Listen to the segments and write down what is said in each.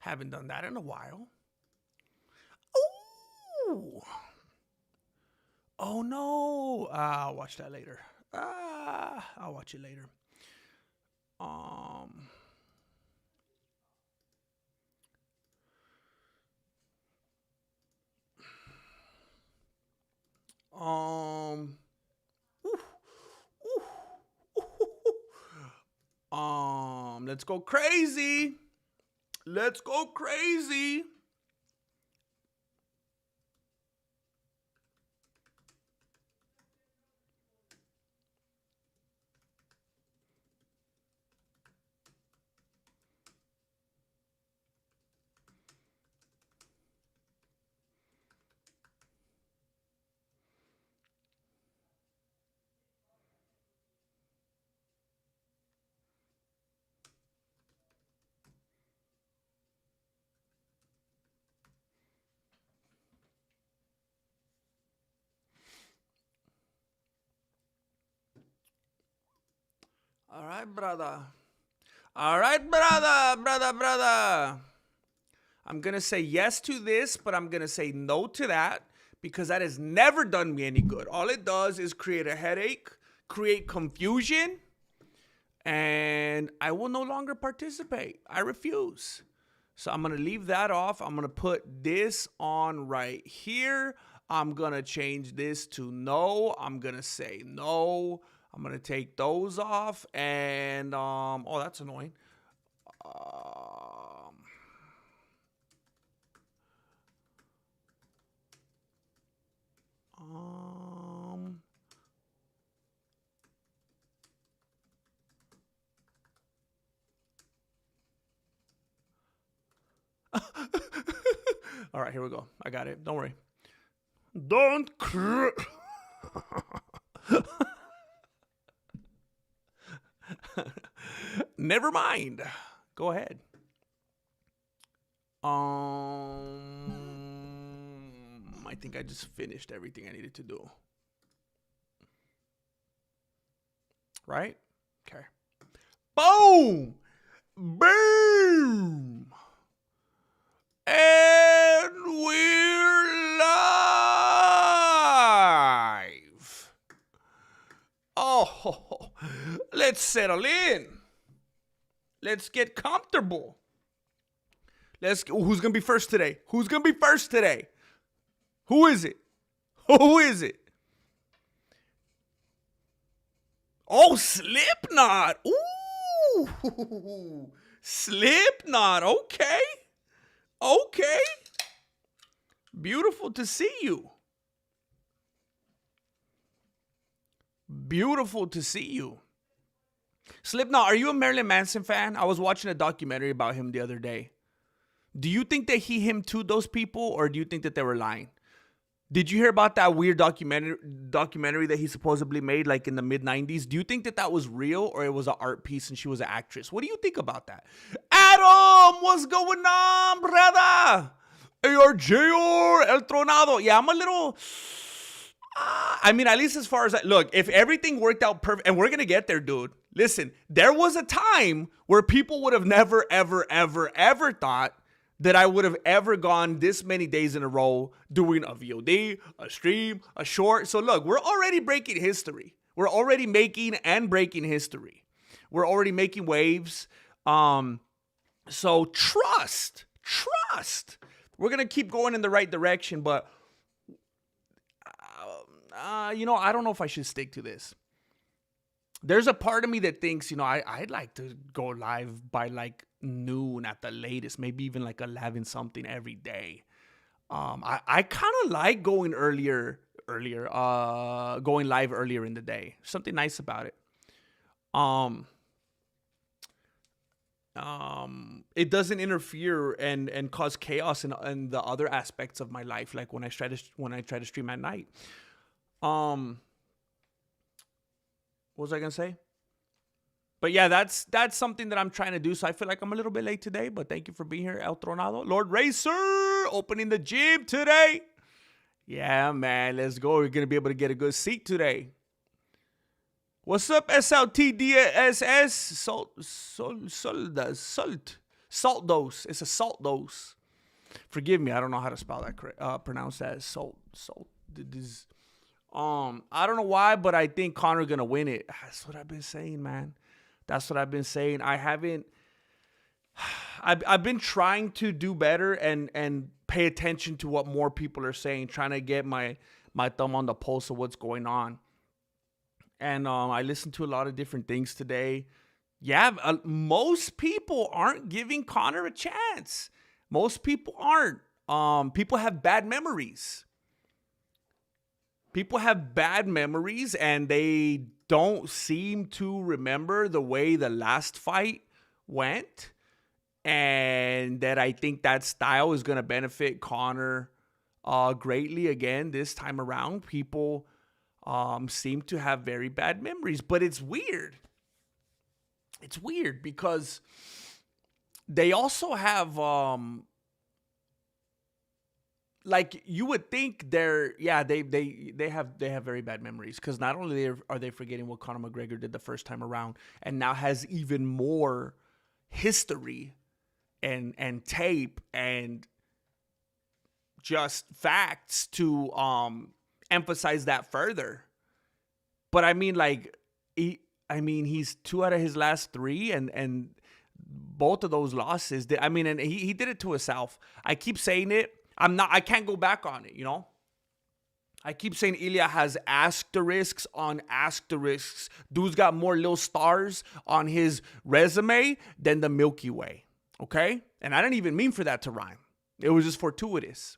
Haven't done that in a while. Ooh. Oh no. I'll watch that later. I'll watch it later. Um. Um. Ooh, let's go crazy. Let's go crazy. All right, brother. All right, brother. I'm going to say yes to this, but I'm going to say no to that because that has never done me any good. All it does is create a headache, create confusion, and I will no longer participate. I refuse. So I'm going to leave that off. I'm going to put this on right here. I'm going to change this to no. I'm going to say no. I'm going to take those off. And, oh, that's annoying. Um, all right, here we go. I got it. Don't worry. Don't cry. Never mind. Go ahead. I think I just finished everything I needed to do. Right? Okay. Boom! Boom! And we're live. Oh, let's settle in. Let's get comfortable. Who's gonna be first today? Who's gonna be first today? Who is it? Who is it? Oh, Slipknot. Ooh, Slipknot. Okay. Okay. Beautiful to see you. Beautiful to see you. Slipknot, are you a Marilyn Manson fan? I was watching a documentary about him the other day. Do you think that him to those people, or do you think that they were lying? Did you hear about that weird documentary that he supposedly made like in the mid-90s? Do you think that was real, or it was an art piece and she was an actress? What do you think about that? Adam, what's going on, brother? ARJR, El Tronado. Yeah, I'm a little... I mean, at least as far as... Look, if everything worked out perfect... And we're going to get there, dude. Listen, there was a time where people would have never, ever, ever, ever thought that I would have ever gone this many days in a row doing a VOD, a stream, a short. So look, we're already breaking history. We're already making and breaking history. We're already making waves. So trust. We're going to keep going in the right direction, but I don't know if I should stick to this. There's a part of me that thinks, I'd like to go live by like noon at the latest, maybe even like 11 something every day. I kind of like going going live earlier in the day. Something nice about it. It doesn't interfere and cause chaos in the other aspects of my life, like when I try to stream at night. What was I gonna say? But yeah, that's something that I'm trying to do. So I feel like I'm a little bit late today, but thank you for being here, El Tronado. Lord Racer, opening the gym today. Yeah, man, let's go. We're gonna be able to get a good seat today. What's up, SLTDSS? Salt. Salt dose. It's a salt dose. Forgive me, I don't know how to spell that correct. Pronounce that as salt. This, I don't know why, but I think Conor gonna win it. That's what I've been saying, man. That's what I've been saying. I've been trying to do better and pay attention to what more people are saying, trying to get my thumb on the pulse of what's going on. And I listened to a lot of different things today. Yeah, most people aren't giving Conor a chance. Most people aren't. People have bad memories. People have bad memories, and they don't seem to remember the way the last fight went. And that I think that style is going to benefit Conor greatly again this time around. People seem to have very bad memories, but it's weird. It's weird because they also have like you would think they have very bad memories, because not only are they forgetting what Conor McGregor did the first time around, and now has even more history and tape and just facts to emphasize that further. But I mean, like, he's 2 out of his last 3, and both of those losses. And he did it to himself. I keep saying it. I can't go back on it, you know? I keep saying Ilya has asterisks on asterisks. Dude's got more little stars on his resume than the Milky Way, okay? And I didn't even mean for that to rhyme. It was just fortuitous.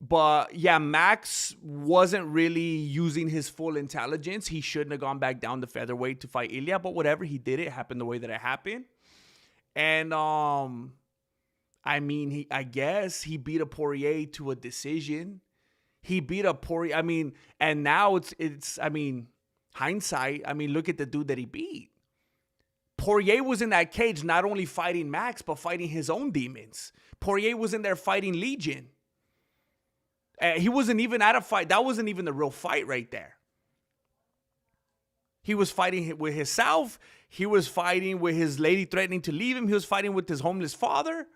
But yeah, Max wasn't really using his full intelligence. He shouldn't have gone back down to featherweight to fight Ilya, but whatever, he did it. It happened the way that it happened. And I guess he beat a Poirier to a decision. He beat a Poirier. And now it's hindsight. Look at the dude that he beat. Poirier was in that cage not only fighting Max, but fighting his own demons. Poirier was in there fighting Legion. He wasn't even at a fight. That wasn't even the real fight right there. He was fighting with himself. He was fighting with his lady threatening to leave him. He was fighting with his homeless father.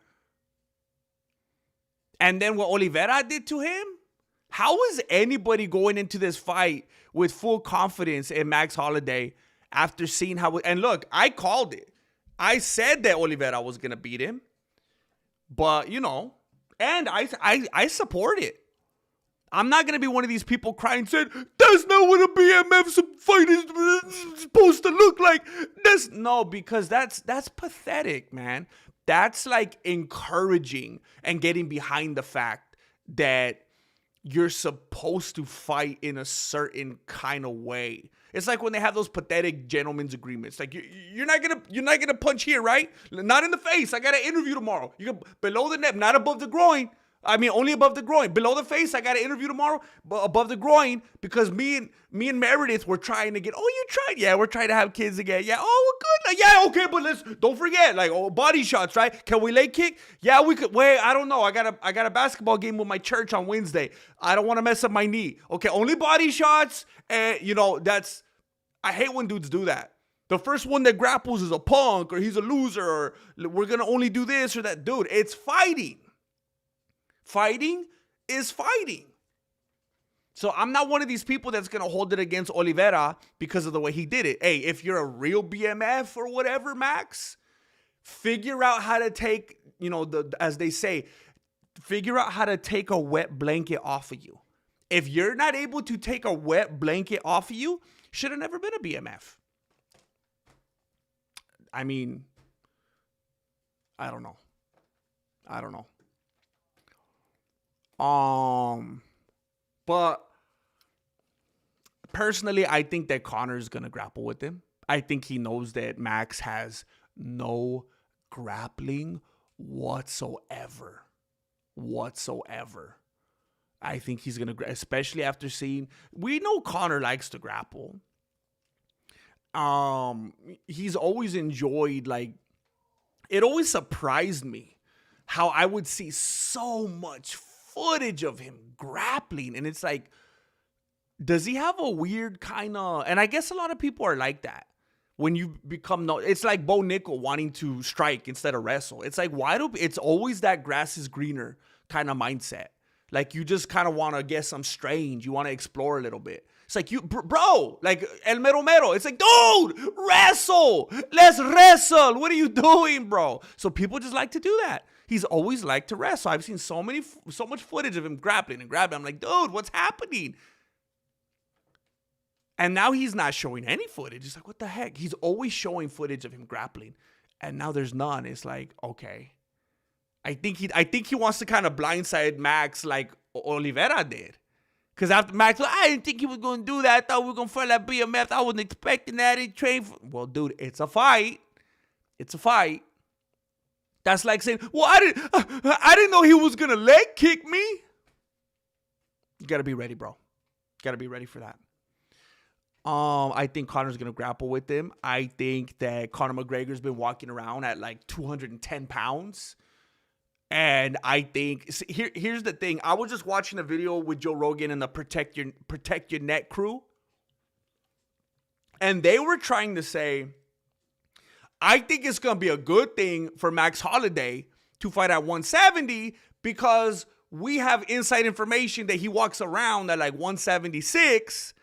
And then what Oliveira did to him? How is anybody going into this fight with full confidence in Max Holloway after seeing how... And look, I called it. I said that Oliveira was going to beat him. But, you know, and I support it. I'm not going to be one of these people crying and saying, that's not what a BMF fight is supposed to look like. No, because that's pathetic, man. That's like encouraging and getting behind the fact that you're supposed to fight in a certain kind of way. It's like when they have those pathetic gentlemen's agreements. Like you're not gonna punch here, right? Not in the face. I got an interview tomorrow. You can below the neck, not above the groin. Only above the groin. Below the face, I got an interview tomorrow, but above the groin, because me and Meredith were trying to get, you tried? Yeah, we're trying to have kids again. Yeah, we're good. Yeah, okay, but don't forget, body shots, right? Can we leg kick? Yeah, we could. Wait, I don't know. I got a basketball game with my church on Wednesday. I don't want to mess up my knee. Okay, only body shots, and, I hate when dudes do that. The first one that grapples is a punk, or he's a loser, or we're going to only do this or that. Dude, it's fighting. Fighting is fighting. So I'm not one of these people that's going to hold it against Oliveira because of the way he did it. Hey, if you're a real BMF or whatever, Max, figure out how to take, as they say, figure out how to take a wet blanket off of you. If you're not able to take a wet blanket off of you, should have never been a BMF. I don't know. But personally, I think that Conor's gonna grapple with him. I think he knows that Max has no grappling whatsoever. I think he's gonna, especially after seeing, we know Conor likes to grapple. He's always enjoyed, it always surprised me how I would see so much footage of him grappling, and it's like, does he have a weird kind of, and I guess a lot of people are like that, When you become no, it's like Bo Nickel wanting to strike instead of wrestle. It's like, why do it's always that grass is greener kind of mindset? Like you just kind of want to get some strange. You want to explore a little bit. It's like bro, like El Mero Mero. It's like, dude, wrestle. Let's wrestle. What are you doing, bro? So people just like to do that. He's always liked to wrestle. I've seen so much footage of him grappling and grabbing. I'm like, dude, what's happening? And now he's not showing any footage. It's like, what the heck? He's always showing footage of him grappling, and now there's none. It's like, okay, I think he wants to kind of blindside Max like Oliveira did, because after Max, I didn't think he was going to do that. I thought we were going to fight that BMF. I wasn't expecting that. He trained for... Well, dude, it's a fight. It's a fight. That's like saying, well, I didn't know he was going to leg kick me. You got to be ready, bro. Got to be ready for that. I think Conor's going to grapple with him. I think that Conor McGregor's been walking around at like 210 pounds. And I think, here's the thing. I was just watching a video with Joe Rogan and the Protect Your Neck crew. And they were trying to say, I think it's going to be a good thing for Max Holloway to fight at 170 because we have inside information that he walks around at like 176.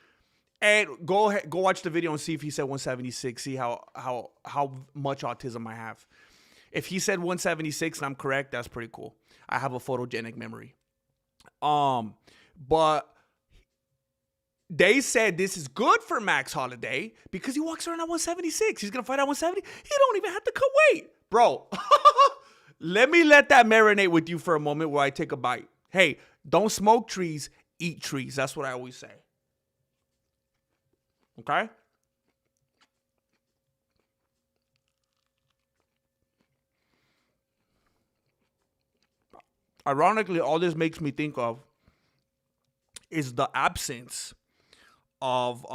And go watch the video and see if he said 176. See how much autism I have. If he said 176 and I'm correct, that's pretty cool. I have a photogenic memory. But they said this is good for Max Holloway because he walks around at 176. He's gonna fight at 170. He don't even have to cut weight, bro. Let that marinate with you for a moment while I take a bite. Hey, don't smoke trees, eat trees. That's what I always say. Okay? Ironically, all this makes me think of is the absence of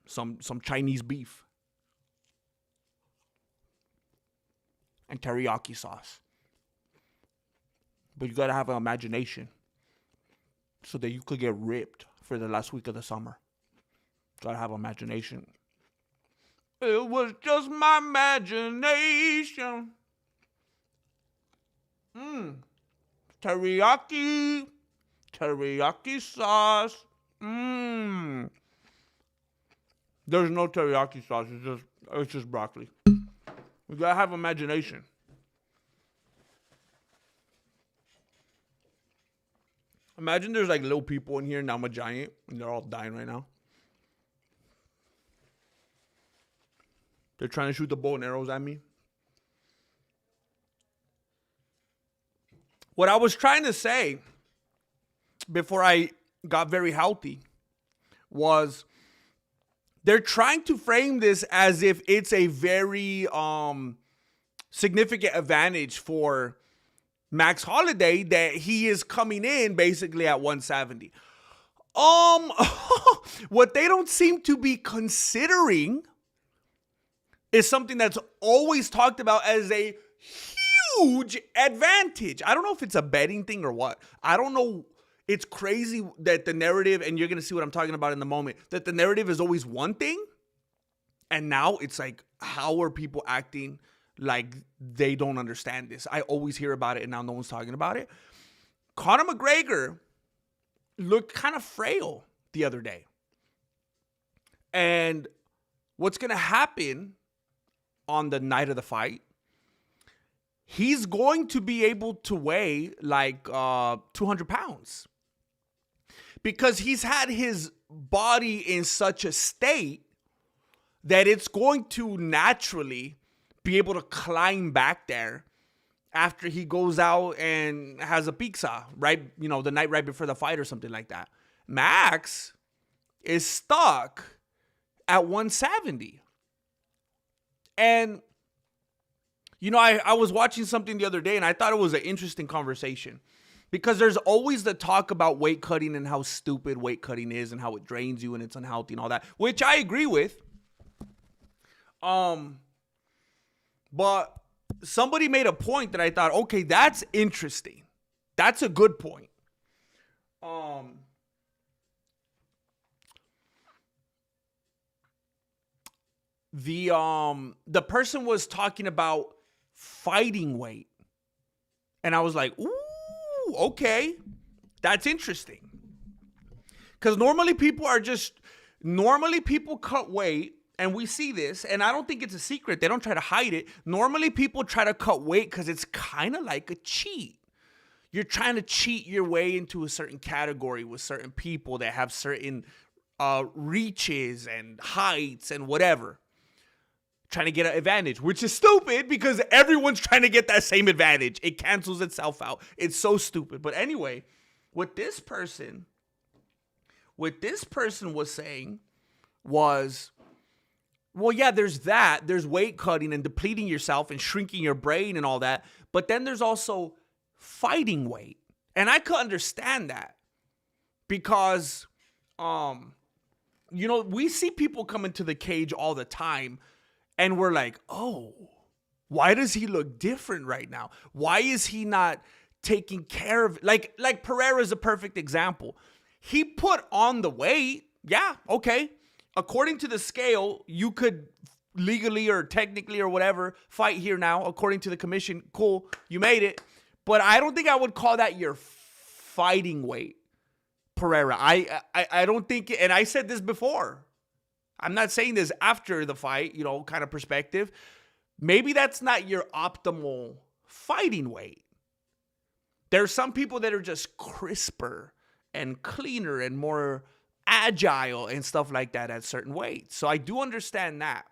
some Chinese beef and teriyaki sauce. But you gotta have an imagination so that you could get ripped for the last week of the summer. Gotta have imagination. It was just my imagination. Teriyaki sauce. There's no teriyaki sauce. It's just broccoli. We gotta have imagination. Imagine there's like little people in here and I'm a giant and they're all dying right now. They're trying to shoot the bow and arrows at me. What I was trying to say before I got very healthy was they're trying to frame this as if it's a very significant advantage for Max Holloway that he is coming in basically at 170. What they don't seem to be considering is something that's always talked about as a huge advantage. I don't know if it's a betting thing or what. I don't know. It's crazy that the narrative, and you're going to see what I'm talking about in the moment, that the narrative is always one thing. And now it's like, how are people acting like they don't understand this? I always hear about it and now no one's talking about it. Conor McGregor looked kind of frail the other day. And what's going to happen on the night of the fight, he's going to be able to weigh like 200 pounds because he's had his body in such a state that it's going to naturally be able to climb back there after he goes out and has a pizza, right? You know, the night right before the fight or something like that. Max is stuck at 170. And, you know, I was watching something the other day and I thought it was an interesting conversation because there's always the talk about weight cutting and how stupid weight cutting is and how it drains you and it's unhealthy and all that, which I agree with. But somebody made a point that I thought, okay, that's interesting. That's a good point. the person was talking about fighting weight. And I was like, ooh, okay. That's interesting. Because normally people cut weight, and we see this, and I don't think it's a secret. They don't try to hide it. Normally people try to cut weight because it's kind of like a cheat. You're trying to cheat your way into a certain category with certain people that have certain reaches and heights and whatever. Trying to get an advantage, which is stupid because everyone's trying to get that same advantage. It cancels itself out. It's so stupid. But anyway, what this person was saying was, well, yeah, there's that. There's weight cutting and depleting yourself and shrinking your brain and all that. But then there's also fighting weight. And I could understand that because, we see people come into the cage all the time and we're like, oh, why does he look different right now? Why is he not taking care of, like Pereira is a perfect example. He put on the weight. Yeah, okay. According to the scale, you could legally or technically or whatever fight here now. According to the commission, cool, you made it. But I don't think I would call that your fighting weight, Pereira. I don't think, and I said this before. I'm not saying this after the fight, kind of perspective. Maybe that's not your optimal fighting weight. There's some people that are just crisper and cleaner and more agile and stuff like that at certain weights. So I do understand that.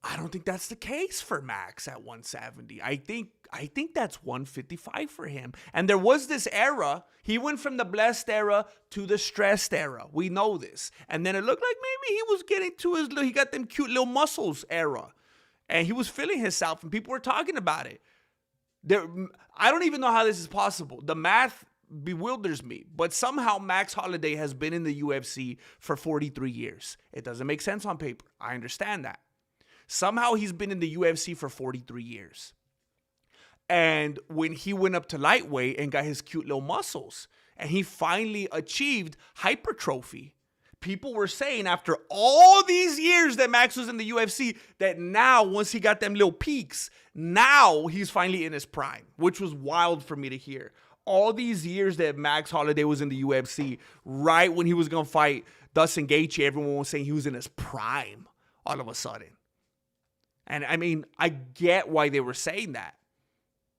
I don't think that's the case for Max at 170. I think that's 155 for him. And there was this era. He went from the blessed era to the stressed era. We know this. And then it looked like maybe he was getting to he got them cute little muscles era. And he was feeling himself and people were talking about it. I don't even know how this is possible. The math bewilders me. But somehow Max Holloway has been in the UFC for 43 years. It doesn't make sense on paper. I understand that. Somehow he's been in the UFC for 43 years. And when he went up to lightweight and got his cute little muscles, and he finally achieved hypertrophy, people were saying after all these years that Max was in the UFC, that now, once he got them little peaks, now he's finally in his prime, which was wild for me to hear. All these years that Max Holloway was in the UFC, right when he was going to fight Dustin Gaethje, everyone was saying he was in his prime all of a sudden. And I mean, I get why they were saying that.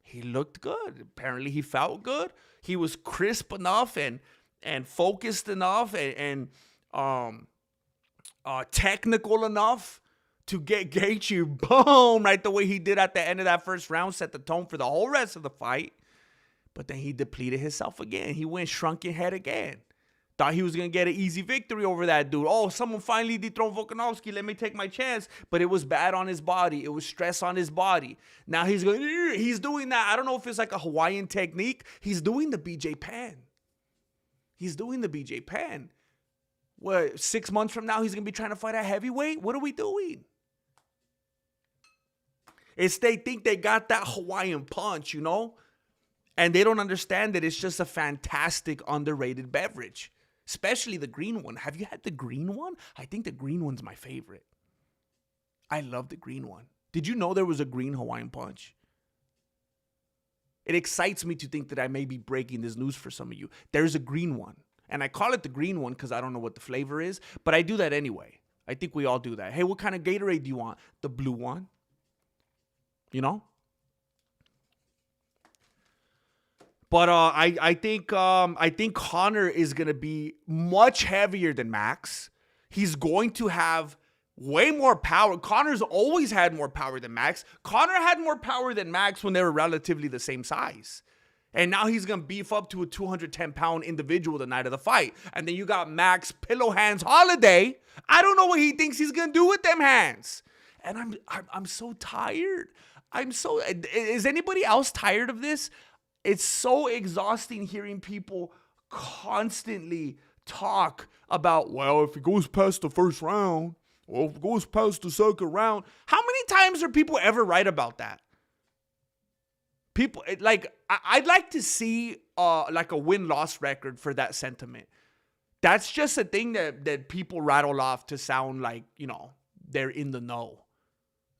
He looked good. Apparently he felt good. He was crisp enough and focused enough and technical enough to get Gaethje boom right the way he did at the end of that first round, set the tone for the whole rest of the fight. But then he depleted himself again. He went shrunken head again. Thought he was going to get an easy victory over that dude. Oh, someone finally dethroned Volkanovski. Let me take my chance. But it was bad on his body. It was stress on his body. Now he's doing that. I don't know if it's like a Hawaiian technique. He's doing the BJ Penn. What, 6 months from now, he's going to be trying to fight at heavyweight? What are we doing? It's they think they got that Hawaiian punch, And they don't understand that it's just a fantastic, underrated beverage. Especially the green one. Have you had the green one? I think the green one's my favorite. I love the green one. Did you know there was a green Hawaiian punch? It excites me to think that I may be breaking this news for some of you. There's a green one. And I call it the green one because I don't know what the flavor is. But I do that anyway. I think we all do that. Hey, what kind of Gatorade do you want? The blue one. But I think Conor is going to be much heavier than Max. He's going to have way more power. Conor's always had more power than Max. Conor had more power than Max when they were relatively the same size. And now he's going to beef up to a 210-pound individual the night of the fight. And then you got Max Pillow Hands Holloway. I don't know what he thinks he's going to do with them hands. And I'm so tired. Is anybody else tired of this? It's so exhausting hearing people constantly talk about, well, if it goes past the first round, well, if it goes past the second round. How many times are people ever right about that? People, I'd like to see like a win-loss record for that sentiment. That's just a thing that people rattle off to sound like, they're in the know.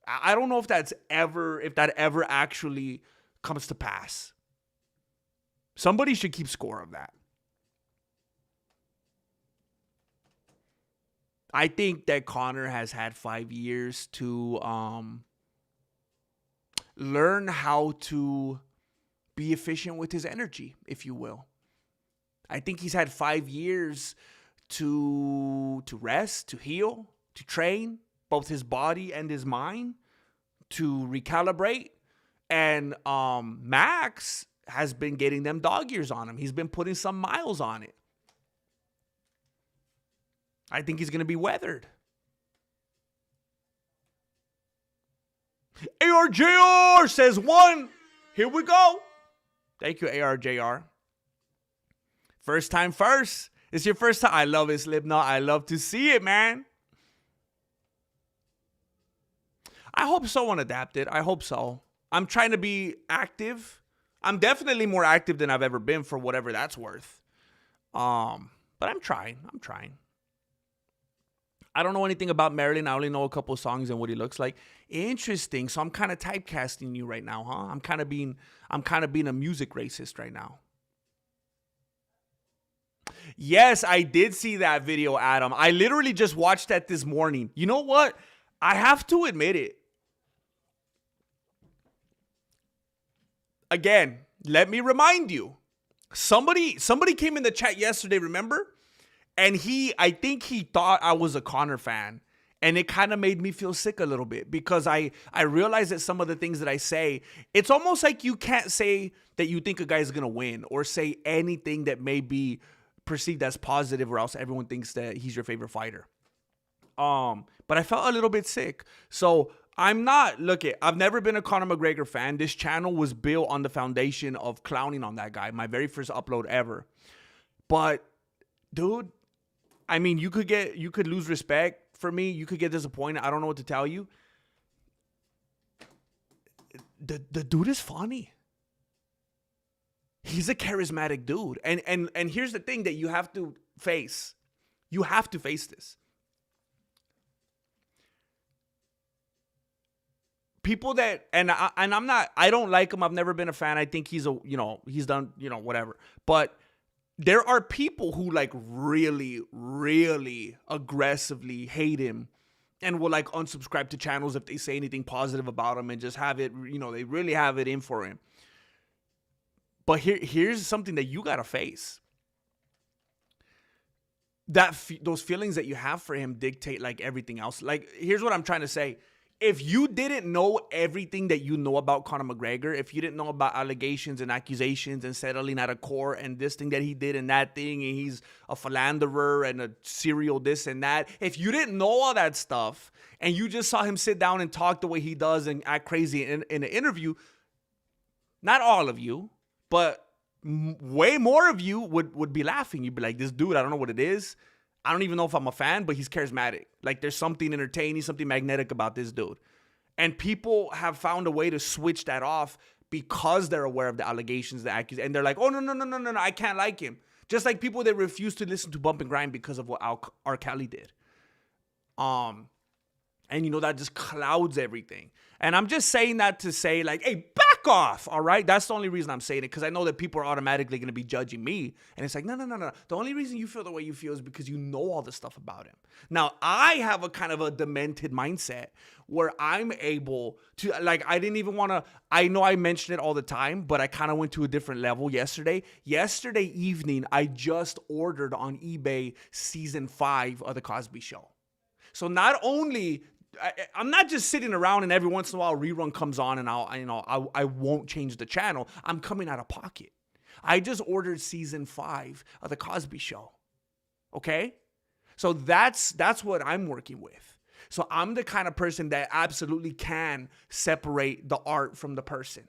I don't know if that ever actually comes to pass. Somebody should keep score of that. I think that Conor has had 5 years to learn how to be efficient with his energy, if you will. I think he's had 5 years to rest, to heal, to train both his body and his mind, to recalibrate. And Max has been getting them dog years on him. He's been putting some miles on it. I think he's going to be weathered. ARJR says 1. Here we go. Thank you, ARJR. First time first. It's your first time. I love it, Slipknot. I love to see it, man. I hope someone adapted. I hope so. I'm trying to be active. I'm definitely more active than I've ever been, for whatever that's worth. But I'm trying. I don't know anything about Marilyn. I only know a couple of songs and what he looks like. Interesting. So I'm kind of typecasting you right now, huh? I'm kind of being a music racist right now. Yes, I did see that video, Adam. I literally just watched that this morning. You know what? I have to admit it. Again, let me remind you. Somebody came in the chat yesterday, remember? And I think he thought I was a Conor fan. And it kind of made me feel sick a little bit, because I realized that some of the things that I say, it's almost like you can't say that you think a guy's going to win or say anything that may be perceived as positive, or else everyone thinks that he's your favorite fighter. But I felt a little bit sick. So I've never been a Conor McGregor fan. This channel was built on the foundation of clowning on that guy. My very first upload ever. But dude, I mean, you could lose respect for me. You could get disappointed. I don't know what to tell you. The dude is funny. He's a charismatic dude. And here's the thing that you have to face. You have to face this. People that, I don't like him. I've never been a fan. I think he's done, whatever. But there are people who like really, really aggressively hate him and will like unsubscribe to channels if they say anything positive about him and just have it, they really have it in for him. But here's something that you got to face. Those feelings that you have for him dictate like everything else. Like, here's what I'm trying to say. If you didn't know everything that you know about Conor McGregor, if you didn't know about allegations and accusations and settling out of court and this thing that he did and that thing, and he's a philanderer and a serial this and that, if you didn't know all that stuff and you just saw him sit down and talk the way he does and act crazy in an interview, not all of you, but way more of you would be laughing. You'd be like, this dude, I don't know what it is. I don't even know if I'm a fan, but he's charismatic. Like, there's something entertaining, something magnetic about this dude. And people have found a way to switch that off because they're aware of the allegations, the accusations. And they're like, oh, no, I can't like him. Just like people that refuse to listen to Bump and Grind because of what R. Kelly did. And, that just clouds everything. And I'm just saying that to say, like, hey, back off, all right? That's the only reason I'm saying it, because I know that people are automatically going to be judging me. And it's like, no. The only reason you feel the way you feel is because you know all this stuff about him. Now, I have a kind of a demented mindset where I'm able to, like, I didn't even want to, I know I mention it all the time, but I kind of went to a different level yesterday. Yesterday evening, I just ordered on eBay season 5 of The Cosby Show. So not only... I'm not just sitting around and every once in a while a rerun comes on and I won't change the channel. I'm coming out of pocket. I just ordered season 5 of The Cosby Show. Okay? So that's what I'm working with. So I'm the kind of person that absolutely can separate the art from the person.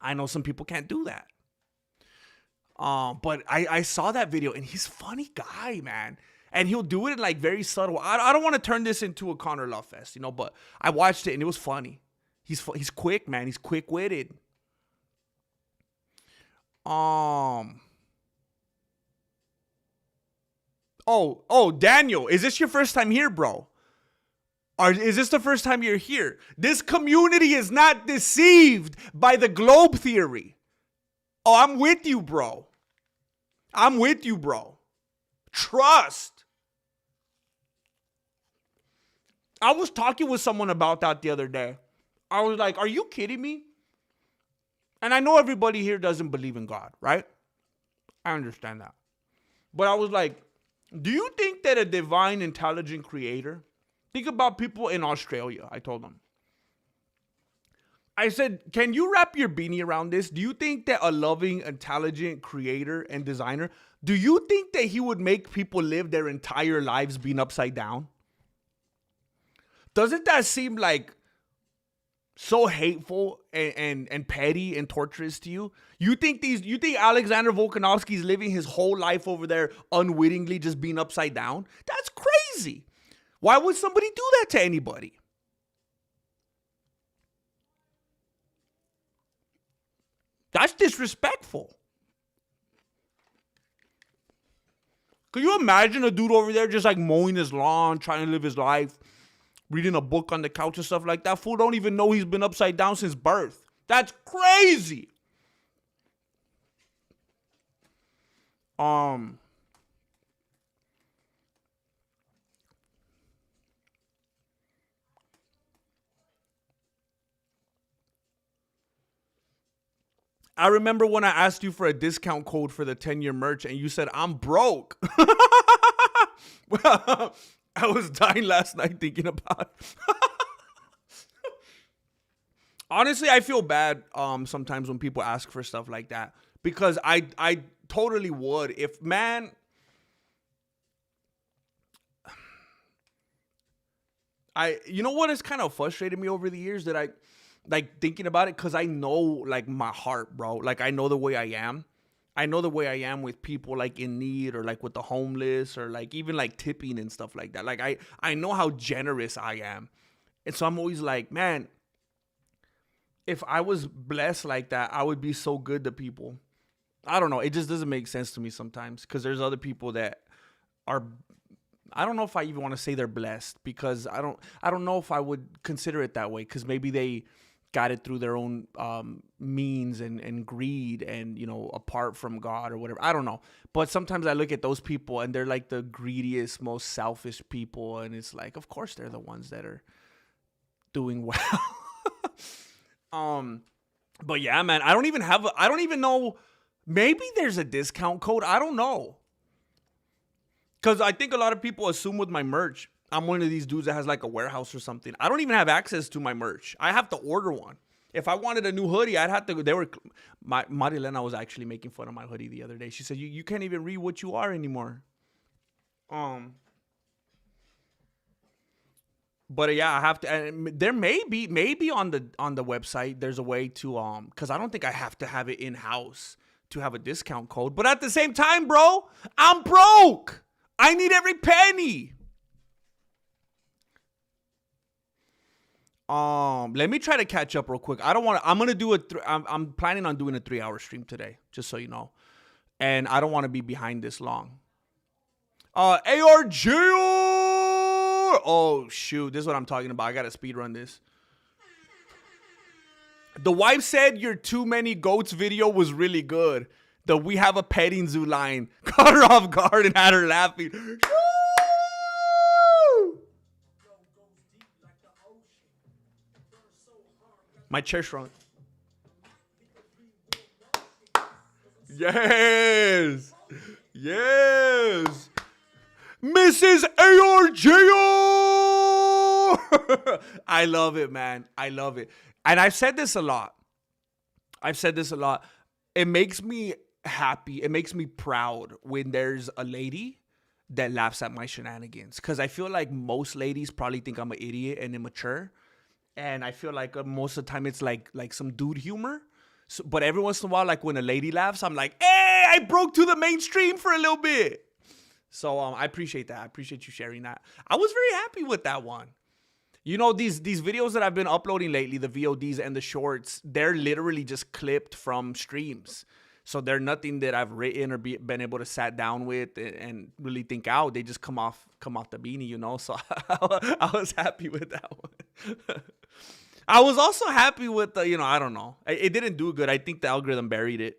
I know some people can't do that. But I saw that video and he's a funny guy, man. And he'll do it in like very subtle. I don't want to turn this into a Conor love fest, but I watched it and it was funny. He's quick, man. He's quick-witted. Oh, Daniel, is this your first time here, bro? Is this the first time you're here? This community is not deceived by the globe theory. Oh, I'm with you, bro. I'm with you, bro. Trust. I was talking with someone about that the other day. I was like, are you kidding me? And I know everybody here doesn't believe in God, right? I understand that. But I was like, do you think that a divine, intelligent creator, think about people in Australia, I told them. I said, can you wrap your beanie around this? Do you think that a loving, intelligent creator and designer, do you think that he would make people live their entire lives being upside down? Doesn't that seem like so hateful and petty and torturous to you? You think Alexander Volkanovski is living his whole life over there unwittingly just being upside down? That's crazy. Why would somebody do that to anybody? That's disrespectful. Could you imagine a dude over there just like mowing his lawn, trying to live his life, reading a book on the couch and stuff like that? Fool don't even know he's been upside down since birth. That's crazy. I remember when I asked you for a discount code for the 10-year merch and you said, I'm broke. Well, I was dying last night thinking about it. Honestly, I feel bad sometimes when people ask for stuff like that because I totally would. If, man, you know what has kind of frustrated me over the years that I like thinking about it, because I know like my heart, bro. Like I know the way I am. I know the way I am with people like in need or like with the homeless or like even like tipping and stuff like that. Like I know how generous I am. And so I'm always like, man, if I was blessed like that, I would be so good to people. I don't know. It just doesn't make sense to me sometimes because there's other people that are, I don't know if I even want to say they're blessed because I don't know if I would consider it that way because maybe they got it through their own means and greed and, you know, apart from God or whatever. I don't know. But sometimes I look at those people and they're like the greediest, most selfish people. And it's like, of course, they're the ones that are doing well. But yeah, man, I don't even know. Maybe there's a discount code. I don't know. Because I think a lot of people assume with my merch, I'm one of these dudes that has like a warehouse or something. I don't even have access to my merch. I have to order one. If I wanted a new hoodie, I'd have to. Marilena was actually making fun of my hoodie the other day. She said, "You can't even read what you are anymore." But yeah, I have to. And there maybe on the website there's a way to because I don't think I have to have it in house to have a discount code. But at the same time, bro, I'm broke. I need every penny. Let me try to catch up real quick. I'm gonna do I'm planning on doing a 3-hour stream today, just so you know. And I don't want to be behind this long. ARJ. Oh shoot, this is what I'm talking about. I gotta speed run this. The wife said your too many goats video was really good. The we have a petting zoo line caught her off guard and had her laughing. My chair shrunk. Yes. Yes. Mrs. ARJO. I love it, man. I love it. And I've said this a lot. It makes me happy. It makes me proud when there's a lady that laughs at my shenanigans. Because I feel like most ladies probably think I'm an idiot and immature. And I feel like most of the time it's like some dude humor. So, but every once in a while, like when a lady laughs, I'm like, hey, I broke to the mainstream for a little bit. So I appreciate that. I appreciate you sharing that. I was very happy with that one. You know, these videos that I've been uploading lately, the VODs and the shorts, they're literally just clipped from streams. So they're nothing that I've written or been able to sat down with and really think out. They just come off the beanie, you know. So I was happy with that one. I was also happy with the, I don't know. It didn't do good. I think the algorithm buried it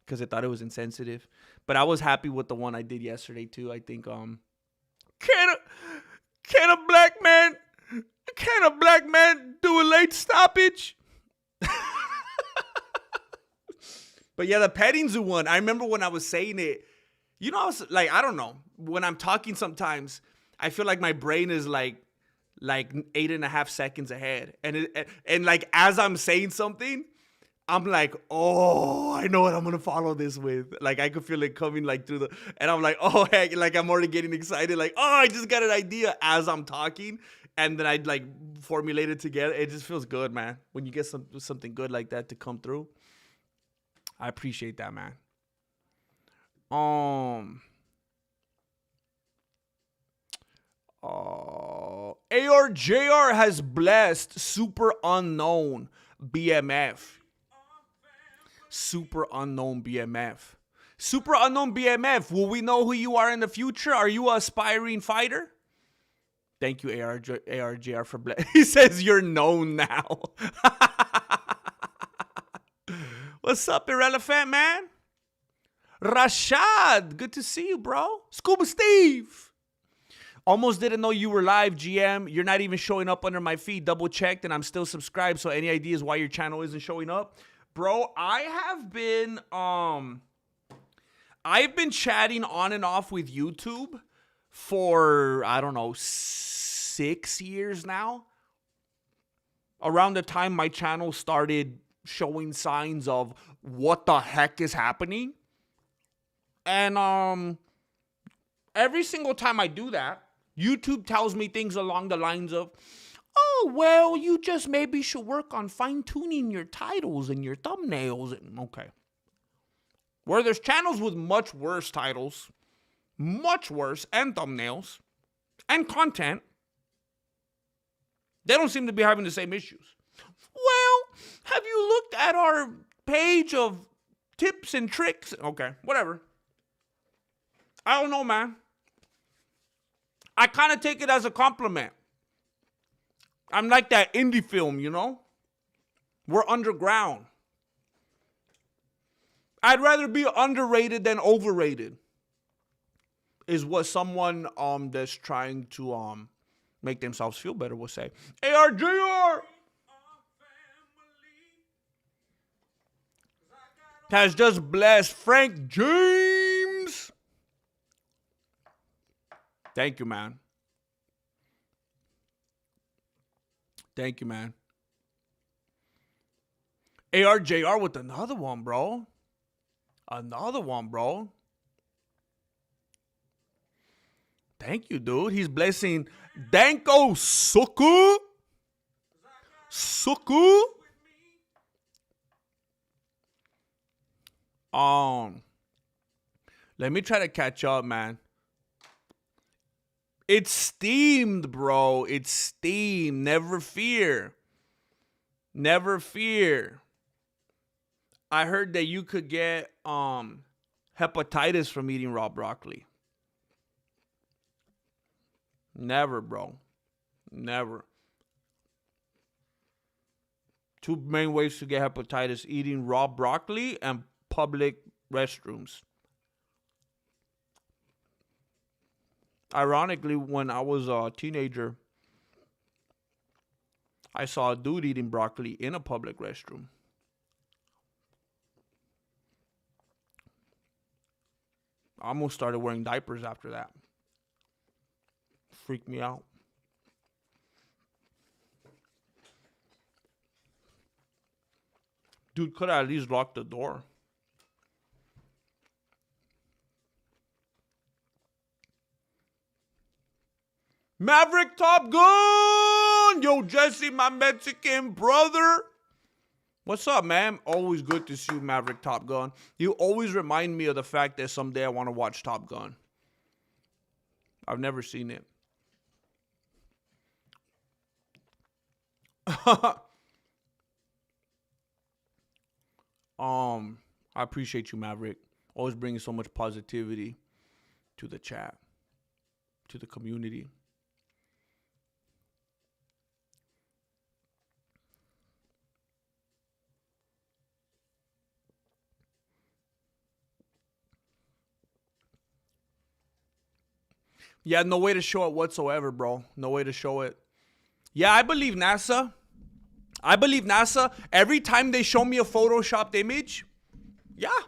because it thought it was insensitive. But I was happy with the one I did yesterday too. I think can a black man do a late stoppage? But yeah, the petting zoo one. I remember when I was saying it. I was like, I don't know. When I'm talking, sometimes I feel like my brain is like 8.5 seconds ahead, and like as I'm saying something, I'm like, oh, I know what I'm gonna follow this with. Like I could feel it coming like through and I'm like, oh heck, like I'm already getting excited. Like, oh, I just got an idea as I'm talking, and then I'd like formulate it together. It just feels good, man. When you get something good like that to come through, I appreciate that, man. ARJR has blessed Super Unknown BMF. Super Unknown BMF. Super Unknown BMF, will we know who you are in the future? Are you an aspiring fighter? Thank you, ARJR, for blessing. He says you're known now. What's up, Irrelevant Man? Rashad, good to see you, bro. Scuba Steve. Almost didn't know you were live, GM. You're not even showing up under my feed. Double checked, and I'm still subscribed. So any ideas why your channel isn't showing up? Bro, I've been chatting on and off with YouTube for, I don't know, 6 years now. Around the time my channel started showing signs of what the heck is happening. And every single time I do that, YouTube tells me things along the lines of, oh, well, you just maybe should work on fine-tuning your titles and your thumbnails. Okay. Where there's channels with much worse titles, much worse, and thumbnails, and content, they don't seem to be having the same issues. Well, have you looked at our page of tips and tricks? Okay, whatever. I don't know, man. I kind of take it as a compliment. I'm like that indie film, you know? We're underground. I'd rather be underrated than overrated, is what someone that's trying to make themselves feel better will say. ARJR has just blessed Frank James. Thank you, man. Thank you, man. ARJR with another one, bro. Another one, bro. Thank you, dude. He's blessing Danko Suku. Suku. Let me try to catch up, man. It's steamed, bro. It's steamed. Never fear. Never fear. I heard that you could get hepatitis from eating raw broccoli. Never, bro. Never. Two main ways to get hepatitis: eating raw broccoli and public restrooms. Ironically, when I was a teenager, I saw a dude eating broccoli in a public restroom. I almost started wearing diapers after that. Freaked me out. Dude could have at least locked the door. Maverick Top Gun! Yo, Jesse, my Mexican brother. What's up, man? Always good to see you, Maverick Top Gun. You always remind me of the fact that someday I want to watch Top Gun. I've never seen it. I I appreciate you, Maverick. Always bringing so much positivity to the chat, to the community. Yeah, no way to show it whatsoever, bro. No way to show it. Yeah, I believe NASA. Every time they show me a photoshopped image, yeah.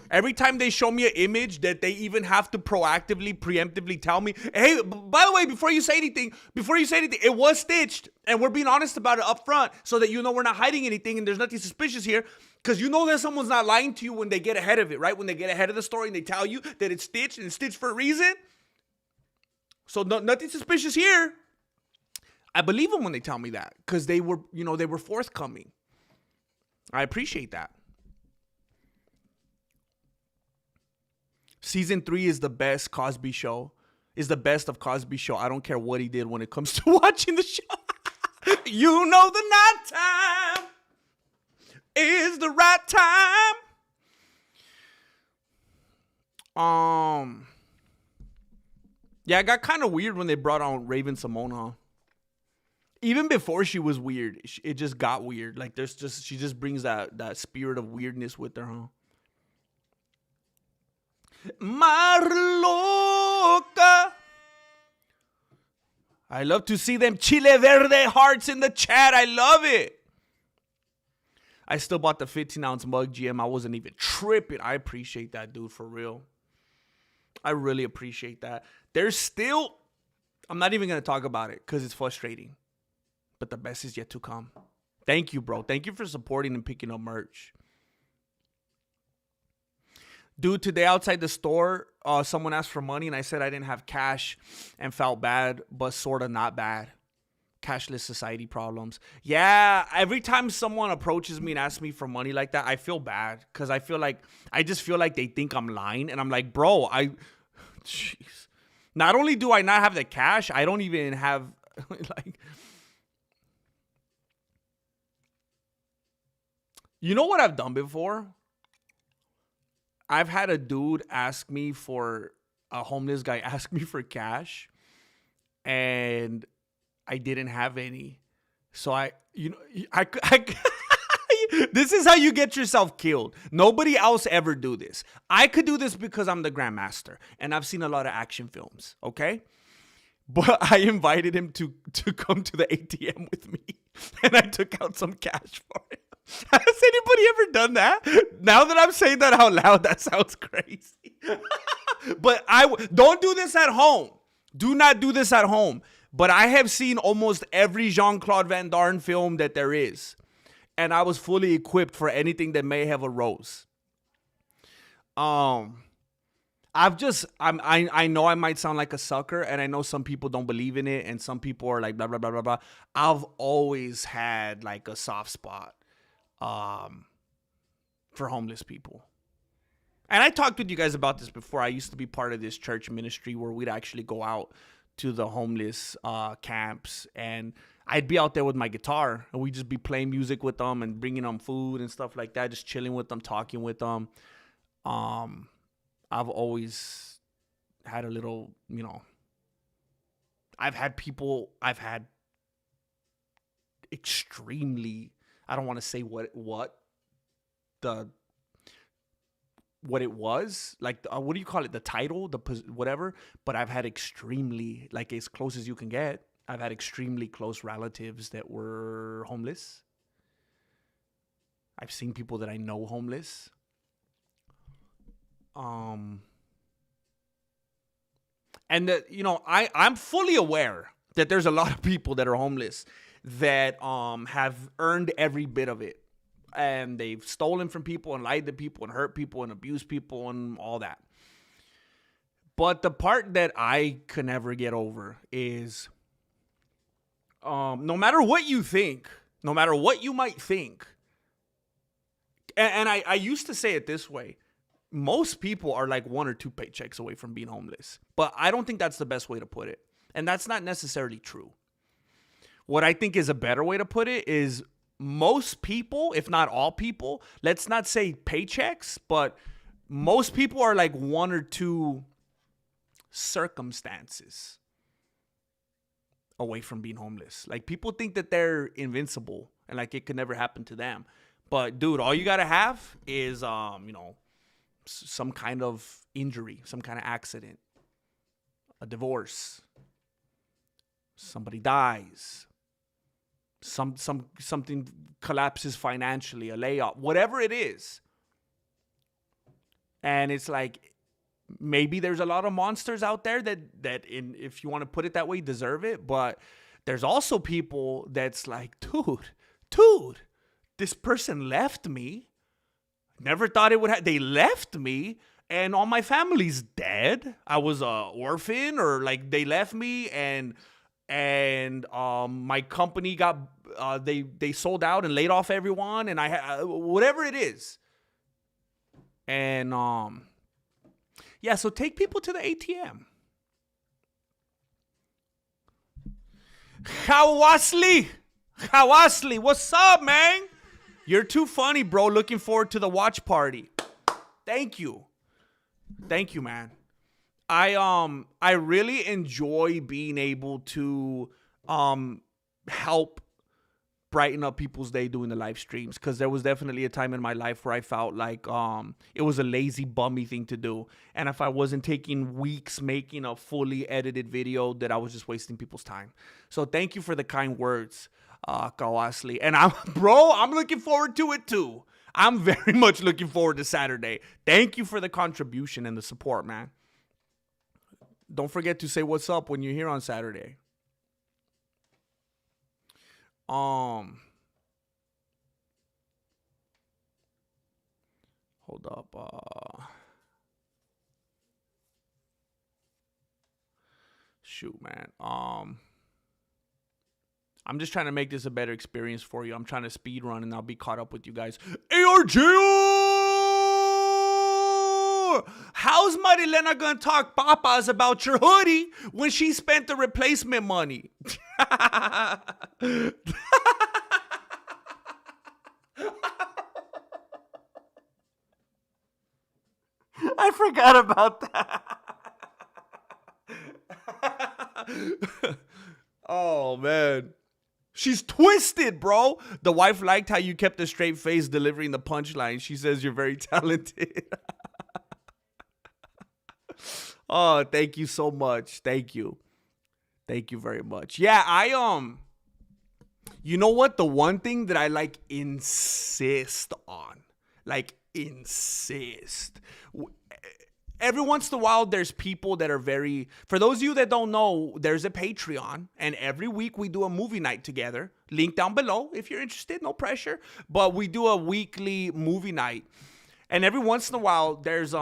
Every time they show me an image that they even have to proactively, preemptively tell me, hey, by the way, before you say anything, it was stitched. And we're being honest about it up front so that you know we're not hiding anything and there's nothing suspicious here. Because you know that someone's not lying to you when they get ahead of it, right? When they get ahead of the story and they tell you that it's stitched and it's stitched for a reason. So nothing suspicious here. I believe them when they tell me that because they were forthcoming. I appreciate that. Season 3 is the best Cosby Show. Is the best of Cosby Show. I don't care what he did when it comes to watching the show. You know the night time is the right time. Yeah, it got kind of weird when they brought on Raven-Symoné, huh? Even before she was weird, it just got weird. Like she just brings that spirit of weirdness with her, huh? Marloca. I love to see them Chile Verde hearts in the chat. I love it. I still bought the 15-ounce mug, GM. I wasn't even tripping. I appreciate that, dude, for real. I really appreciate that. There's still, I'm not even going to talk about it because it's frustrating. But the best is yet to come. Thank you, bro. Thank you for supporting and picking up merch. Dude, today outside the store, someone asked for money and I said I didn't have cash and felt bad, but sort of not bad. Cashless society problems. Yeah, every time someone approaches me and asks me for money like that, I feel bad because I just feel like they think I'm lying. And I'm like, bro, jeez. Not only do I not have the cash, I don't even have, like, you know what I've done before? I've had a dude ask me for, a homeless guy ask me for cash, and I didn't have any. So I this is how you get yourself killed. Nobody else ever do this. I could do this because I'm the Grandmaster, and I've seen a lot of action films, okay? But I invited him to come to the ATM with me, and I took out some cash for him. Has anybody ever done that? Now that I'm saying that out loud, that sounds crazy. But don't do this at home. Do not do this at home. But I have seen almost every Jean-Claude Van Damme film that there is. And I was fully equipped for anything that may have arose. I know I might sound like a sucker, and I know some people don't believe in it, and some people are like, blah, blah, blah, blah, blah. I've always had like a soft spot for homeless people. And I talked with you guys about this before. I used to be part of this church ministry where we'd actually go out to the homeless camps, and I'd be out there with my guitar, and we'd just be playing music with them and bringing them food and stuff like that, just chilling with them, talking with them. I've always had a little, I've had extremely, I don't want to say what it was, like, what do you call it? The title, whatever. But I've had extremely, like, as close as you can get, I've had extremely close relatives that were homeless. I've seen people that I know homeless. And that, I'm fully aware that there's a lot of people that are homeless that have earned every bit of it. And they've stolen from people and lied to people and hurt people and abused people and all that. But the part that I could never get over is no matter what you think, no matter what you might think, and I used to say it this way, most people are like 1 or 2 paychecks away from being homeless. But I don't think that's the best way to put it. And that's not necessarily true. What I think is a better way to put it is most people, if not all people, let's not say paychecks, but most people are like one or two circumstances away from being homeless. Like, people think that they're invincible and like it could never happen to them. But dude, all you gotta have is some kind of injury, some kind of accident, a divorce, somebody dies, something collapses financially, a layoff, whatever it is. And it's like, maybe there's a lot of monsters out there that if you want to put it that way, deserve it. But there's also people that's like, dude, this person left me. Never thought it would they left me, and all my family's dead. I was a orphan, or like they left me, and my company got they sold out and laid off everyone, and I had whatever it is. And yeah, so take people to the ATM. Hawasli, what's up, man? You're too funny, bro. Looking forward to the watch party. Thank you, man. I really enjoy being able to help brighten up people's day doing the live streams, because there was definitely a time in my life where I felt like it was a lazy, bummy thing to do, and if I wasn't taking weeks making a fully edited video, that I was just wasting people's time. So thank you for the kind words, Kawasli, and I'm looking forward to it too. I'm very much looking forward to Saturday. Thank you for the contribution and the support, man. Don't forget to say what's up when you're here on Saturday. Hold up. Shoot, man. I'm just trying to make this a better experience for you. I'm trying to speed run, and I'll be caught up with you guys. ARJR! How's Marilena gonna talk papas about your hoodie when she spent the replacement money? I forgot about that. Oh, man. She's twisted, bro. The wife liked how you kept a straight face delivering the punchline. She says you're very talented. Oh, thank you so much. Thank you. Thank you very much. Yeah, you know what? The one thing that I like insist on, every once in a while, there's people that are for those of you that don't know, there's a Patreon, and every week we do a movie night together. Link down below if you're interested, no pressure. But we do a weekly movie night. And every once in a while, there's,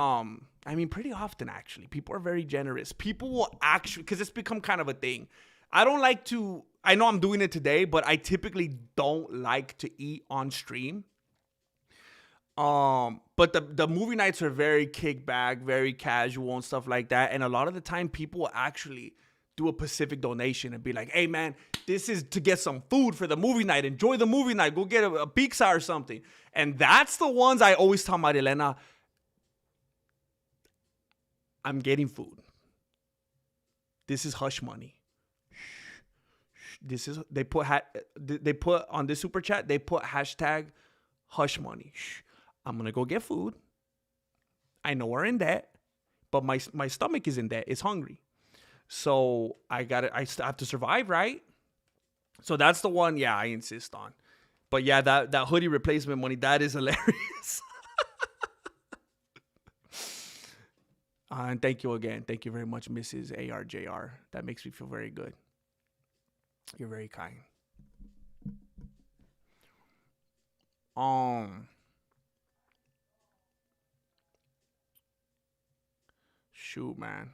pretty often actually, people are very generous. People will actually, because it's become kind of a thing. I know I'm doing it today, but I typically don't like to eat on stream. But the movie nights are very kickback, very casual and stuff like that. And a lot of the time people will actually do a Pacific donation and be like, hey man, this is to get some food for the movie night. Enjoy the movie night. Go get a pizza or something. And that's the ones I always tell Marilena, I'm getting food. This is hush money. They put on this super chat, they put hashtag hush money. I'm going to go get food. I know we're in debt, but my stomach is in debt. It's hungry. So I have to survive, right? So that's the one, yeah, I insist on. But yeah, that hoodie replacement money, that is hilarious. And thank you again. Thank you very much, Mrs. ARJR. That makes me feel very good. You're very kind. Shoot, man.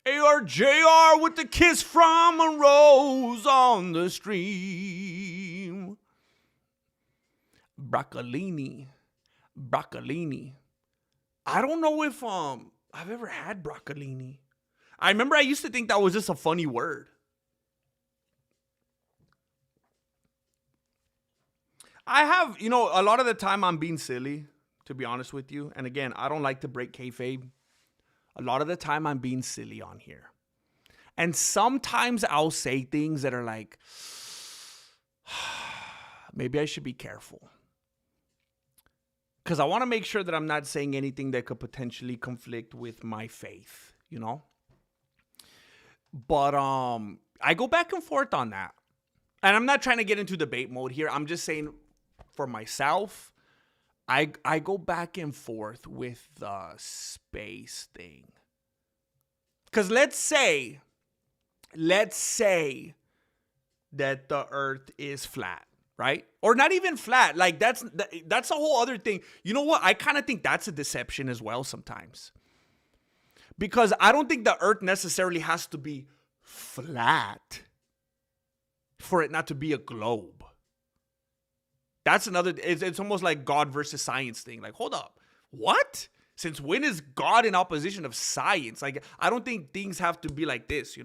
ARJR with the kiss from a rose on the stream. Broccolini. I don't know if I've ever had broccolini. I remember I used to think that was just a funny word. I have, a lot of the time I'm being silly, to be honest with you. And again, I don't like to break kayfabe. A lot of the time I'm being silly on here. And sometimes I'll say things that are like, maybe I should be careful. Because I want to make sure that I'm not saying anything that could potentially conflict with my faith, But I go back and forth on that. And I'm not trying to get into debate mode here. I'm just saying for myself, I go back and forth with the space thing. Because let's say that the earth is flat, right? Or not even flat. Like that's a whole other thing. You know what? I kind of think that's a deception as well sometimes. Because I don't think the earth necessarily has to be flat for it not to be a globe. That's another, it's almost like God versus science thing. Like, hold up. What? Since when is God in opposition of science? Like, I don't think things have to be like this,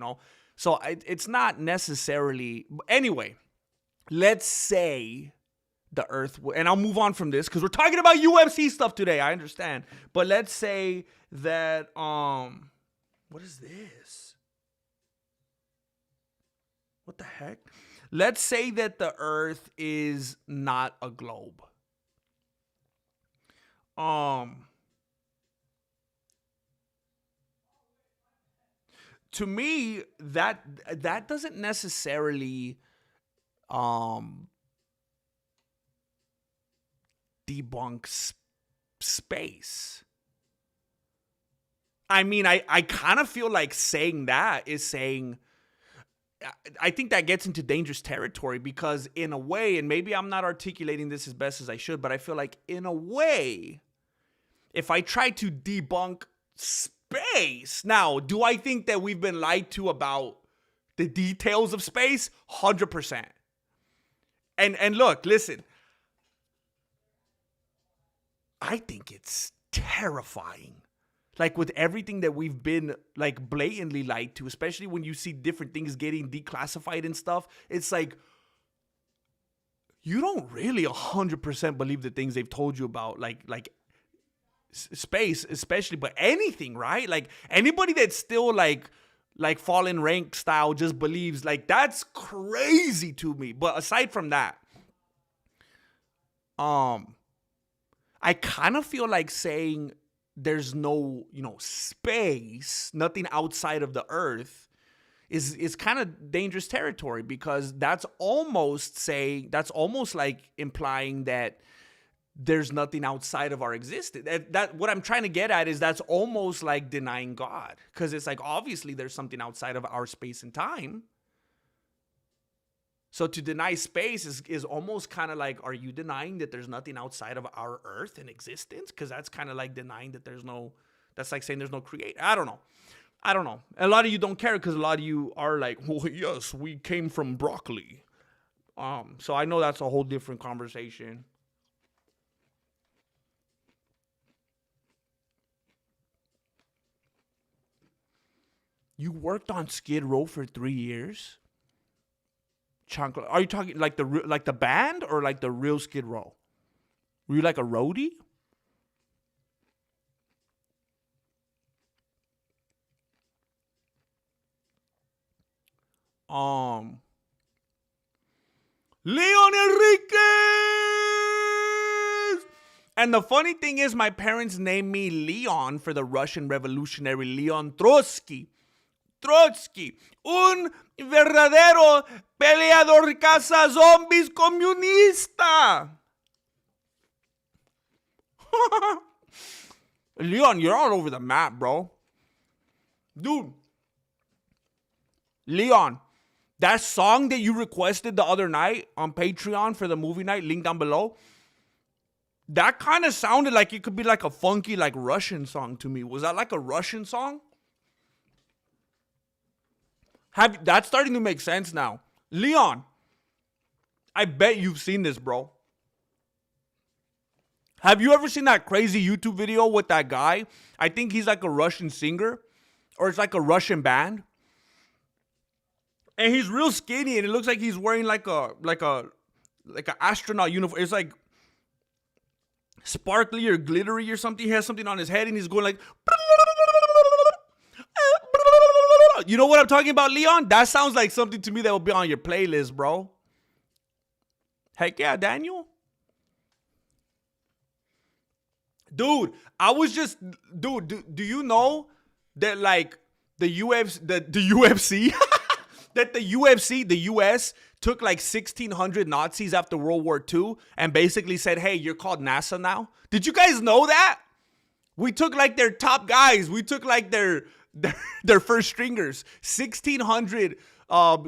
So it's not necessarily, anyway, let's say the earth, and I'll move on from this because we're talking about UFC stuff today. I understand. But let's say that, what is this? What the heck? Let's say that the earth is not a globe. To me, that doesn't necessarily debunk space. I mean, I kind of feel like saying that is saying, I think that gets into dangerous territory because in a way, and maybe I'm not articulating this as best as I should, but I feel like in a way, if I try to debunk space, now, do I think that we've been lied to about the details of space? 100%. And look, listen, I think it's terrifying. Like with everything that we've been like blatantly lied to, especially when you see different things getting declassified and stuff, it's like, you don't really 100% believe the things they've told you about, like space, especially, but anything, right? Like anybody that's still like fallen rank style just believes, like that's crazy to me. But aside from that, I kind of feel like saying there's no, space, nothing outside of the earth is kind of dangerous territory because that's almost like implying that there's nothing outside of our existence. That what I'm trying to get at is that's almost like denying God because it's like obviously there's something outside of our space and time. So to deny space is almost kind of like, are you denying that there's nothing outside of our earth in existence? Because that's kind of like denying that that's like saying there's no creator. I don't know. A lot of you don't care because a lot of you are like, well, yes, we came from broccoli. So I know that's a whole different conversation. You worked on Skid Row for 3 years? Chancla, are you talking like the band or like the real Skid Row? Were you like a roadie? Leon Enriquez! And the funny thing is, my parents named me Leon for the Russian revolutionary Leon Trotsky. Trotsky, un verdadero peleador caza zombies comunista. Leon, you're all over the map, bro. Dude. Leon, that song that you requested the other night on Patreon for the movie night, link down below, that kind of sounded like it could be like a funky, like Russian song to me. Was that like a Russian song? That's starting to make sense now. Leon, I bet you've seen this, bro. Have you ever seen that crazy YouTube video with that guy? I think he's like a Russian singer, or it's like a Russian band. And he's real skinny, and it looks like he's wearing like a like an astronaut uniform. It's like sparkly or glittery or something. He has something on his head and he's going like, you know what I'm talking about, Leon? That sounds like something to me that will be on your playlist, bro. Heck yeah, Daniel. Dude, I was just, dude, do you know that like the UFC, that the UFC, the US took like 1,600 Nazis after World War II and basically said, hey, you're called NASA now? Did you guys know that? We took like their top guys. We took like their first stringers. 1,600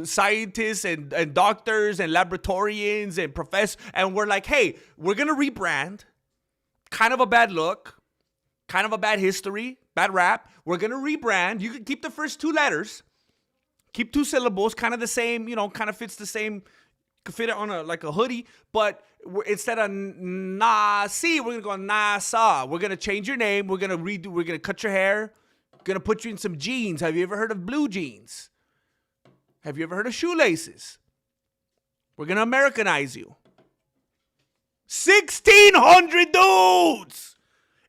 scientists and doctors and laboratorians and professors. And we're like, hey, we're going to rebrand. Kind of a bad look. Kind of a bad history. Bad rap. We're going to rebrand. You can keep the first 2 letters. Keep 2 syllables. Kind of the same, kind of fits the same. Could fit it on a hoodie. But instead of Nazi, we're going to go NASA. We're going to change your name. We're going to redo. We're going to cut your hair. Gonna put you in some jeans. Have you ever heard of blue jeans? Have you ever heard of shoelaces? We're gonna Americanize you. 1,600 dudes!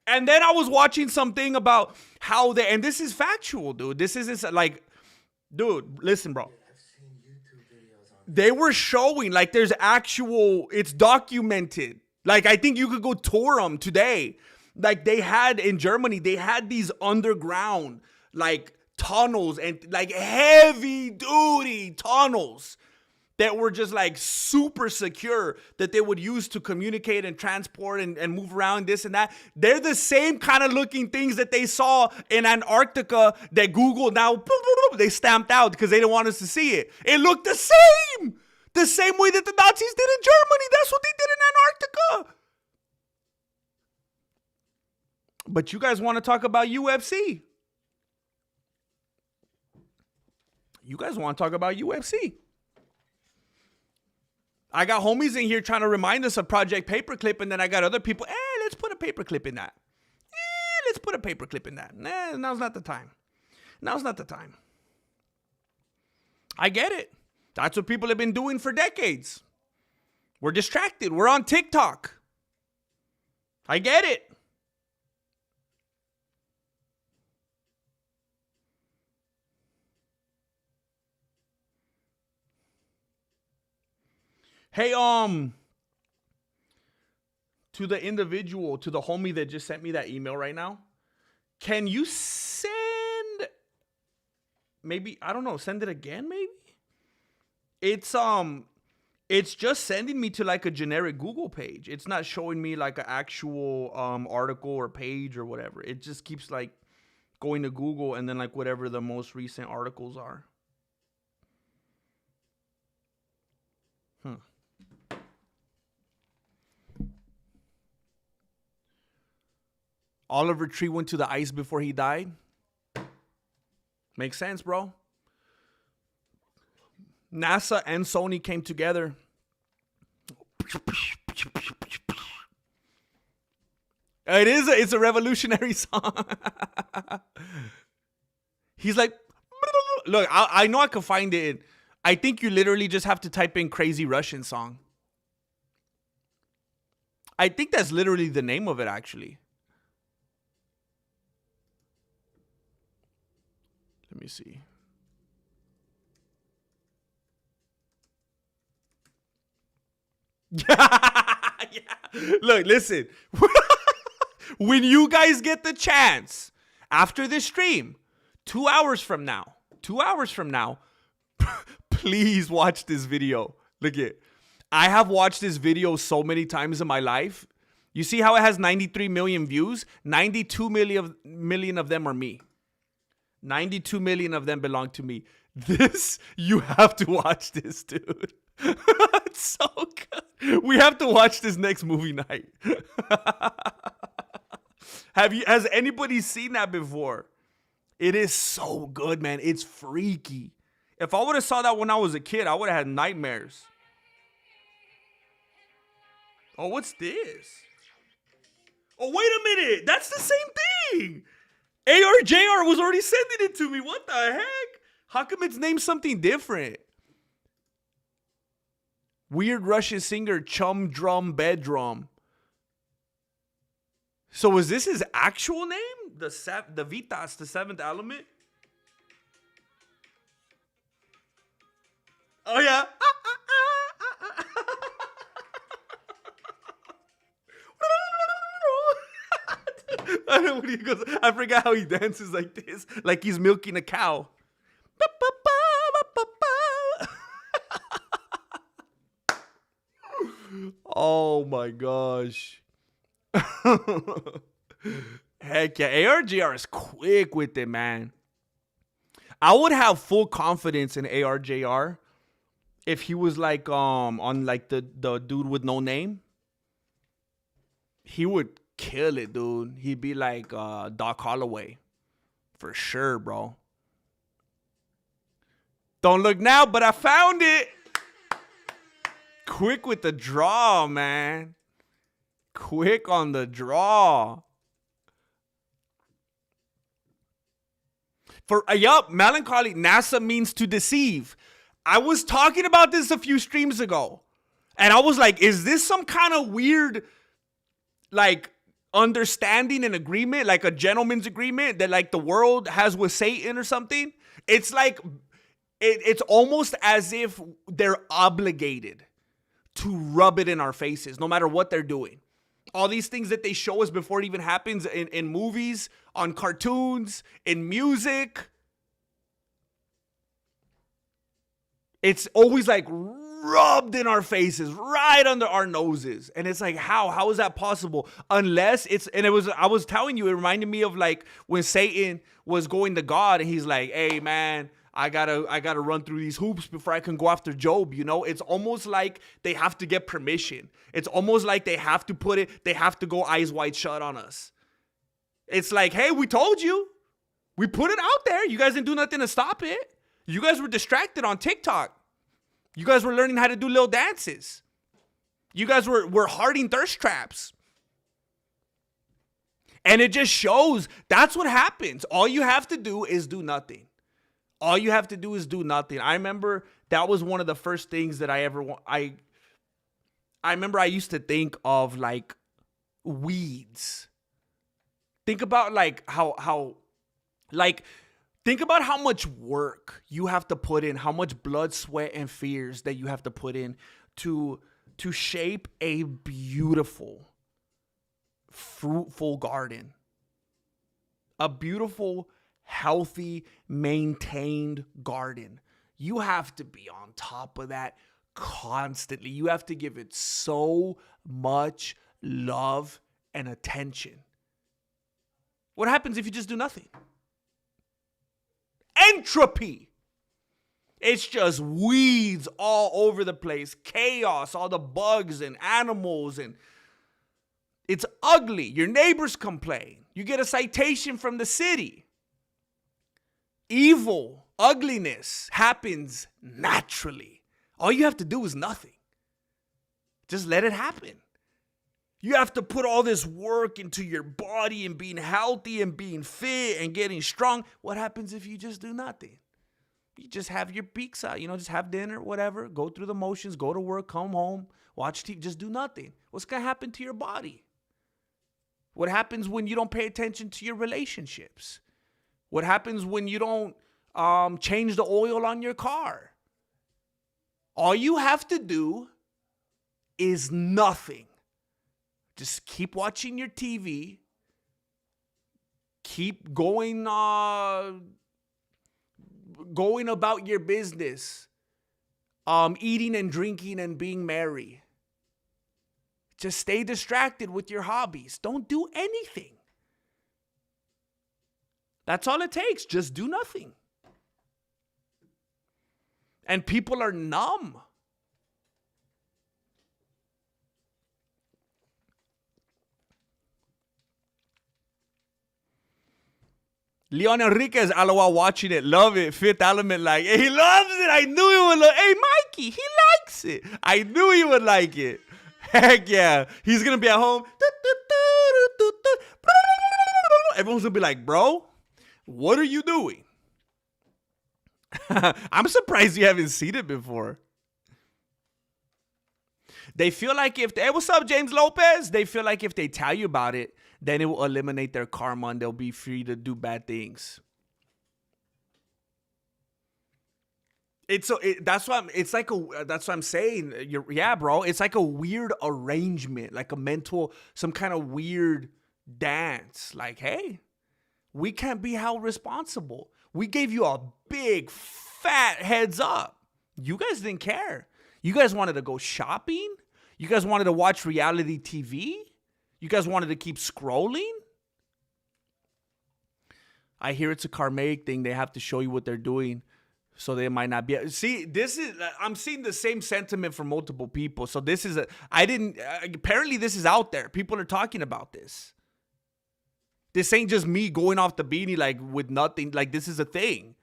And then I was watching something about how and this is factual, dude. This isn't like, dude, listen, bro. They were showing, like, there's actual, it's documented. Like, I think you could go tour them today. Like they had in Germany, they had these underground like tunnels and like heavy duty tunnels that were just like super secure that they would use to communicate and transport and move around this and that. They're the same kind of looking things that they saw in Antarctica that Google now, they stamped out because they didn't want us to see it. It looked the same way that the Nazis did in Germany. That's what they did in Antarctica. But you guys want to talk about UFC. You guys want to talk about UFC. I got homies in here trying to remind us of Project Paperclip, and then I got other people, let's put a paperclip in that. Let's put a paperclip in that. Now's not the time. Now's not the time. I get it. That's what people have been doing for decades. We're distracted. We're on TikTok. I get it. Hey, to the individual, to the homie that just sent me that email right now, can you send, maybe, I don't know, send it again, maybe? It's just sending me to like a generic Google page. It's not showing me like an actual article or page or whatever. It just keeps like going to Google and then like whatever the most recent articles are. Oliver Tree went to the ice before he died. Makes sense, bro. NASA and Sony came together. It's a revolutionary song. He's like, look, I know I can find it. I think you literally just have to type in Crazy Russian song. I think that's literally the name of it, actually. Let me see. Yeah. Look, listen. When you guys get the chance, after this stream, 2 hours from now, please watch this video. Look at, I have watched this video so many times in my life. You see how it has 93 million views? 92 million of them are me. 92 million of them belong to me. You have to watch this, dude. It's so good. We have to watch this next movie night. Has anybody seen that before? It is so good, man. It's freaky. If I would have saw that when I was a kid, I would have had nightmares. Oh, what's this? Oh, wait a minute. That's the same thing. ARJR was already sending it to me. What the heck? How come it's named something different? Weird Russian singer Chum Drum Bedrum. So is this his actual name? The Vitas, the seventh element? Oh yeah. I don't know what he goes. I forgot how he dances like this, like he's milking a cow. Oh my gosh. Heck yeah. ARJR is quick with it, man. I would have full confidence in ARJR if he was like on like the dude with no name. He would kill it, dude. He'd be like Doc Holloway. For sure, bro. Don't look now, but I found it. Quick with the draw, man. Quick on the draw. For yup, melancholy. NASA means to deceive. I was talking about this a few streams ago, and I was like, is this some kind of weird, like, understanding and agreement, like a gentleman's agreement that like the world has with Satan or something? It's like, it's almost as if they're obligated to rub it in our faces, no matter what they're doing. All these things that they show us before it even happens in movies, on cartoons, in music. It's always like rubbed in our faces, right under our noses. And it's like, how is that possible? Unless it's, and it was, I was telling you, it reminded me of like when Satan was going to God and he's like, hey man, I gotta run through these hoops before I can go after Job. You know, it's almost like they have to get permission. It's almost like they have to go eyes wide shut on us. It's like, hey, we told you. We put it out there. You guys didn't do nothing to stop it. You guys were distracted on TikTok. You guys were learning how to do little dances. You guys were harding thirst traps. And it just shows that's what happens. All you have to do is do nothing. All you have to do is do nothing. I remember that was one of the first things that I remember I used to think of like weeds. Think about like how think about how much work you have to put in, how much blood, sweat, and fears that you have to put in to shape a beautiful, fruitful garden. A beautiful, healthy, maintained garden. You have to be on top of that constantly. You have to give it so much love and attention. What happens if you just do nothing? Entropy. It's just weeds all over the place, chaos, all the bugs and animals, and it's ugly. Your neighbors complain. You get a citation from the city. Evil, ugliness happens naturally. All you have to do is nothing. Just let it happen. You have to put all this work into your body and being healthy and being fit and getting strong. What happens if you just do nothing? You just have your peaks out, just have dinner, whatever, go through the motions, go to work, come home, watch TV, just do nothing. What's going to happen to your body? What happens when you don't pay attention to your relationships? What happens when you don't change the oil on your car? All you have to do is nothing. Just keep watching your TV. Keep going about your business. Eating and drinking and being merry. Just stay distracted with your hobbies. Don't do anything. That's all it takes. Just do nothing. And people are numb. Leon Enriquez, Aloha, watching it. Love it. Fifth Element, like, hey, he loves it. I knew he would love it. Hey, Mikey, he likes it. I knew he would like it. Heck yeah. He's going to be at home. Everyone's going to be like, bro, what are you doing? I'm surprised you haven't seen it before. They feel like if, hey, what's up, James Lopez? They feel like if they tell you about it, then it will eliminate their karma and they'll be free to do bad things. That's what I'm saying. Yeah, bro. It's like a weird arrangement, like a mental, some kind of weird dance. Like, hey, we can't be held responsible. We gave you a big fat heads up. You guys didn't care. You guys wanted to go shopping. You guys wanted to watch reality TV. You guys wanted to keep scrolling. I hear it's a karmic thing. They have to show you what they're doing, so they might not be. See, I'm seeing the same sentiment from multiple people. So apparently this is out there. People are talking about this. This ain't just me going off the beanie like with nothing. Like, this is a thing.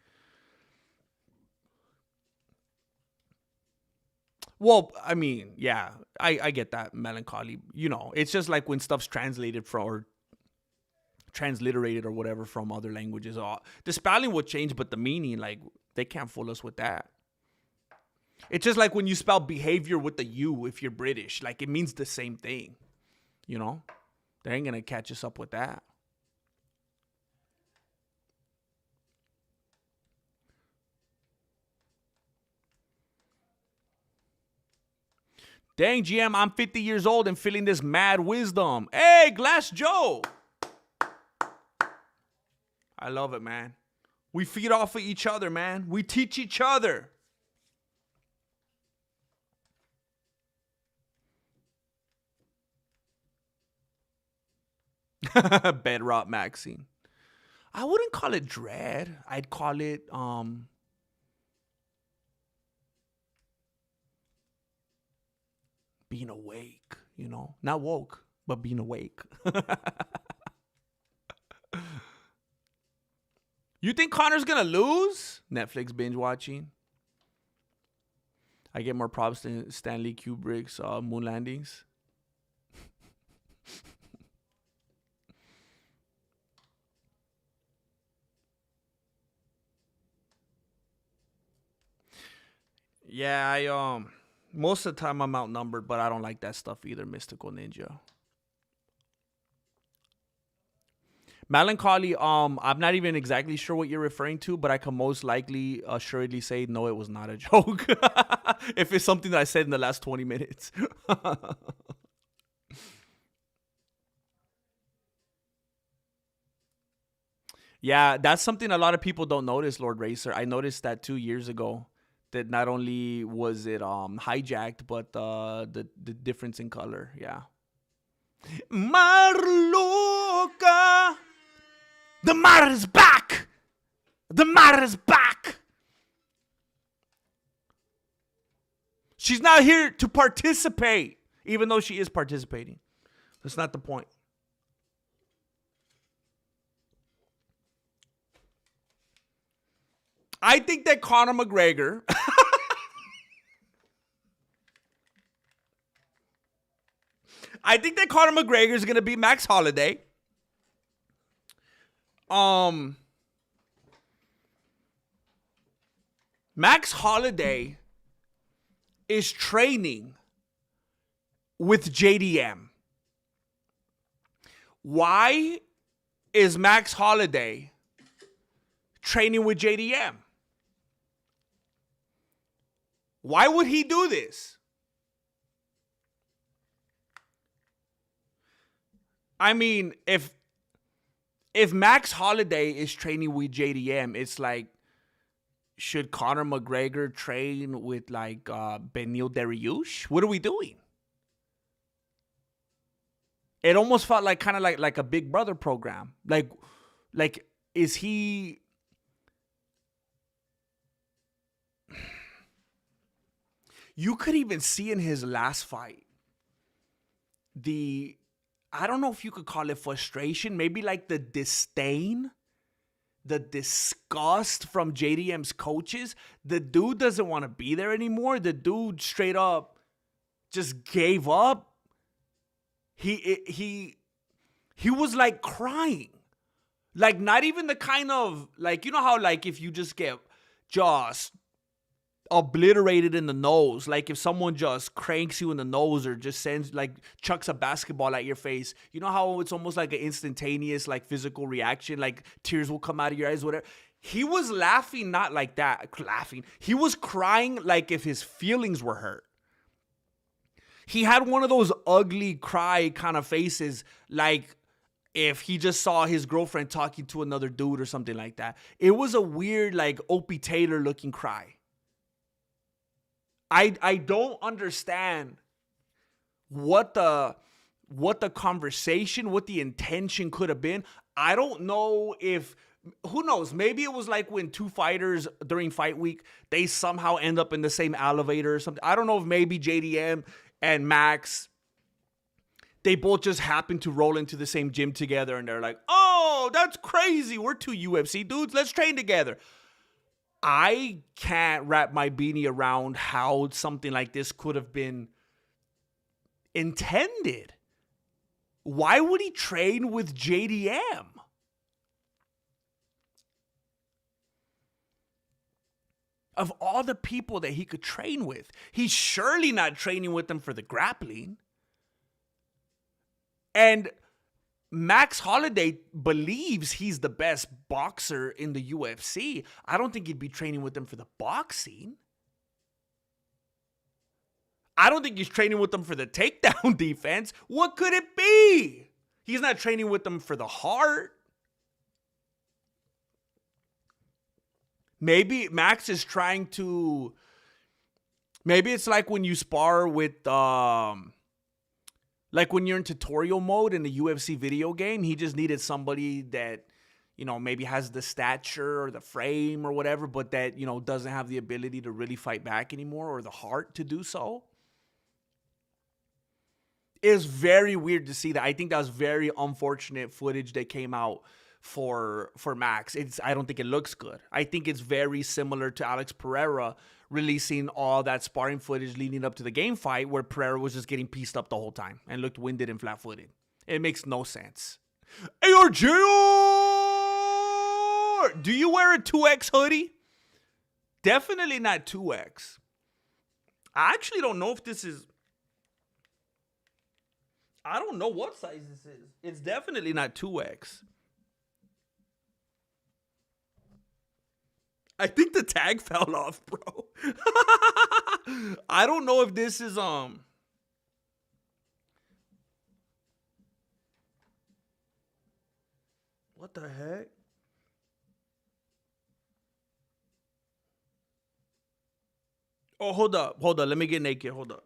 Well, I mean, yeah, I get that melancholy. You know, it's just like when stuff's translated from or transliterated or whatever from other languages. The spelling will change, but the meaning, like, they can't fool us with that. It's just like when you spell behavior with the U if you're British. Like, it means the same thing. You know? They ain't going to catch us up with that. Dang, GM, I'm 50 years old and feeling this mad wisdom. Hey, Glass Joe. I love it, man. We feed off of each other, man. We teach each other. Bedrock Maxine. I wouldn't call it dread. I'd call it being awake, you know? Not woke, but being awake. You think Connor's gonna lose? Netflix binge watching. I get more props than Stanley Kubrick's moon landings. Yeah, I most of the time I'm outnumbered, but I don't like that stuff either, Mystical Ninja. Melancholy, I'm not even exactly sure what you're referring to, but I can most likely assuredly say no, it was not a joke. If it's something that I said in the last 20 minutes. Yeah, that's something a lot of people don't notice, Lord Racer. I noticed that 2 years ago. That not only was it hijacked, but the difference in color, yeah. Marloca! The Mar is back! The Mar is back! She's not here to participate, even though she is participating. That's not the point. I think that Conor McGregor... I think that Conor McGregor is going to beat Max Holloway. Max Holloway is training with JDM. Why is Max Holloway training with JDM? Why would he do this? I mean, if Max Holloway is training with JDM, it's like, should Conor McGregor train with like Beneil Dariush? What are we doing? It almost felt like kind of like a Big Brother program. Like is he? You could even see in his last fight I don't know if you could call it frustration, maybe like the disdain, the disgust from JDM's coaches. The dude doesn't want to be there anymore. The dude straight up just gave up. He was like crying. Like not even the kind of, like, you know how like if you just get just obliterated in the nose. Like if someone just cranks you in the nose or just sends, like, chucks a basketball at your face. You know how it's almost like an instantaneous, like, physical reaction, like tears will come out of your eyes, whatever. He was laughing, not like that, laughing. He was crying like if his feelings were hurt. He had one of those ugly cry kind of faces, like if he just saw his girlfriend talking to another dude or something like that. It was a weird, like, Opie Taylor looking cry. I don't understand what the conversation, what the intention could have been. I don't know if, who knows, maybe it was like when two fighters during fight week, they somehow end up in the same elevator or something. I don't know if maybe JDM and Max, they both just happen to roll into the same gym together and they're like, oh, that's crazy. We're two UFC dudes. Let's train together. I can't wrap my beanie around how something like this could have been intended. Why would he train with JDM? Of all the people that he could train with, he's surely not training with them for the grappling. And Max Holloway believes he's the best boxer in the UFC. I don't think he'd be training with them for the boxing. I don't think he's training with them for the takedown defense. What could it be? He's not training with them for the heart. Maybe Max is trying to... Maybe it's like when you spar with... Like when you're in tutorial mode in the UFC video game, he just needed somebody that, you know, maybe has the stature or the frame or whatever, but that, you know, doesn't have the ability to really fight back anymore or the heart to do so. It's very weird to see that. I think that was very unfortunate footage that came out for Max. I don't think it looks good. I think it's very similar to Alex Pereira releasing all that sparring footage leading up to the game fight where Pereira was just getting pieced up the whole time and looked winded and flat-footed. It makes no sense. ARJR! Do you wear a 2X hoodie? Definitely not 2X. I actually don't know if this is... I don't know what size this is. It's definitely not 2X. I think the tag fell off, bro. I don't know if this is what the heck? Oh, hold up. Let me get naked. Hold up.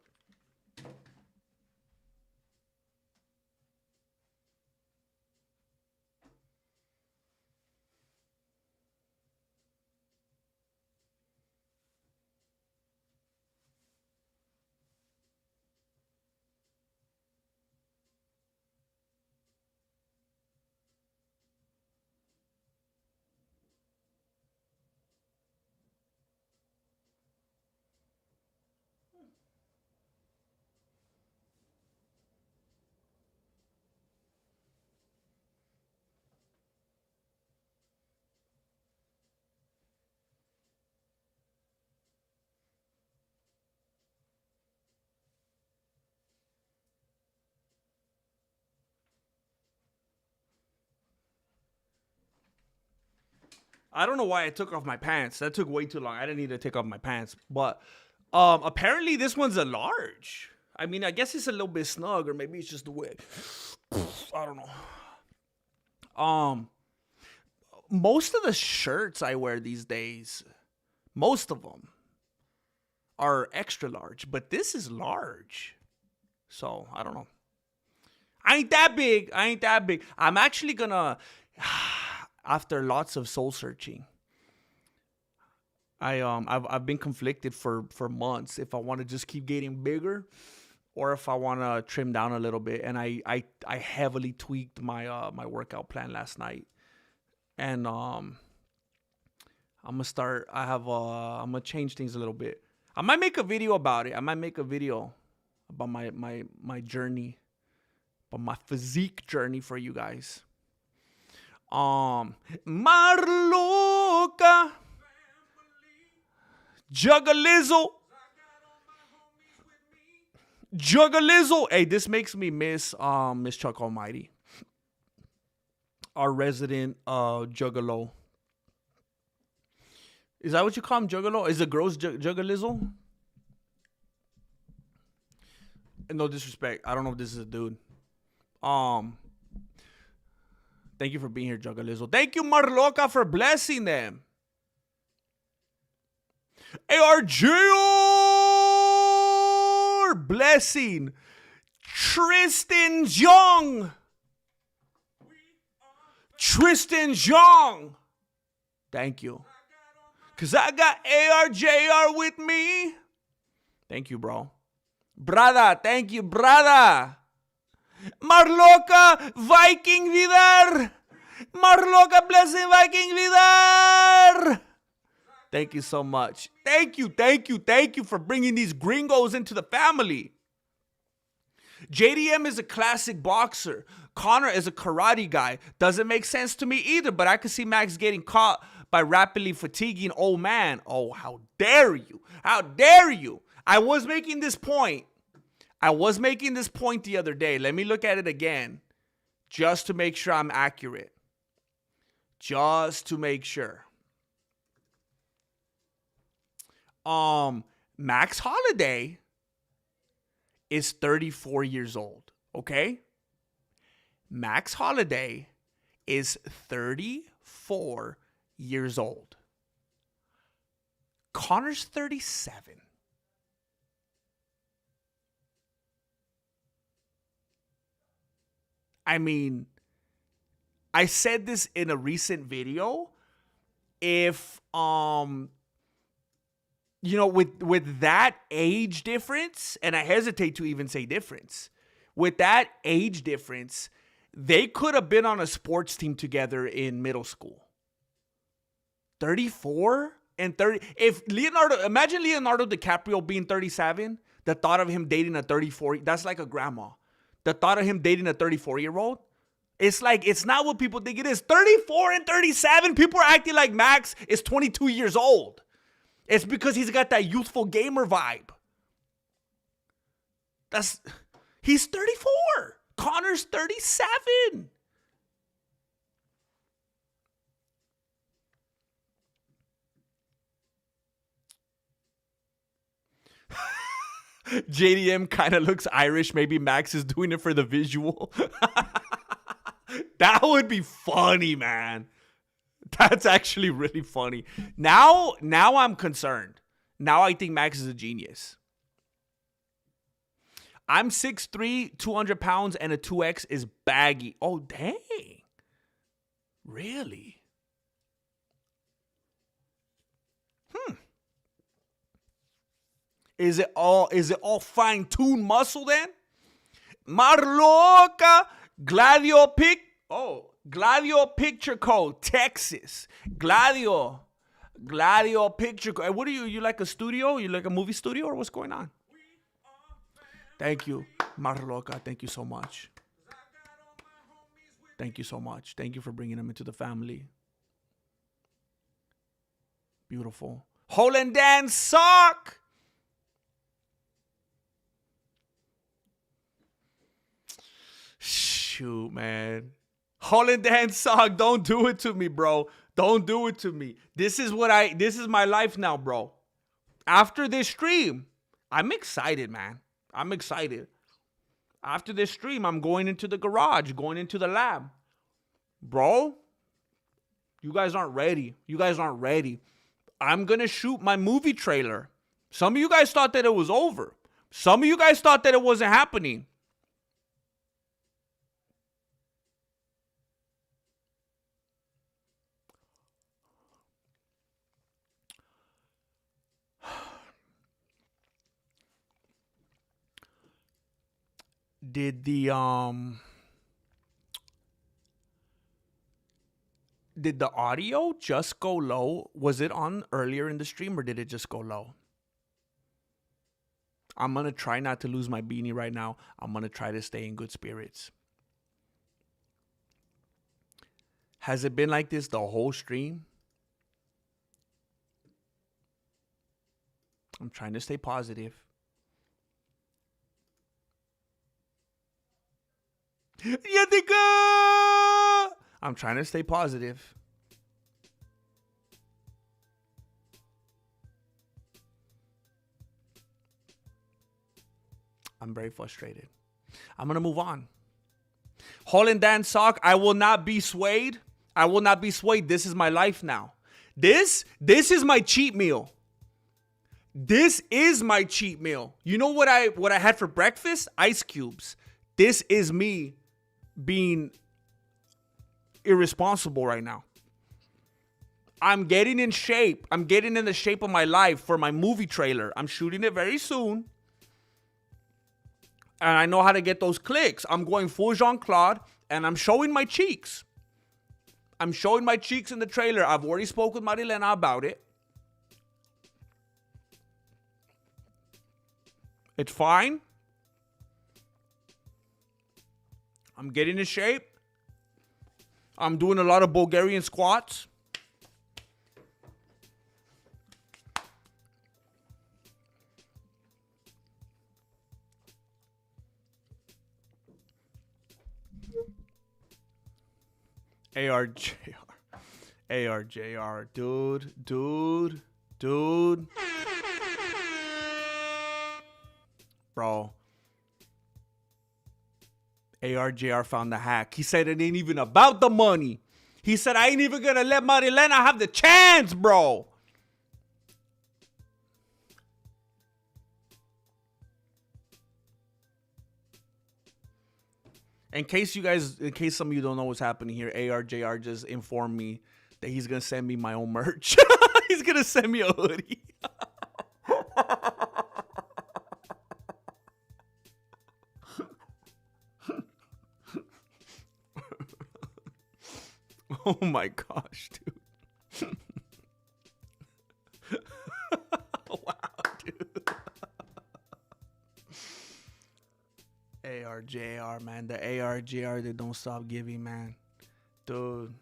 I don't know why I took off my pants. That took way too long. I didn't need to take off my pants. But apparently this one's a large. I mean, I guess it's a little bit snug, or maybe it's just the way. I don't know. Most of the shirts I wear these days, most of them are extra large, but this is large. So, I don't know. I ain't that big. I'm actually gonna... After lots of soul searching, I've been conflicted for months if I want to just keep getting bigger or if I want to trim down a little bit. And I heavily tweaked my my workout plan last night, and I'm gonna start. I'm gonna change things a little bit. I might make a video about it. I might make a video about my journey, about my physique journey for you guys. Marloca. Juggalizzle. Juggalizzle. Hey, this makes me miss Miss Chuck Almighty, our resident juggalo. Is that what you call him, juggalo? Is it gross juggalizzle? No disrespect. I don't know if this is a dude. Thank you for being here, Juggalizzle. Thank you, Marloca, for blessing them. ARJR blessing. Tristan Jong. Tristan Jong. Thank you. Because I got ARJR with me. Thank you, bro. Brother, thank you, brother. Marloca, Viking Vidar. Marloca, blessing Viking Vidar. Thank you so much. Thank you for bringing these gringos into the family. JDM is a classic boxer. Conor is a karate guy. Doesn't make sense to me either, but I could see Max getting caught by rapidly fatiguing old man. Oh, how dare you? How dare you? I was making this point the other day. Let me look at it again just to make sure I'm accurate. Just to make sure. Max Holloway is 34 years old, okay? Max Holloway is 34 years old. Conor's 37. I mean, I said this in a recent video. If with that age difference, and I hesitate to even say difference, with that age difference, they could have been on a sports team together in middle school. 34 and 30. Imagine Leonardo DiCaprio being 37. The thought of him dating a 34, that's like a grandma. The thought of him dating a 34-year-old, it's like, it's not what people think it is. 34 and 37, people are acting like Max is 22 years old. It's because he's got that youthful gamer vibe. He's 34. Conor's 37. JDM kind of looks Irish. Maybe Max is doing it for the visual. That would be funny, man. That's actually really funny. Now I'm concerned. Now I think Max is a genius. I'm 6'3", 200 pounds, and a 2X is baggy. Oh, dang. Really? Is it all fine-tuned muscle then? Marloca, Gladio Picture Code, Texas. Gladio Picture Code. What are you? You like a studio? You like a movie studio, or what's going on? Thank you, Marloca. Thank you so much. Thank you so much. Thank you for bringing them into the family. Beautiful. Holland Dan Sock. Shoot, man. Holland Dan Sock, don't do it to me, bro. Don't do it to me. This is my life now, bro. After this stream, I'm excited, man. I'm excited. After this stream, I'm going into the garage, going into the lab. Bro, you guys aren't ready. I'm going to shoot my movie trailer. Some of you guys thought that it was over. Some of you guys thought that it wasn't happening. Did the audio just go low? Was it on earlier in the stream, or did it just go low? I'm going to try not to lose my beanie right now. I'm going to try to stay in good spirits. Has it been like this the whole stream? I'm trying to stay positive. Yatika! I'm trying to stay positive. I'm very frustrated. I'm going to move on. Holland Dan Sock, I will not be swayed. I will not be swayed. This is my life now. This is my cheat meal. This is my cheat meal. You know what I had for breakfast? Ice cubes. This is me being irresponsible right now. I'm getting in shape. I'm getting in the shape of my life for my movie trailer. I'm shooting it very soon. And I know how to get those clicks. I'm going full Jean-Claude, and I'm showing my cheeks. I'm showing my cheeks in the trailer. I've already spoke with Marilena about it. It's fine. I'm getting in shape. I'm doing a lot of Bulgarian squats. ARJR. ARJR. Dude. Bro. ARJR found the hack. He said it ain't even about the money. He said, I ain't even gonna let Marilena have the chance, bro. In case some of you don't know what's happening here, ARJR just informed me that he's gonna send me my own merch. He's gonna send me a hoodie. Oh my gosh, dude. Wow, dude. ARJR, man. The ARJR that don't stop giving, man. Dude.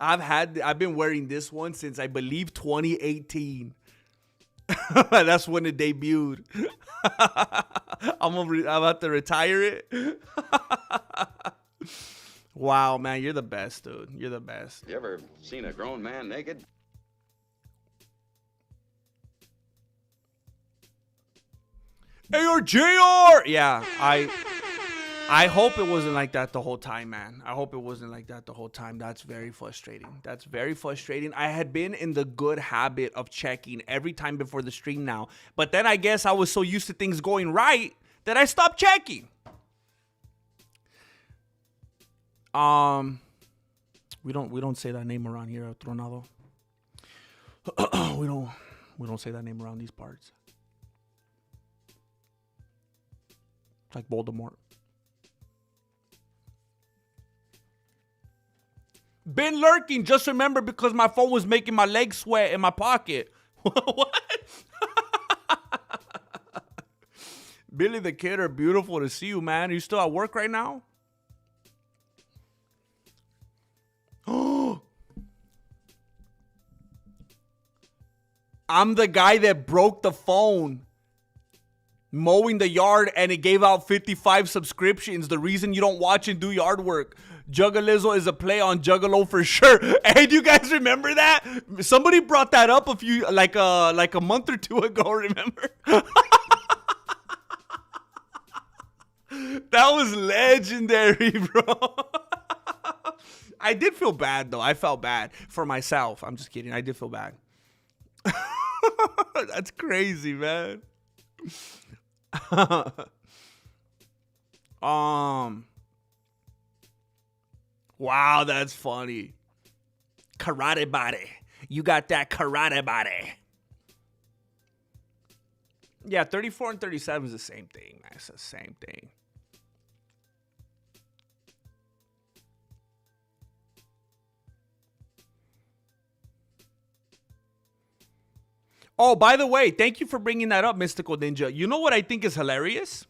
I've been wearing this one since I believe 2018. That's when it debuted. I'm about to retire it. Wow, man, you're the best, dude. You're the best. You ever seen a grown man naked? ARJR! Yeah, I hope it wasn't like that the whole time, man. I hope it wasn't like that the whole time. That's very frustrating. That's very frustrating. I had been in the good habit of checking every time before the stream now. But then I guess I was so used to things going right that I stopped checking. We don't say that name around here, Tronado. we don't say that name around these parts. It's like Voldemort. Been lurking, just remember, because my phone was making my legs sweat in my pocket. What? Billy the Kid are beautiful to see you, man. Are you still at work right now? I'm the guy that broke the phone mowing the yard and it gave out 55 subscriptions. The reason you don't watch and do yard work. Juggalizo is a play on Juggalo for sure. Hey, do you guys remember that? Somebody brought that up like a month or two ago, remember? That was legendary, bro. I did feel bad, though. I felt bad for myself. I'm just kidding. I did feel bad. That's crazy, man. Wow, that's funny. Karate body. You got that karate body. Yeah, 34 and 37 is the same thing, man. It's the same thing. Oh, by the way, thank you for bringing that up, Mystical Ninja. You know what I think is hilarious?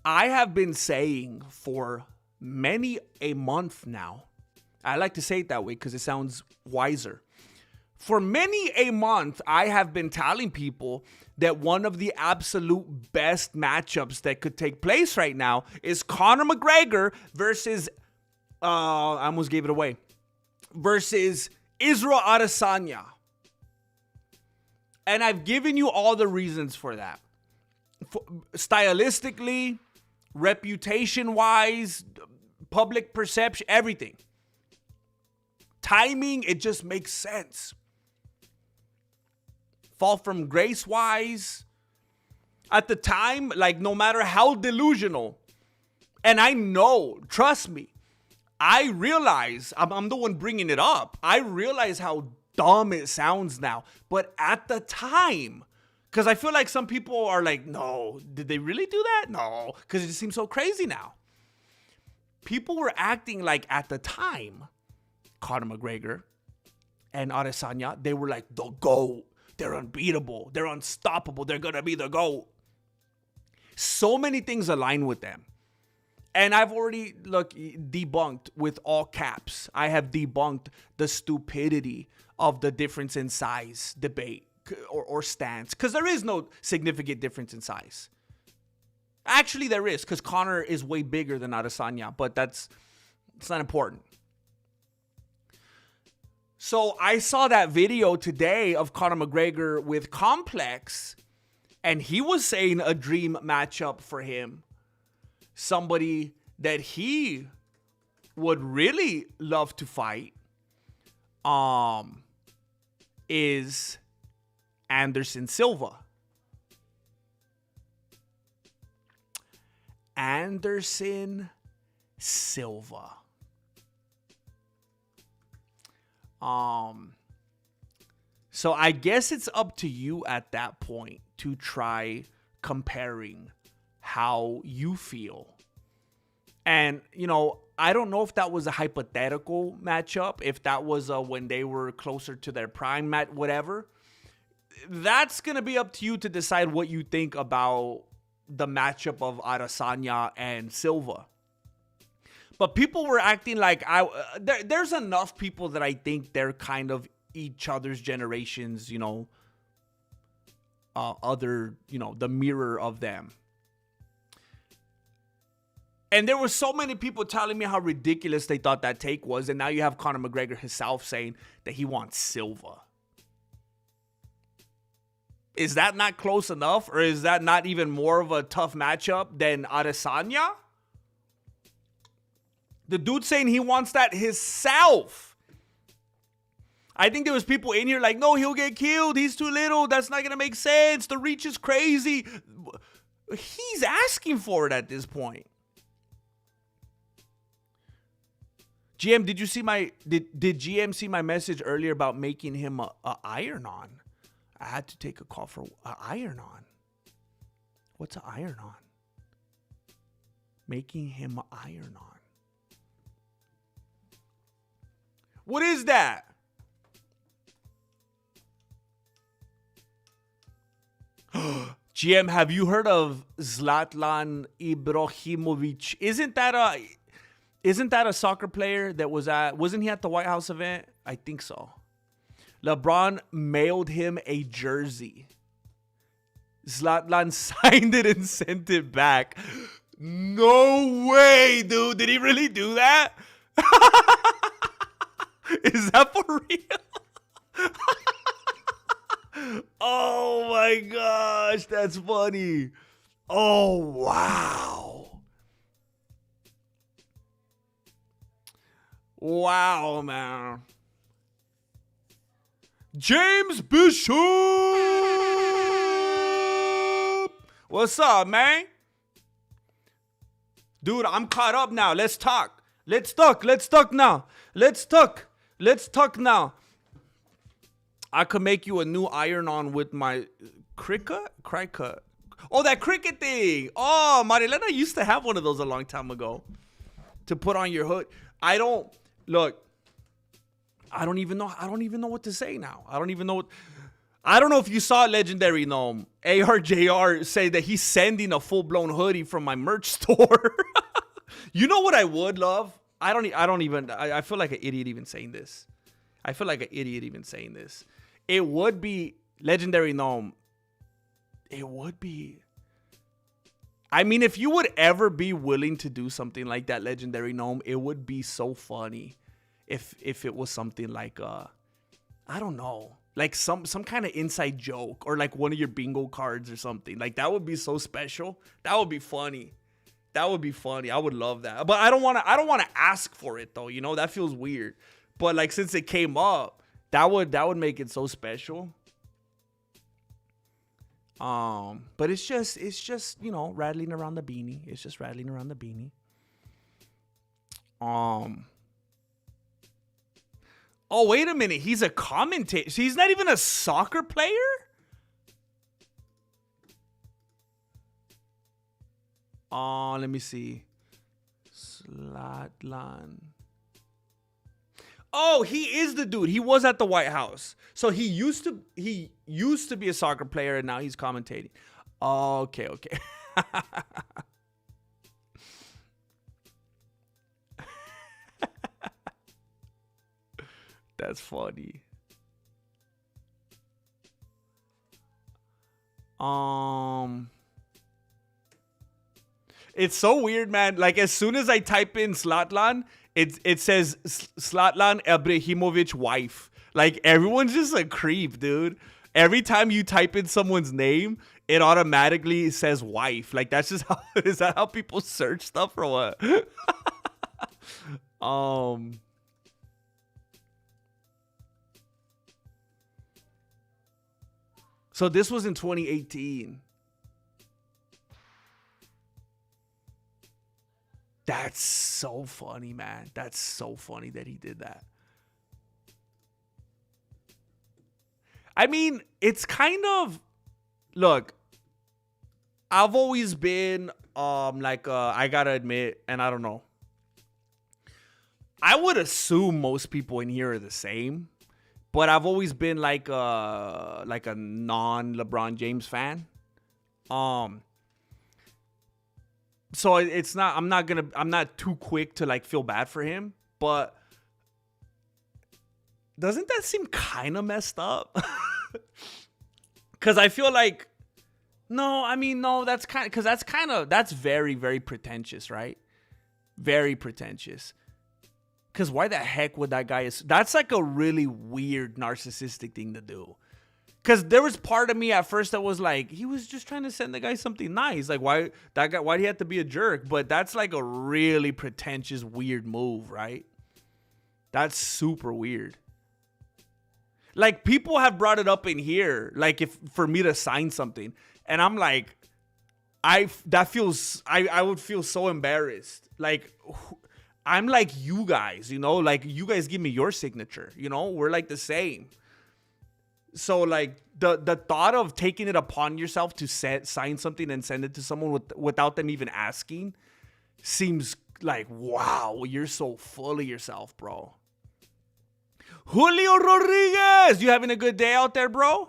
I have been saying for many a month now, I like to say it that way because it sounds wiser. For many a month, I have been telling people that one of the absolute best matchups that could take place right now is Conor McGregor versus, I almost gave it away, versus Israel Adesanya. And I've given you all the reasons for that. Stylistically, reputation-wise, public perception, everything. Timing, it just makes sense. Fall from grace-wise, at the time, like no matter how delusional, and I know, trust me, I realize, I'm the one bringing it up, I realize how dumb it sounds now, but at the time, because I feel like some people are like, no, did they really do that? No, because it just seems so crazy now. People were acting like at the time, Conor McGregor and Adesanya, they were like the GOAT. They're unbeatable. They're unstoppable. They're going to be the GOAT. So many things align with them. And I've already, debunked with all caps. I have debunked the stupidity of the difference in size debate or stance. Because there is no significant difference in size. Actually, there is. Because Conor is way bigger than Adesanya. But it's not important. So I saw that video today of Conor McGregor with Complex, and he was saying a dream matchup for him. Somebody that he would really love to fight is Anderson Silva. Anderson Silva. So I guess it's up to you at that point to try comparing how you feel. And, I don't know if that was a hypothetical matchup, if that was when they were closer to their prime, whatever. That's going to be up to you to decide what you think about the matchup of Adesanya and Silva. But people were acting like there's enough people that I think they're kind of each other's generations, the mirror of them. And there were so many people telling me how ridiculous they thought that take was. And now you have Conor McGregor himself saying that he wants Silva. Is that not close enough? Or is that not even more of a tough matchup than Adesanya? The dude saying he wants that himself. I think there was people in here like, no, he'll get killed. He's too little. That's not going to make sense. The reach is crazy. He's asking for it at this point. GM, did you see did GM see my message earlier about making him a iron-on? I had to take a call for an iron-on. What's an iron-on? Making him an iron-on. What is that? GM, have you heard of Zlatan Ibrahimovic? Isn't that a soccer player that wasn't he at the White House event? I think so. LeBron mailed him a jersey. Zlatan signed it and sent it back. No way, dude. Did he really do that? Is that for real? Oh my gosh, that's funny. Oh, wow. Wow, man. James Bishop! What's up, man? Dude, I'm caught up now. Let's talk. Let's talk now. I could make you a new iron-on with my cricket. Oh, that cricket thing. Oh, Marilena used to have one of those a long time ago to put on your hood. I don't even know what to say now. I don't know if you saw Legendary Gnome. ARJR say that he's sending a full-blown hoodie from my merch store. You know what I would love? I feel like an idiot even saying this. I feel like an idiot even saying this. It would be Legendary Gnome. It would be. I mean, if you would ever be willing to do something like that, Legendary Gnome, it would be so funny if it was something like I don't know, like some kind of inside joke or like one of your bingo cards or something. Like that would be so special. That would be funny. That would be funny. I would love that. But I don't want to ask for it though, you know? That feels weird. But like since it came up, that would make it so special. But it's just, you know, rattling around the beanie. It's just rattling around the beanie. Oh, wait a minute. He's a commentator. So he's not even a soccer player? Oh, let me see. Zlatan. Oh, he is the dude. He was at the White House. So he used to be a soccer player and now he's commentating. Okay. That's funny. It's so weird, man. Like as soon as I type in Zlatan, it says Zlatan Ibrahimovic wife. Like everyone's just a creep, dude. Every time you type in someone's name, it automatically says wife. Like that's just how is that how people search stuff or what? So this was in 2018. That's so funny, man. That's so funny that he did that. I mean, it's kind of, look, I've always been I gotta admit, and I don't know, I would assume most people in here are the same, but I've always been like a non-LeBron James fan. So it's not, I'm not too quick to like feel bad for him, but doesn't that seem kind of messed up? Cause I feel like, no, that's very, very pretentious, right? Very pretentious. Cause why the heck would that guy, that's like a really weird narcissistic thing to do. Cause there was part of me at first that was like, he was just trying to send the guy something nice. Like why'd he have to be a jerk? But that's like a really pretentious, weird move, right? That's super weird. Like people have brought it up in here, like if for me to sign something, and I'm like, I would feel so embarrassed. Like I'm like you guys, you know, like you guys give me your signature, you know, we're like the same. So like the thought of taking it upon yourself to sign something and send it to someone without them even asking seems like, wow, you're so full of yourself, bro. Julio Rodriguez, you having a good day out there, bro?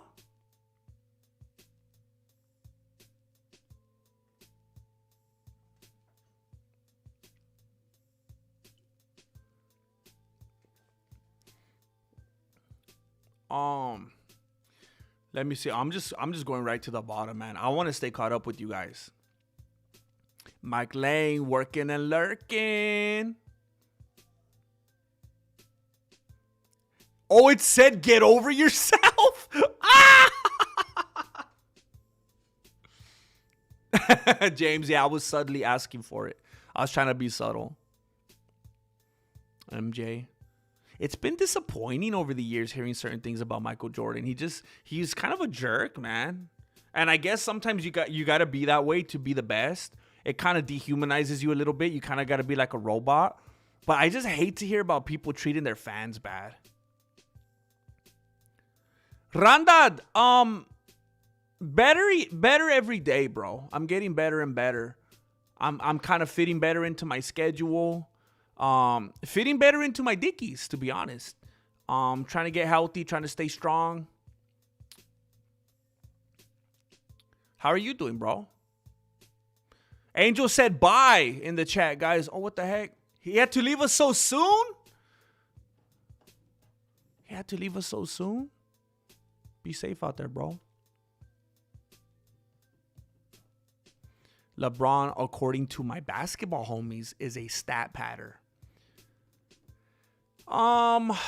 Let me see. I'm just going right to the bottom, man. I want to stay caught up with you guys. Mike Lang working and lurking. Oh, it said get over yourself. Ah! James, yeah, I was subtly asking for it. I was trying to be subtle. MJ. It's been disappointing over the years hearing certain things about Michael Jordan. He's kind of a jerk, man. And I guess sometimes you got to be that way to be the best. It kind of dehumanizes you a little bit. You kind of got to be like a robot. But I just hate to hear about people treating their fans bad. Randad, better every day, bro. I'm getting better and better. I'm kind of fitting better into my schedule. Fitting better into my dickies, to be honest. Trying to get healthy, trying to stay strong. How are you doing, bro? Angel said bye in the chat, guys. Oh, what the heck? He had to leave us so soon? He He had to leave us so soon. Be safe out there, bro. LeBron, according to my basketball homies, is a stat patter. Yeah,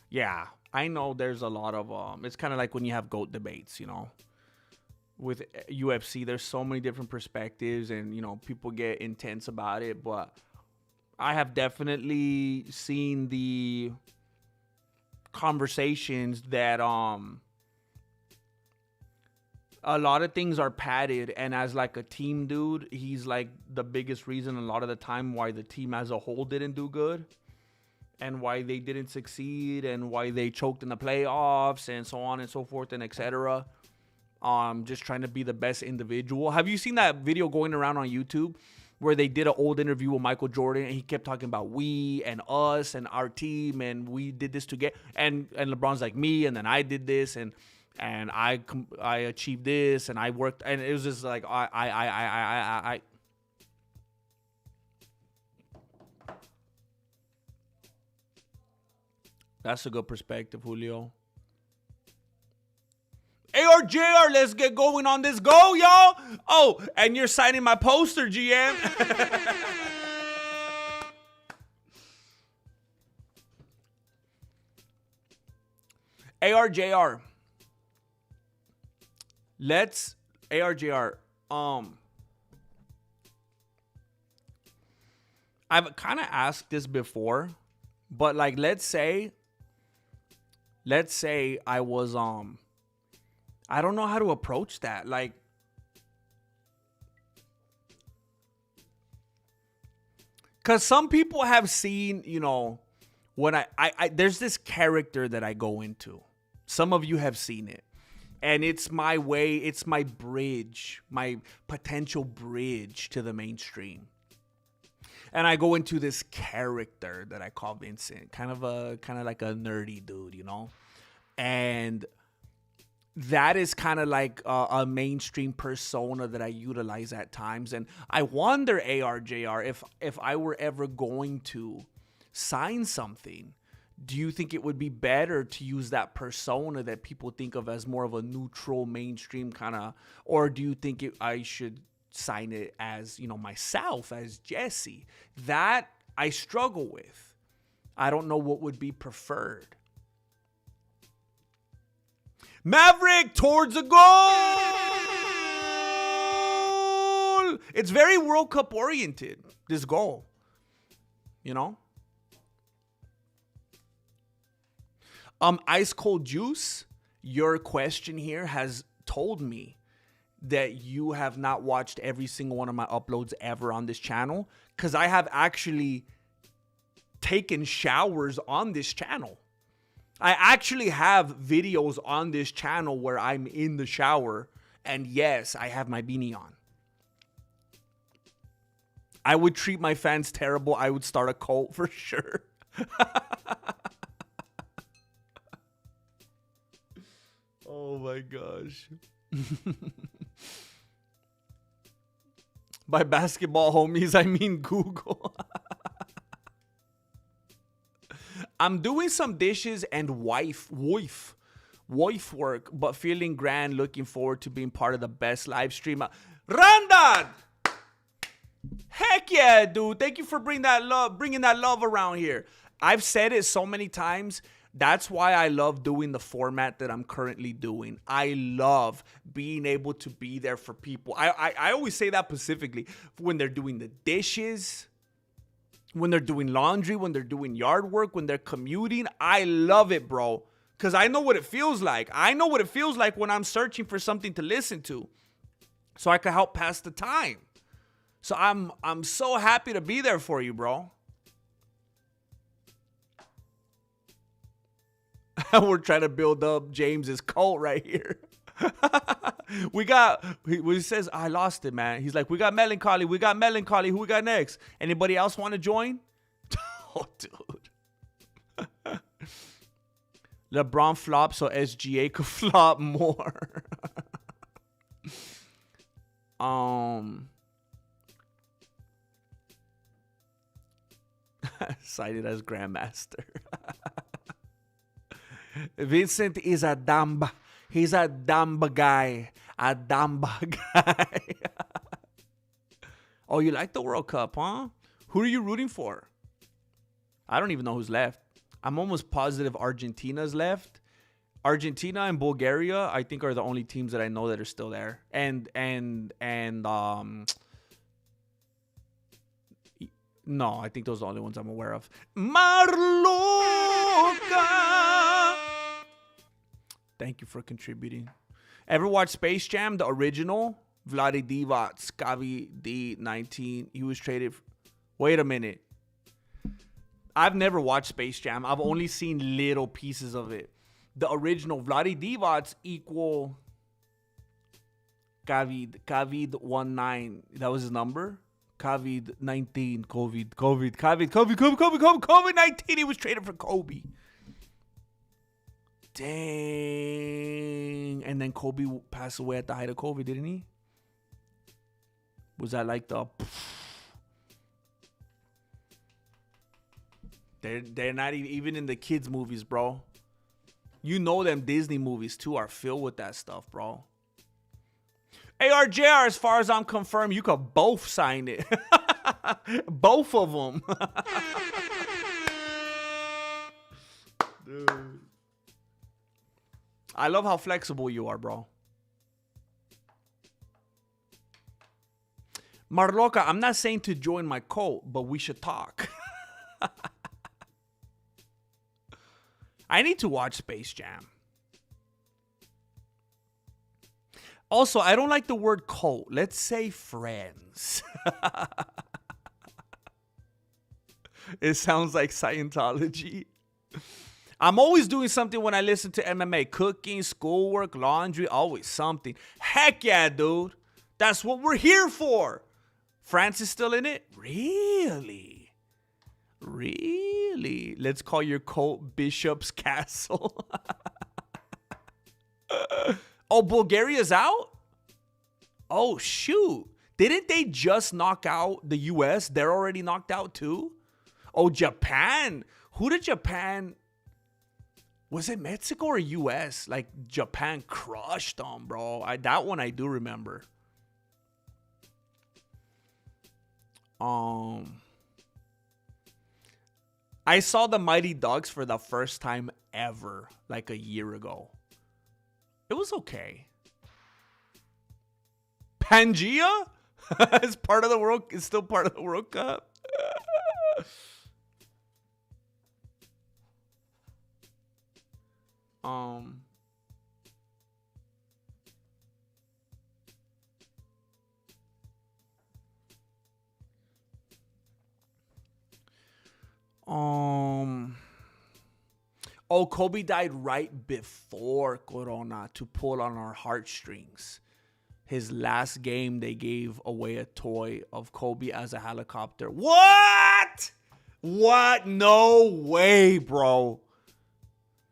yeah, I know there's a lot of it's kind of like when you have GOAT debates, you know. With UFC, there's so many different perspectives and, you know, people get intense about it, but I have definitely seen the conversations that a lot of things are padded, and as like a team dude, he's like the biggest reason a lot of the time why the team as a whole didn't do good and why they didn't succeed and why they choked in the playoffs and so on and so forth and etc. Just trying to be the best individual. Have you seen that video going around on YouTube where they did an old interview with Michael Jordan and he kept talking about we and us and our team and we did this together, and LeBron's like me and then I did this and I achieved this and I worked, and it was just like I That's a good perspective, Julio. ARJR, let's get going on this go, y'all. Oh, and you're signing my poster, GM. ARJR. Let's ARJR. I've kind of asked this before, but like let's say I was I don't know how to approach that. Like, because some people have seen, you know, when I there's this character that I go into. Some of you have seen it. And it's my way, it's my bridge, my potential bridge to the mainstream. And I go into this character that I call Vincent, kind of like a nerdy dude, you know? And that is kind of like a mainstream persona that I utilize at times. And I wonder, ARJR, if I were ever going to sign something, do you think it would be better to use that persona that people think of as more of a neutral mainstream kind of, or do you think I should sign it as, you know, myself, as Jesse? That I struggle with. I don't know what would be preferred. Maverick towards a goal! It's very World Cup oriented, this goal. You know? Ice Cold Juice, your question here has told me that you have not watched every single one of my uploads ever on this channel, because I have actually taken showers on this channel. I actually have videos on this channel where I'm in the shower, and yes, I have my beanie on. I would treat my fans terrible. I would start a cult for sure. Oh my gosh. By basketball homies, I mean Google. I'm doing some dishes and wife work, but feeling grand, looking forward to being part of the best live stream. Randad! Heck yeah, dude. Thank you for bringing that love around here. I've said it so many times. That's why I love doing the format that I'm currently doing. I love being able to be there for people. I always say that specifically when they're doing the dishes, when they're doing laundry, when they're doing yard work, when they're commuting. I love it, bro, because I know what it feels like. I know what it feels like when I'm searching for something to listen to so I can help pass the time. So I'm so happy to be there for you, bro. We're trying to build up James's cult right here. He says, I lost it, man. He's like, we got Melancholy. Who we got next? Anybody else want to join? Oh, dude. LeBron flopped so SGA could flop more. Cited as Grandmaster. Vincent is a Damba. He's a Damba guy. A Damba guy. Oh, you like the World Cup, huh? Who are you rooting for? I don't even know who's left. I'm almost positive Argentina's left. Argentina and Bulgaria, I think, are the only teams that I know that are still there. And no, I think those are the only ones I'm aware of. Marloca! Thank you for contributing. Ever watch Space Jam, the original? Vlade Divac, Scavi D19. He was traded. Wait a minute. I've never watched Space Jam. I've only seen little pieces of it. The original Vlade Divac equal Cavid 19. That was his number. Cavid 19. COVID 19. He was traded for Kobe. Dang. And then Kobe passed away at the height of COVID, didn't he? Was that like the... They're not even in the kids' movies, bro. You know them Disney movies, too, are filled with that stuff, bro. ARJR, as far as I'm confirmed, you could both sign it. Both of them. Dude. I love how flexible you are, bro. Marloca, I'm not saying to join my cult, but we should talk. I need to watch Space Jam. Also, I don't like the word cult. Let's say friends. It sounds like Scientology. I'm always doing something when I listen to MMA. Cooking, schoolwork, laundry, always something. Heck yeah, dude. That's what we're here for. France is still in it? Really? Really? Let's call your cult Bishop's Castle. Oh, Bulgaria's out? Oh, shoot. Didn't they just knock out the US? They're already knocked out too? Oh, Japan. Who did Japan... Was it Mexico or US? Like, Japan crushed them, bro. That one I do remember. I saw the Mighty Ducks for the first time ever, like a year ago. It was okay. Pangea is part of the world. Is still part of the World Cup. Oh, Kobe died right before Corona to pull on our heartstrings. His last game, they gave away a toy of Kobe as a helicopter. What? What? No way, bro.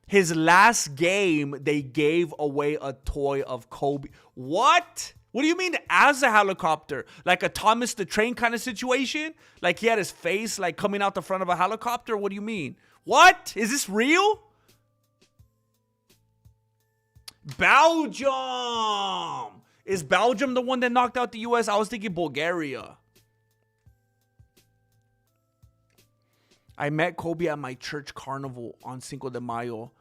His last game, they gave away a toy of Kobe. What? What do you mean as a helicopter? Like a Thomas the Train kind of situation? Like he had his face like coming out the front of a helicopter? What do you mean? What? Is this real? Belgium! Is Belgium the one that knocked out the US? I was thinking Bulgaria. I met Kobe at my church carnival on Cinco de Mayo.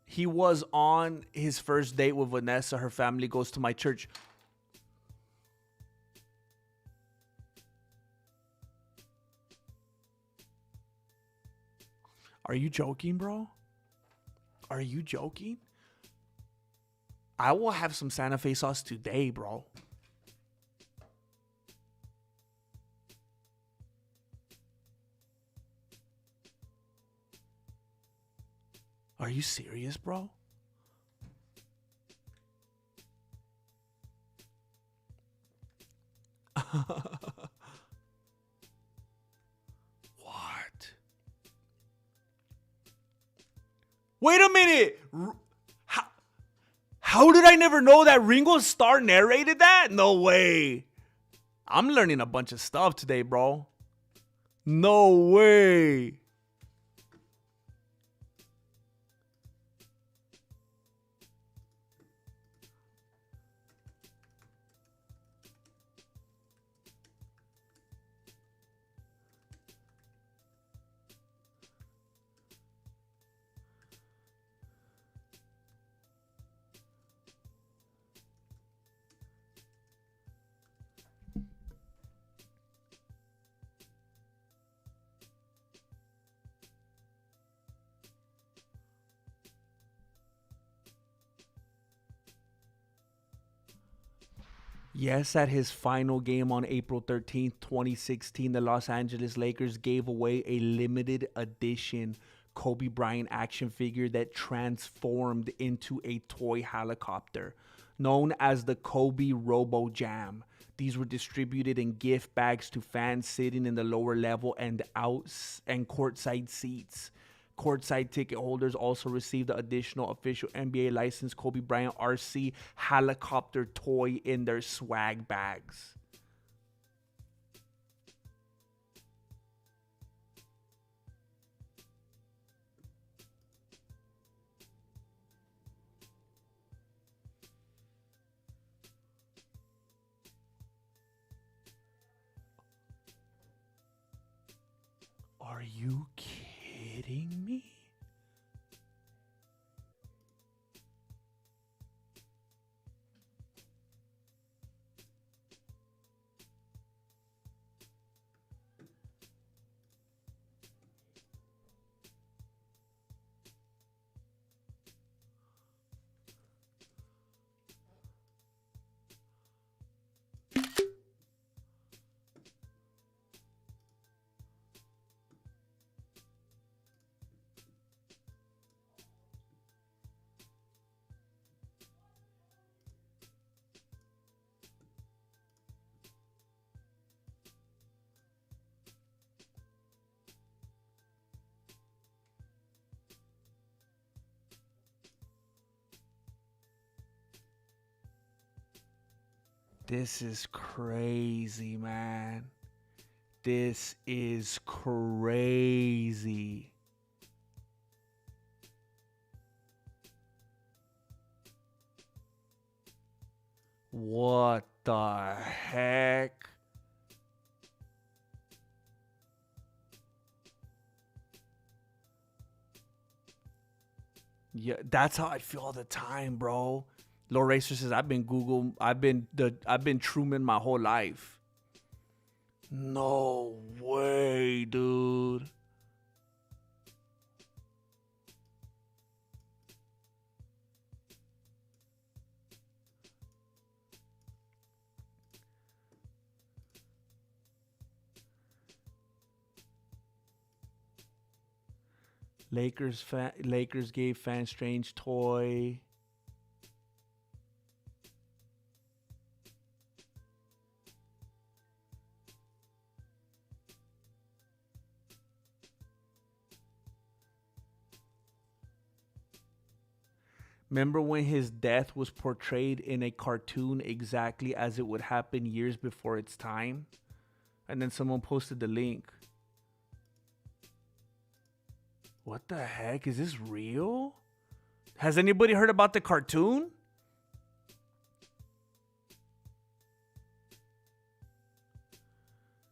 He was on his first date with Vanessa. Her family goes to my church. Are you joking, bro? Are you joking? I will have some Santa Fe sauce today, bro. Are you serious, bro? What? Wait a minute. How did I never know that Ringo Starr narrated that? No way. I'm learning a bunch of stuff today, bro. No way. Yes, at his final game on April 13th, 2016, the Los Angeles Lakers gave away a limited edition Kobe Bryant action figure that transformed into a toy helicopter known as the Kobe Robo Jam. These were distributed in gift bags to fans sitting in the lower level and courtside seats. Courtside ticket holders also received the additional official NBA licensed Kobe Bryant RC helicopter toy in their swag bags. Are you kidding me? This is crazy, man. This is crazy. What the heck? Yeah, that's how I feel all the time, bro. Low Racer says I've been Truman my whole life. No way, dude. Lakers gave fans strange toy. Remember when his death was portrayed in a cartoon exactly as it would happen years before its time? And then someone posted the link. What the heck? Is this real? Has anybody heard about the cartoon?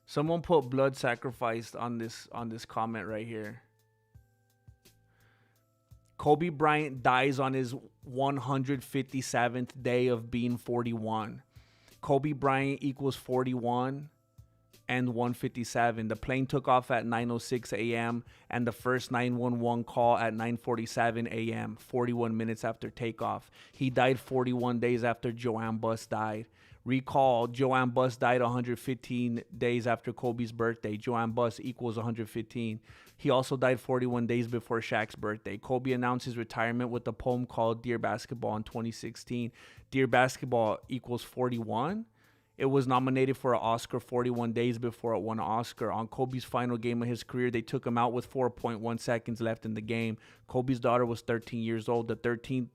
Someone put blood sacrificed on this comment right here. Kobe Bryant dies on his 157th day of being 41. Kobe Bryant equals 41 and 157. The plane took off at 9:06 a.m. and the first 911 call at 9:47 a.m., 41 minutes after takeoff. He died 41 days after Joanne Buss died. Recall, Joanne Buss died 115 days after Kobe's birthday. Joanne Buss equals 115. He also died 41 days before Shaq's birthday. Kobe announced his retirement with a poem called Dear Basketball in 2016. Dear Basketball equals 41. It was nominated for an Oscar 41 days before it won an Oscar. On Kobe's final game of his career, they took him out with 4.1 seconds left in the game. Kobe's daughter was 13 years old. The 13th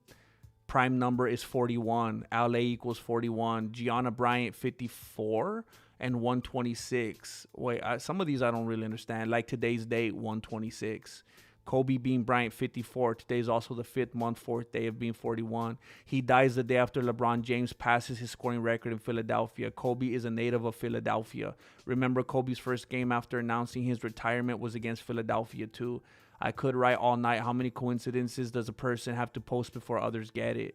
prime number is 41. LA equals 41. Gianna Bryant 54 and 126. Wait, some of these I don't really understand. Like today's date 126. Kobe Bean Bryant 54. Today is also the 5th month, 4th day of being 41. He dies the day after LeBron James passes his scoring record in Philadelphia. Kobe is a native of Philadelphia. Remember, Kobe's first game after announcing his retirement was against Philadelphia too. I could write all night. How many coincidences does a person have to post before others get it?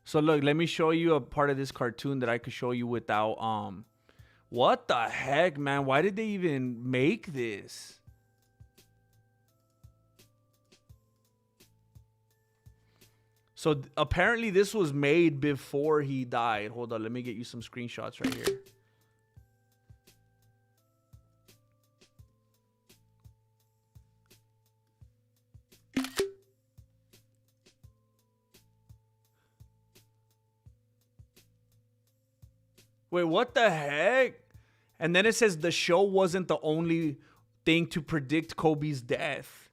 So look, let me show you a part of this cartoon that I could show you without what the heck, man? Why did they even make this? So apparently this was made before he died. Hold on, let me get you some screenshots right here. Wait, what the heck? And then it says the show wasn't the only thing to predict Kobe's death.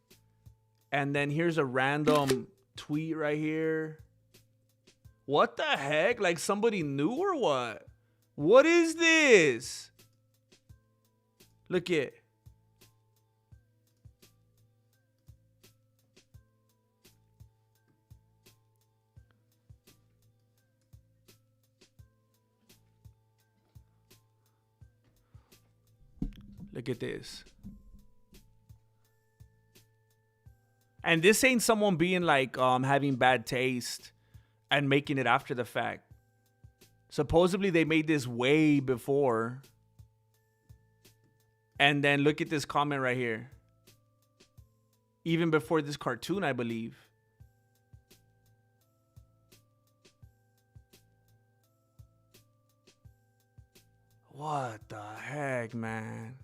And then here's a random tweet right here. What the heck? Like somebody knew or what? What is this? Look at. Look at this. And this ain't someone being like having bad taste and making it after the fact. Supposedly they made this way before. And then look at this comment right here. Even before this cartoon, I believe. What the heck, man?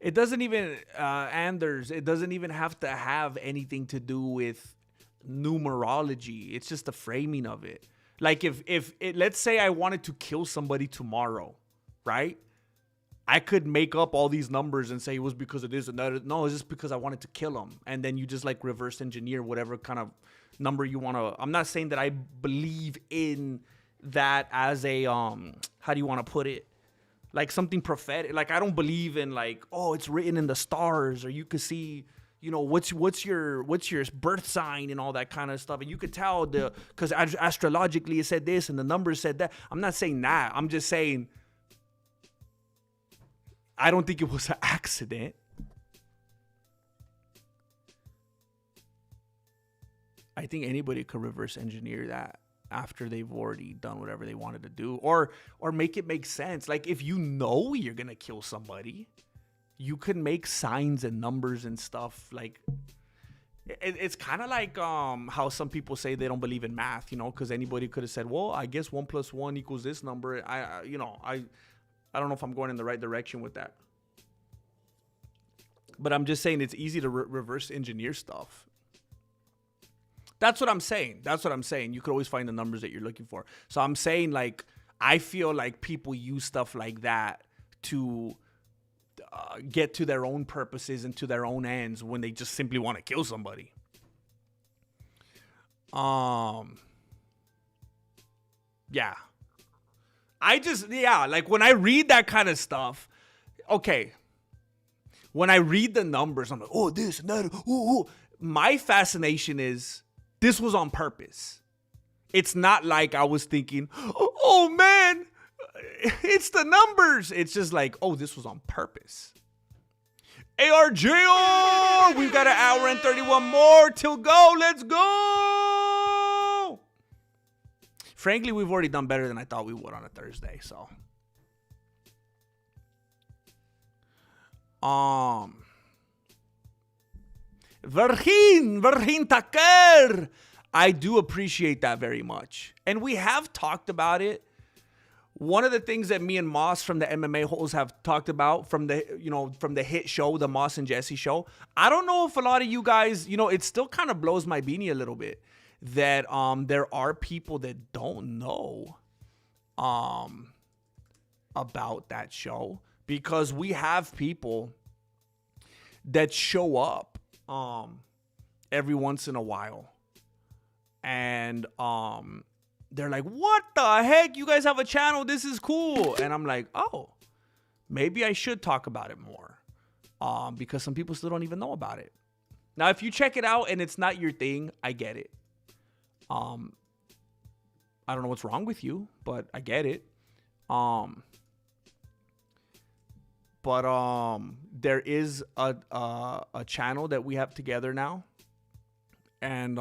It doesn't even, Anders, it doesn't even have to have anything to do with numerology. It's just the framing of it. Like if let's say I wanted to kill somebody tomorrow, right? I could make up all these numbers and say it was because of this and that. No, it's just because I wanted to kill him. And then you just like reverse engineer whatever kind of number you want to. I'm not saying that I believe in that as a, how do you want to put it? Like something prophetic. Like I don't believe in like, oh, it's written in the stars, or you could see, you know, what's your birth sign and all that kind of stuff. And you could tell because astrologically it said this and the numbers said that. I'm not saying that. I'm just saying I don't think it was an accident. I think anybody could reverse engineer that after they've already done whatever they wanted to do, or make it make sense. Like if you know you're gonna kill somebody, you can make signs and numbers and stuff. Like it's kind of like how some people say they don't believe in math, you know, because anybody could have said, well, I guess 1 + 1 equals this number. I don't know if I'm going in the right direction with that, but I'm just saying it's easy to reverse engineer stuff. That's what I'm saying. You could always find the numbers that you're looking for. So I'm saying, like, I feel like people use stuff like that to get to their own purposes and to their own ends when they just simply want to kill somebody. Yeah. Like when I read that kind of stuff, okay. When I read the numbers, I'm like, oh, this and that. Ooh. My fascination is, this was on purpose. It's not like I was thinking, oh man, it's the numbers. It's just like, oh, this was on purpose. ARJR, we've got an hour and 31 more till go. Let's go. Frankly, we've already done better than I thought we would on a Thursday. So, Virgin Taker. I do appreciate that very much. And we have talked about it one of the things that me and Moss from the MMA holes have talked about from the hit show, the Moss and Jesse show. I don't know if a lot of you guys, it still kind of blows my beanie a little bit that there are people that don't know about that show, because we have people that show up every once in a while, and they're like, what the heck? You guys have a channel. This is cool. And I'm like, oh, maybe I should talk about it more, because some people still don't even know about it. Now, if you check it out and it's not your thing, I get it. I don't know what's wrong with you, but I get it. But there is a channel that we have together now. And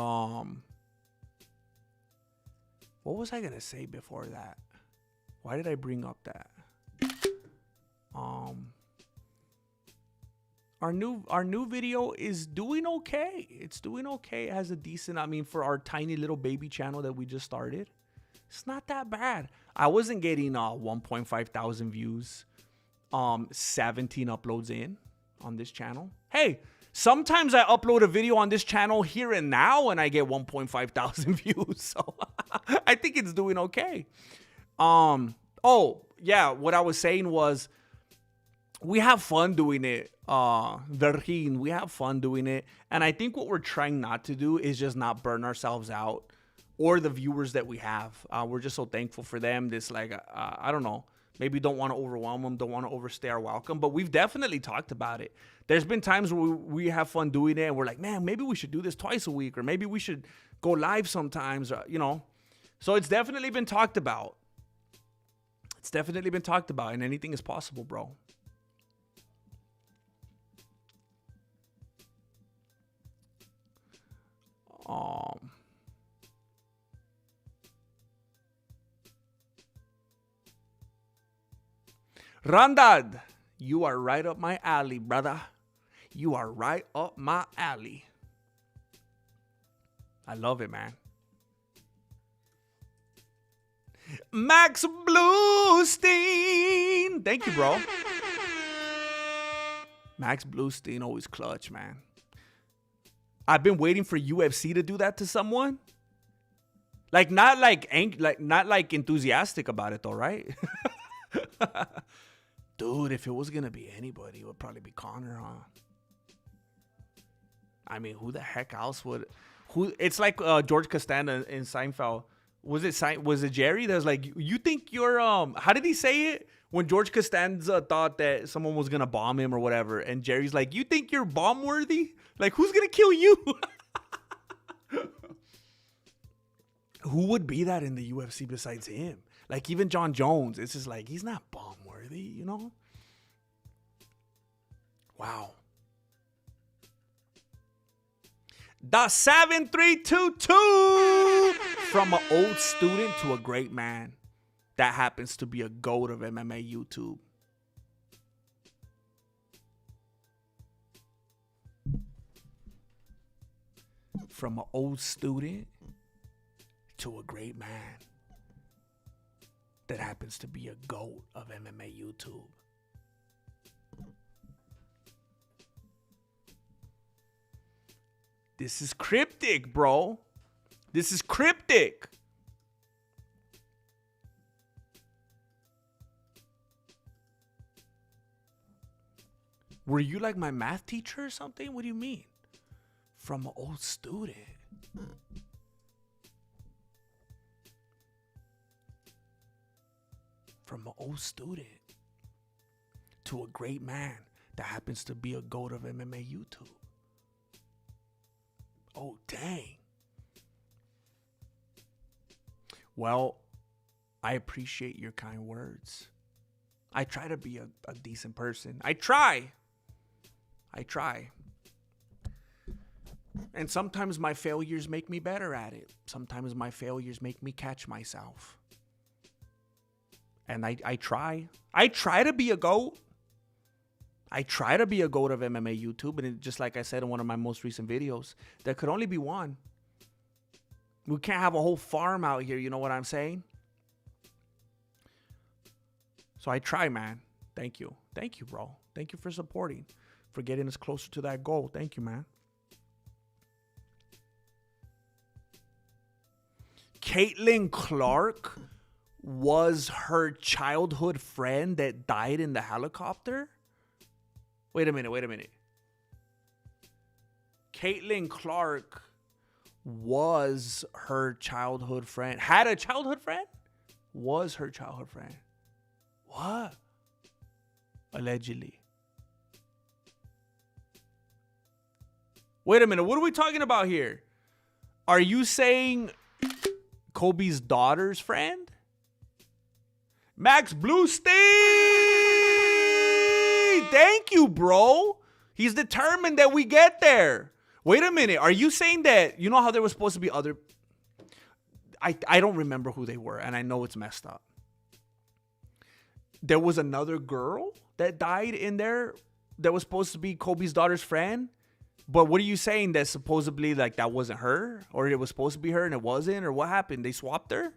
what was I gonna say before that? Why did I bring up that? Our new video is doing okay. It's doing okay. It has a decent, for our tiny little baby channel that we just started, it's not that bad. I wasn't getting 1.5 thousand views, 17 uploads in on this channel. Hey, sometimes I upload a video on this channel here and now and I get 1.5 thousand views. So I think it's doing okay. Oh, yeah, what I was saying was we have fun doing it. Virgin, we have fun doing it. And I think what we're trying not to do is just not burn ourselves out or the viewers that we have. We're just so thankful for them. This, I don't know. Maybe don't want to overwhelm them, don't want to overstay our welcome. But we've definitely talked about it. There's been times where we have fun doing it and we're like, man, maybe we should do this twice a week, or maybe we should go live sometimes, So it's definitely been talked about. It's definitely been talked about, and anything is possible, bro. Randad, you are right up my alley, brother. You are right up my alley. I love it, man. Max Bluestein. Thank you, bro. Max Bluestein, always clutch, man. I've been waiting for UFC to do that to someone. Not enthusiastic about it though, right? Dude, if it was gonna be anybody, it would probably be Conor, huh? Who the heck else would? It's like George Costanza in Seinfeld. Was it Jerry that was like, you think you're how did he say it when George Costanza thought that someone was gonna bomb him or whatever, and Jerry's like, you think you're bomb worthy? Like, who's gonna kill you? Who would be that in the UFC besides him? Like, even John Jones, it's just like, he's not bomb worthy, Wow. The 7322 from an old student to a great man that happens to be a GOAT of MMA YouTube. From an old student to a great man that happens to be a GOAT of MMA YouTube. This is cryptic, bro. This is cryptic. Were you like my math teacher or something? What do you mean? From an old student. From an old student to a great man that happens to be a GOAT of MMA YouTube. Oh, dang. Well, I appreciate your kind words. I try to be a decent person. I try. And sometimes my failures make me better at it. Sometimes my failures make me catch myself. And I try. I try to be a GOAT. I try to be a GOAT of MMA YouTube. And just like I said in one of my most recent videos, there could only be one. We can't have a whole farm out here. You know what I'm saying? So I try, man. Thank you. Thank you, bro. Thank you for supporting, for getting us closer to that goal. Thank you, man. Caitlin Clark was her childhood friend that died in the helicopter? Wait a minute. Caitlin Clark was her childhood friend. Had a childhood friend? Was her childhood friend. What? Allegedly. Wait a minute. What are we talking about here? Are you saying Kobe's daughter's friend? Max Bluestein! Thank you, bro. He's determined that we get there. Wait a minute. Are you saying that, you know how there was supposed to be other... I don't remember who they were, and I know it's messed up. There was another girl that died in there that was supposed to be Kobe's daughter's friend. But what are you saying, that supposedly like that wasn't her, or it was supposed to be her and it wasn't, or what happened? They swapped her?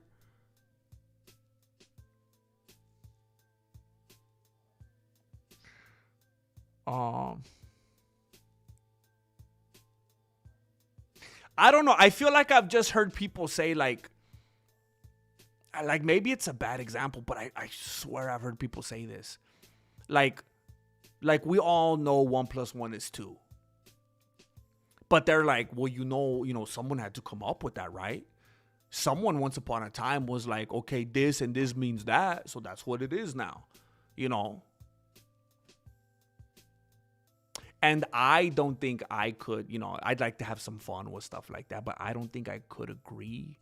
I don't know. I feel like I've just heard people say like maybe it's a bad example, but I swear I've heard people say this. Like we all know 1 + 1 is 2. But they're like, well, you know, someone had to come up with that, right? Someone once upon a time was like, okay, this and this means that, so that's what it is now, you know? And I don't think I could, you know, I'd like to have some fun with stuff like that, but I don't think I could agree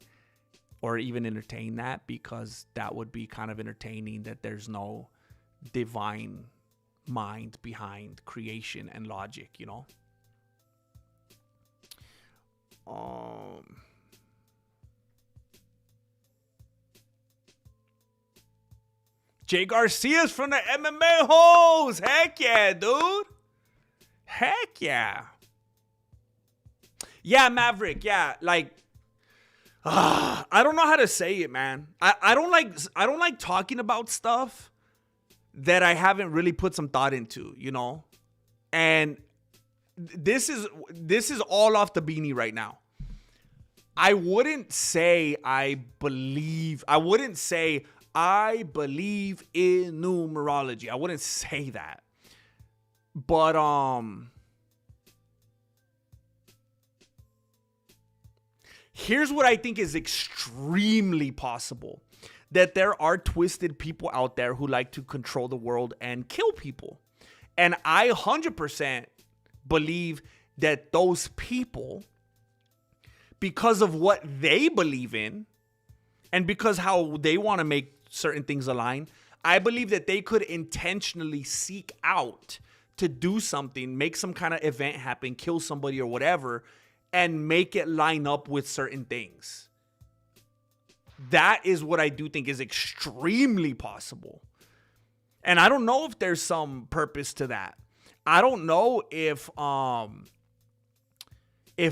or even entertain that, because that would be kind of entertaining that there's no divine mind behind creation and logic, you know? Jay Garcia's from the MMA hoes. Heck yeah, dude. Heck yeah. Yeah, Maverick. Yeah, like, I don't know how to say it, man. I don't like talking about stuff that I haven't really put some thought into, you know? And this is all off the beanie right now. I wouldn't say I believe in numerology. I wouldn't say that. But here's what I think is extremely possible. That there are twisted people out there who like to control the world and kill people. And I 100% believe that those people, because of what they believe in and because how they want to make certain things align, I believe that they could intentionally seek out to do something, make some kind of event happen, kill somebody or whatever, and make it line up with certain things. That is what I do think is extremely possible. And I don't know if there's some purpose to that. I don't know if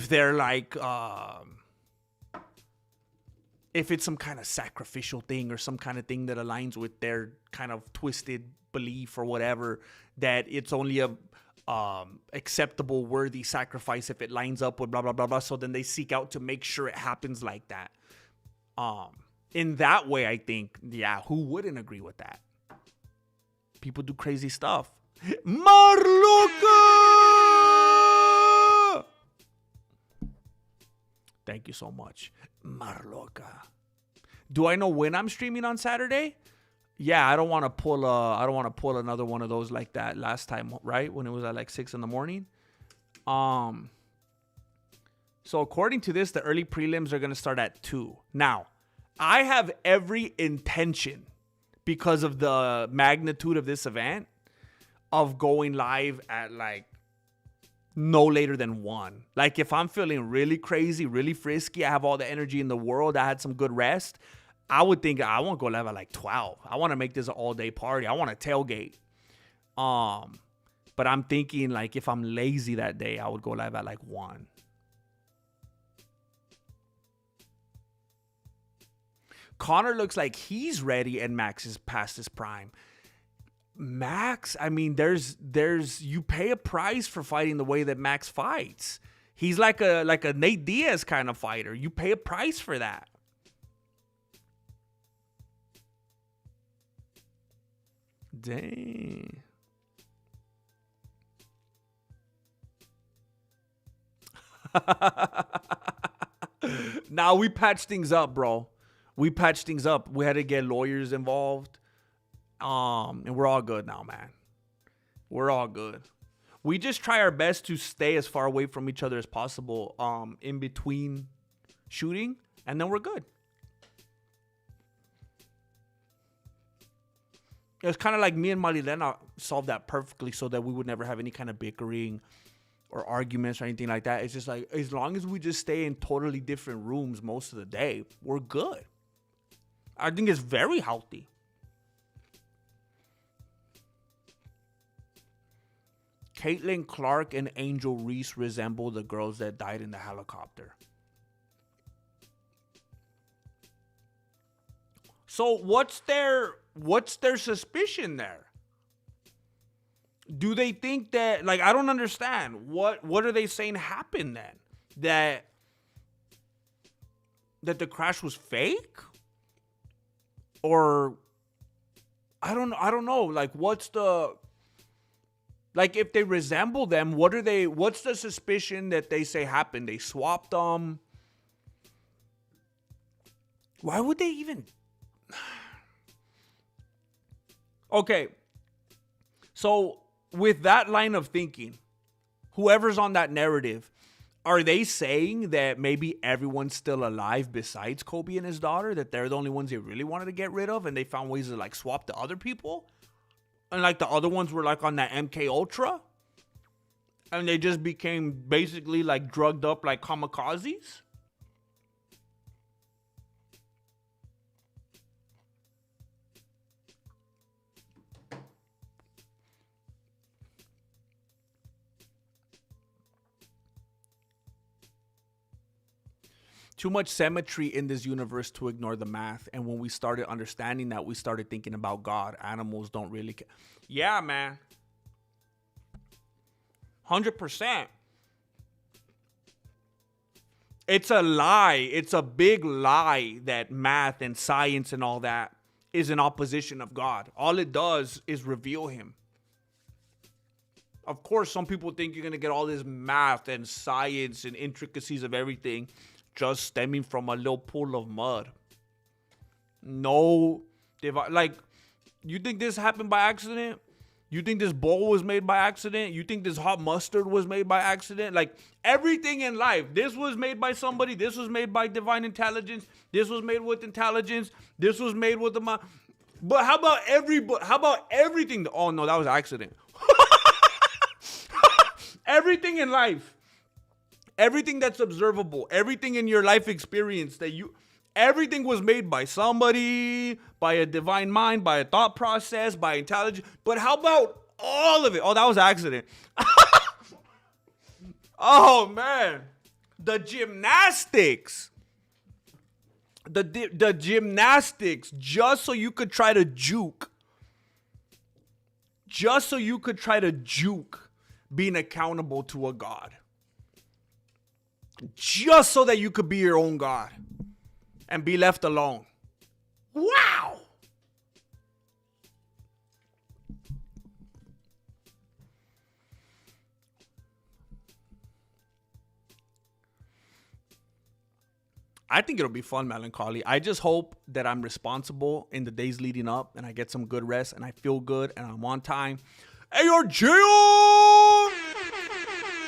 they're like, if it's some kind of sacrificial thing or some kind of thing that aligns with their kind of twisted belief or whatever, that it's only a acceptable, worthy sacrifice if it lines up with blah, blah, blah, blah. So then they seek out to make sure it happens like that. In that way, I think, yeah, who wouldn't agree with that? People do crazy stuff. Marloca! Thank you so much. Marloca. Do I know when I'm streaming on Saturday? Yeah, I don't want to pull another one of those like that last time, right? When it was at like 6 a.m. So according to this, the early prelims are going to start at 2. Now, I have every intention, because of the magnitude of this event, of going live at like no later than 1. Like if I'm feeling really crazy, really frisky, I have all the energy in the world, I had some good rest, I would think I want to go live at like 12. I want to make this an all-day party. I want to tailgate. But I'm thinking like if I'm lazy that day, I would go live at like 1. Connor looks like he's ready and Max is past his prime. Max, I mean, you pay a price for fighting the way that Max fights. He's like a Nate Diaz kind of fighter. You pay a price for that. Dang. Now we patched things up, bro. We patched things up. We had to get lawyers involved. And we're all good now, man. We're all good. We just try our best to stay as far away from each other as possible in between shooting, and then we're good. It's kind of like me and Marilena solved that perfectly so that we would never have any kind of bickering or arguments or anything like that. It's just like, as long as we just stay in totally different rooms most of the day, we're good. I think it's very healthy. Caitlin Clark and Angel Reese resemble the girls that died in the helicopter. So what's their suspicion there? Do they think that, like, I don't understand. What are they saying happened then? That the crash was fake? Or I don't know. Like, what's the, like, if they resemble them, what's the suspicion that they say happened? They swapped them. Why would they even? Okay. So with that line of thinking, whoever's on that narrative, are they saying that maybe everyone's still alive besides Kobe and his daughter? That they're the only ones they really wanted to get rid of, and they found ways to, like, swap to other people? And, like, the other ones were, like, on that MK Ultra? And they just became basically, like, drugged up like kamikazes? Too much symmetry in this universe to ignore the math. And when we started understanding that, we started thinking about God. Animals don't really care. Yeah, man. 100%. It's a lie. It's a big lie that math and science and all that is in opposition of God. All it does is reveal him. Of course, some people think you're going to get all this math and science and intricacies of everything just stemming from a little pool of mud. No, like, you think this happened by accident? You think this bowl was made by accident? You think this hot mustard was made by accident? Like, everything in life, this was made by somebody. This was made by divine intelligence. This was made with intelligence. This was made with the mind. But how about everything? Oh no, that was accident. Everything in life. Everything that's observable, everything in your life experience everything was made by somebody, by a divine mind, by a thought process, by intelligence. But how about all of it? Oh, that was an accident. Oh, man. The gymnastics. The gymnastics, just so you could try to juke. Just so you could try to juke being accountable to a God. Just so that you could be your own God and be left alone. Wow. I think it'll be fun, Melancholy. I just hope that I'm responsible in the days leading up and I get some good rest and I feel good and I'm on time. ARGO!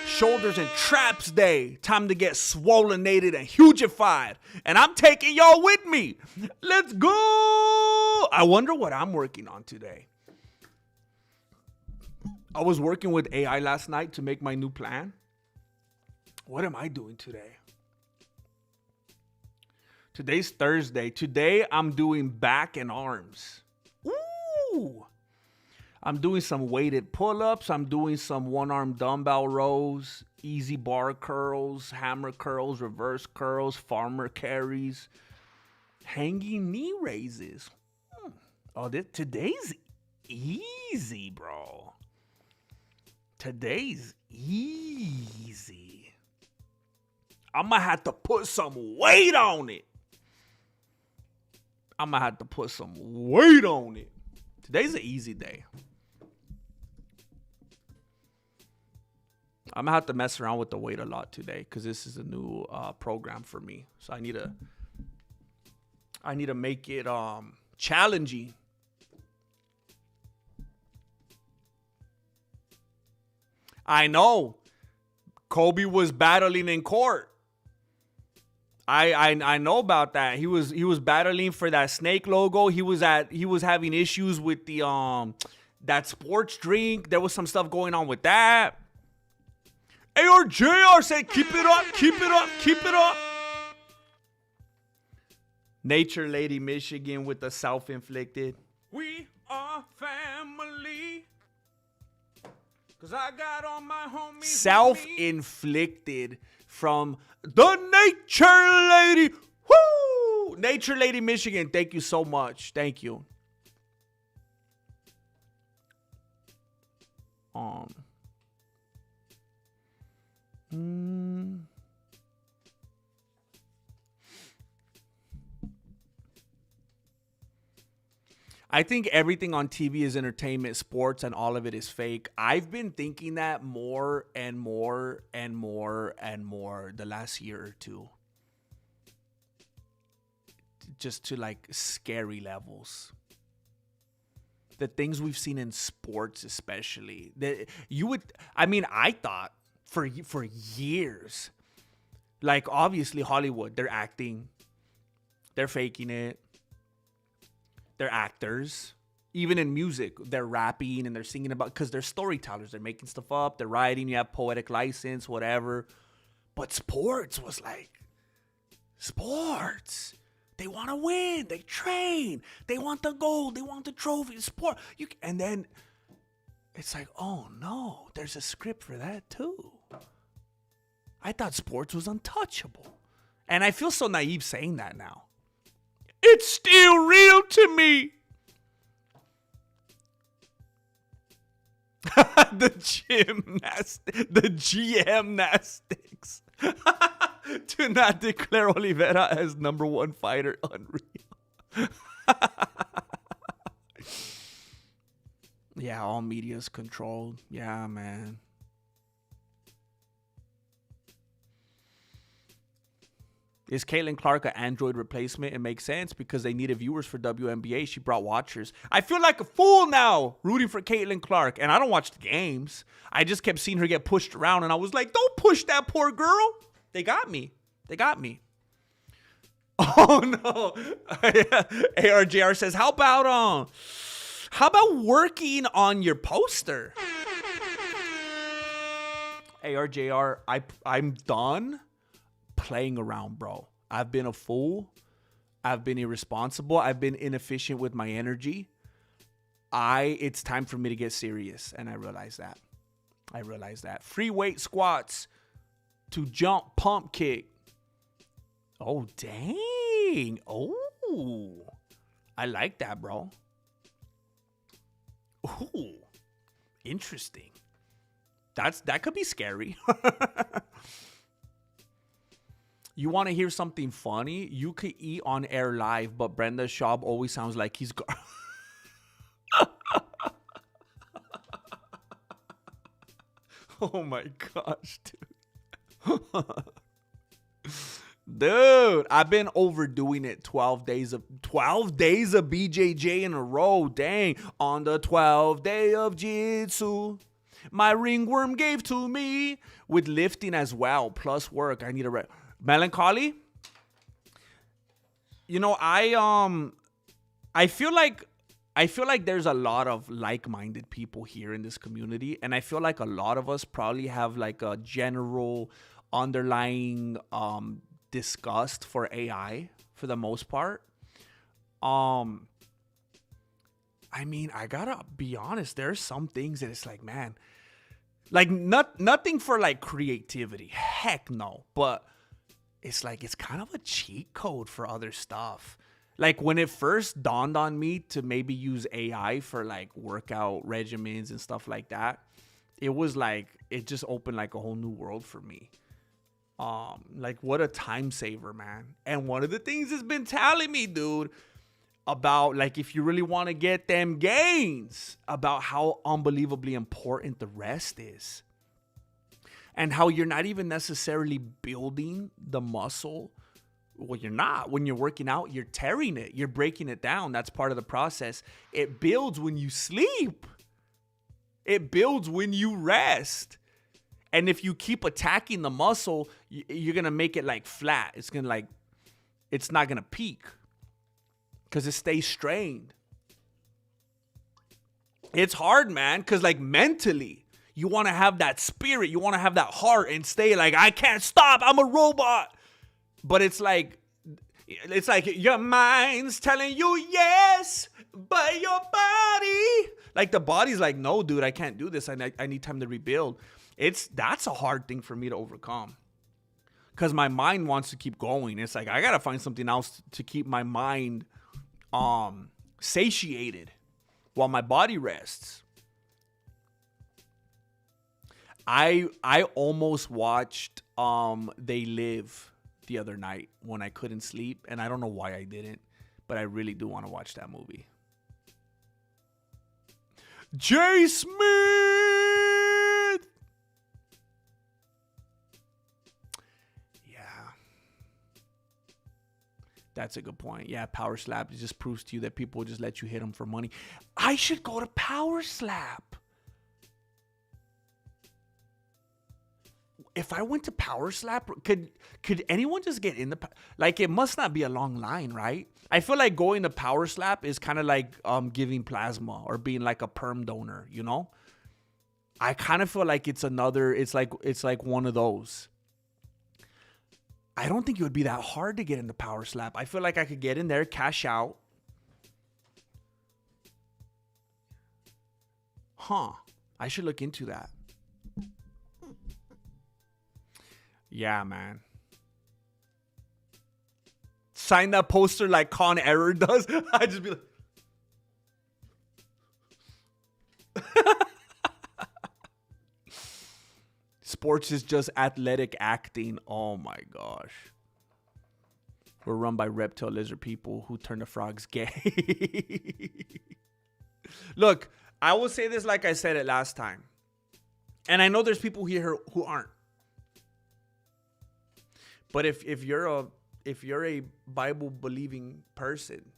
Shoulders and traps day. Time to get swolenated and hugified. And I'm taking y'all with me. Let's go. I wonder what I'm working on today. I was working with AI last night to make my new plan. What am I doing today? Today's Thursday. Today I'm doing back and arms. Ooh. I'm doing some weighted pull-ups. I'm doing some one-arm dumbbell rows, easy bar curls, hammer curls, reverse curls, farmer carries, hanging knee raises. Oh, today's easy, bro. Today's easy. I'm gonna have to put some weight on it. Today's an easy day. I'm gonna have to mess around with the weight a lot today because this is a new program for me. So I need to make it challenging. I know. Kobe was battling in court. I know about that. He was battling for that snake logo. He was having issues with the that sports drink. There was some stuff going on with that. ARJR said, keep it up, keep it up, keep it up. Nature Lady Michigan with the self-inflicted. We are family. Cause I got all my homies. Self-inflicted from the Nature Lady. Woo! Nature Lady Michigan, thank you so much. Thank you. I think everything on TV is entertainment, sports, and all of it is fake. I've been thinking that more and more and more and more the last year or two. Just to like scary levels. The things we've seen in sports especially. I thought for years, like obviously Hollywood, they're acting. They're faking it. They're actors. Even in music, they're rapping and they're singing about, because they're storytellers. They're making stuff up. They're writing. You have poetic license, whatever. But sports was like, sports. They want to win. They train. They want the gold. They want the trophy. Sport. And then it's like, oh no, there's a script for that too. I thought sports was untouchable. And I feel so naive saying that now. It's still real to me. The gymnastics. Do not declare Oliveira as number one fighter. Unreal. Yeah, all media's controlled. Yeah, man. Is Caitlin Clark an Android replacement? It makes sense because they needed viewers for WNBA. She brought watchers. I feel like a fool now rooting for Caitlin Clark. And I don't watch the games. I just kept seeing her get pushed around. And I was like, don't push that poor girl. They got me. Oh, no. ARJR says, how about working on your poster? ARJR, I'm done playing around, bro. I've been a fool. I've been irresponsible. I've been inefficient with my energy. It's time for me to get serious, and I realize that. Free weight squats to jump pump kick. Oh, dang. Oh, I like that, bro. Ooh, interesting. That could be scary. You want to hear something funny? You could eat on air live, but Brenda Schaub always sounds like he's... Oh my gosh, dude. Dude, I've been overdoing it. 12 days of BJJ in a row. Dang. On the 12th day of Jitsu, my ringworm gave to me. With lifting as well, plus work. I need a... Melancholy? You know, I feel like there's a lot of like-minded people here in this community, and I feel like a lot of us probably have like a general underlying disgust for AI for the most part. I mean, I gotta be honest, there's some things that it's like, man, like nothing for like creativity. Heck no. But it's like, it's kind of a cheat code for other stuff. Like when it first dawned on me to maybe use AI for like workout regimens and stuff like that, it was like it just opened like a whole new world for me. Like what a time saver, man. And one of the things it's been telling me, dude, about like if you really want to get them gains, about how unbelievably important the rest is. And how you're not even necessarily building the muscle. Well, you're not. When you're working out, you're tearing it. You're breaking it down. That's part of the process. It builds when you sleep. It builds when you rest. And if you keep attacking the muscle, you're going to make it like flat. It's going to like, it's not going to peak because it stays strained. It's hard, man, because like mentally, you want to have that spirit. You want to have that heart and stay like, I can't stop. I'm a robot. But it's like your mind's telling you yes, but your body, like the body's like, no, dude, I can't do this. I need time to rebuild. That's a hard thing for me to overcome because my mind wants to keep going. It's like, I got to find something else to keep my mind satiated while my body rests. I almost watched They Live the other night when I couldn't sleep, and I don't know why I didn't, but I really do want to watch that movie. Jay Smith! Yeah. That's a good point. Yeah, Power Slap, it just proves to you that people just let you hit them for money. I should go to Power Slap. If I went to Power Slap, could anyone just get in the... Like, it must not be a long line, right? I feel like going to Power Slap is kind of like giving plasma or being like a perm donor, you know? I kind of feel like it's like one of those. I don't think it would be that hard to get into Power Slap. I feel like I could get in there, cash out. Huh. I should look into that. Yeah, man. Sign that poster like Con Error does. I just be like... Sports is just athletic acting. Oh my gosh. We're run by reptile lizard people who turn the frogs gay. Look, I will say this like I said it last time. And I know there's people here who aren't. But if you're a Bible believing person,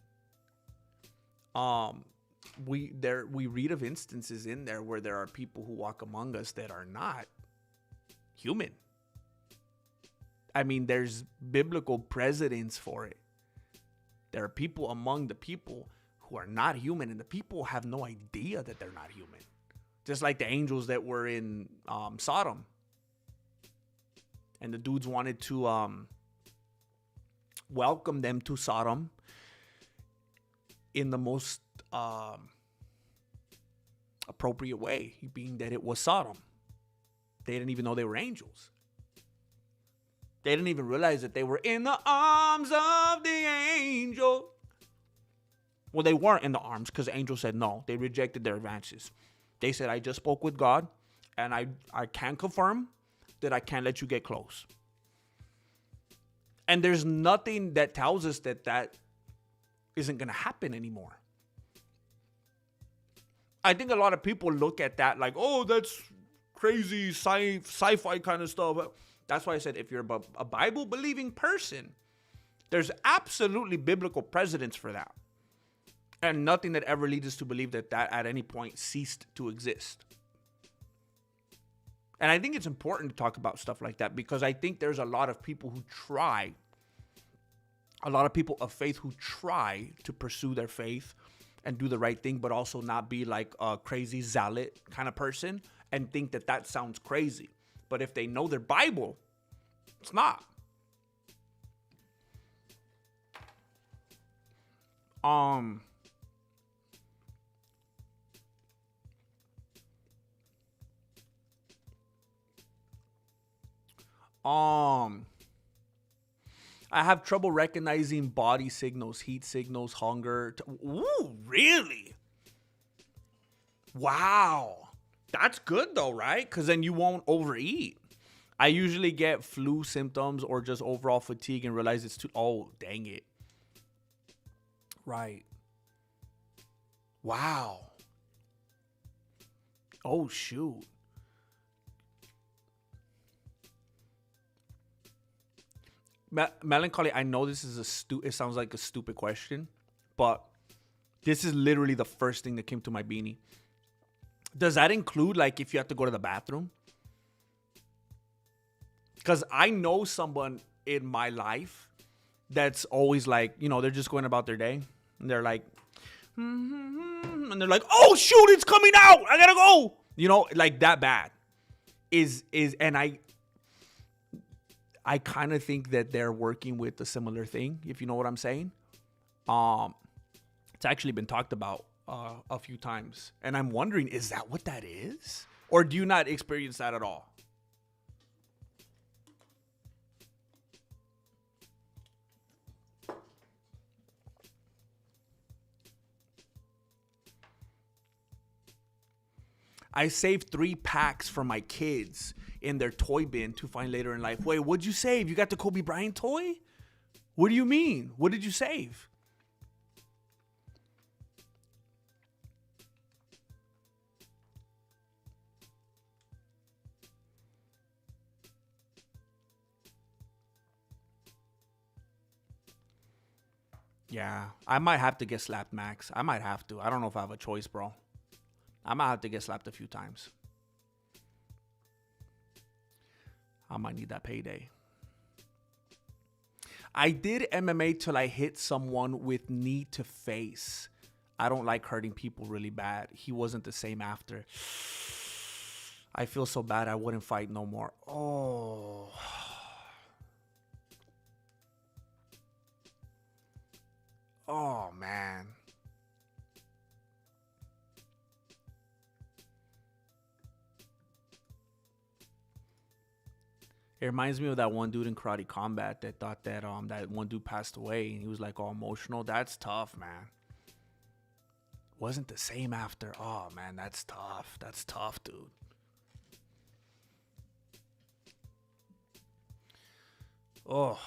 we read of instances in there where there are people who walk among us that are not human. I mean, there's biblical precedents for it. There are people among the people who are not human, and the people have no idea that they're not human. Just like the angels that were in Sodom. And the dudes wanted to welcome them to Sodom in the most appropriate way, being that it was Sodom. They didn't even know they were angels. They didn't even realize that they were in the arms of the angel. Well, they weren't in the arms because the angel said no. They rejected their advances. They said, I just spoke with God, and I can confirm that I can't let you get close. And there's nothing that tells us that isn't going to happen anymore. I think a lot of people look at that like, oh, that's crazy sci-fi kind of stuff. That's why I said if you're a Bible-believing person, there's absolutely biblical precedents for that. And nothing that ever leads us to believe that at any point ceased to exist. And I think it's important to talk about stuff like that because I think there's a lot of people who try, a lot of people of faith who try to pursue their faith and do the right thing, but also not be like a crazy zealot kind of person and think that sounds crazy. But if they know their Bible, it's not. I have trouble recognizing body signals, heat signals, hunger. Ooh, really? Wow. That's good though, right? Because then you won't overeat. I usually get flu symptoms or just overall fatigue and realize it's too. Oh, dang it. Right. Wow. Oh, shoot. Melancholy, I know this is it sounds like a stupid question, but this is literally the first thing that came to my beanie. Does that include like if you have to go to the bathroom? Because I know someone in my life that's always like, they're just going about their day. And they're like, and they're like, oh, shoot, it's coming out. I got to go. Like that bad. And I kind of think that they're working with a similar thing, if you know what I'm saying. It's actually been talked about a few times. And I'm wondering, is that what that is? Or do you not experience that at all? I saved 3 packs for my kids in their toy bin to find later in life. Wait, what'd you save? You got the Kobe Bryant toy? What do you mean? What did you save? Yeah, I might have to get slapped, Max. I might have to. I don't know if I have a choice, bro. I might have to get slapped a few times. I might need that payday. I did MMA till I hit someone with knee to face. I don't like hurting people really bad. He wasn't the same after. I feel so bad I wouldn't fight no more. Oh. Oh, man. It reminds me of that one dude in Karate Combat that thought that that one dude passed away and he was like all emotional. That's tough, man. Wasn't the same after. Oh man, that's tough. That's tough, dude. Oh.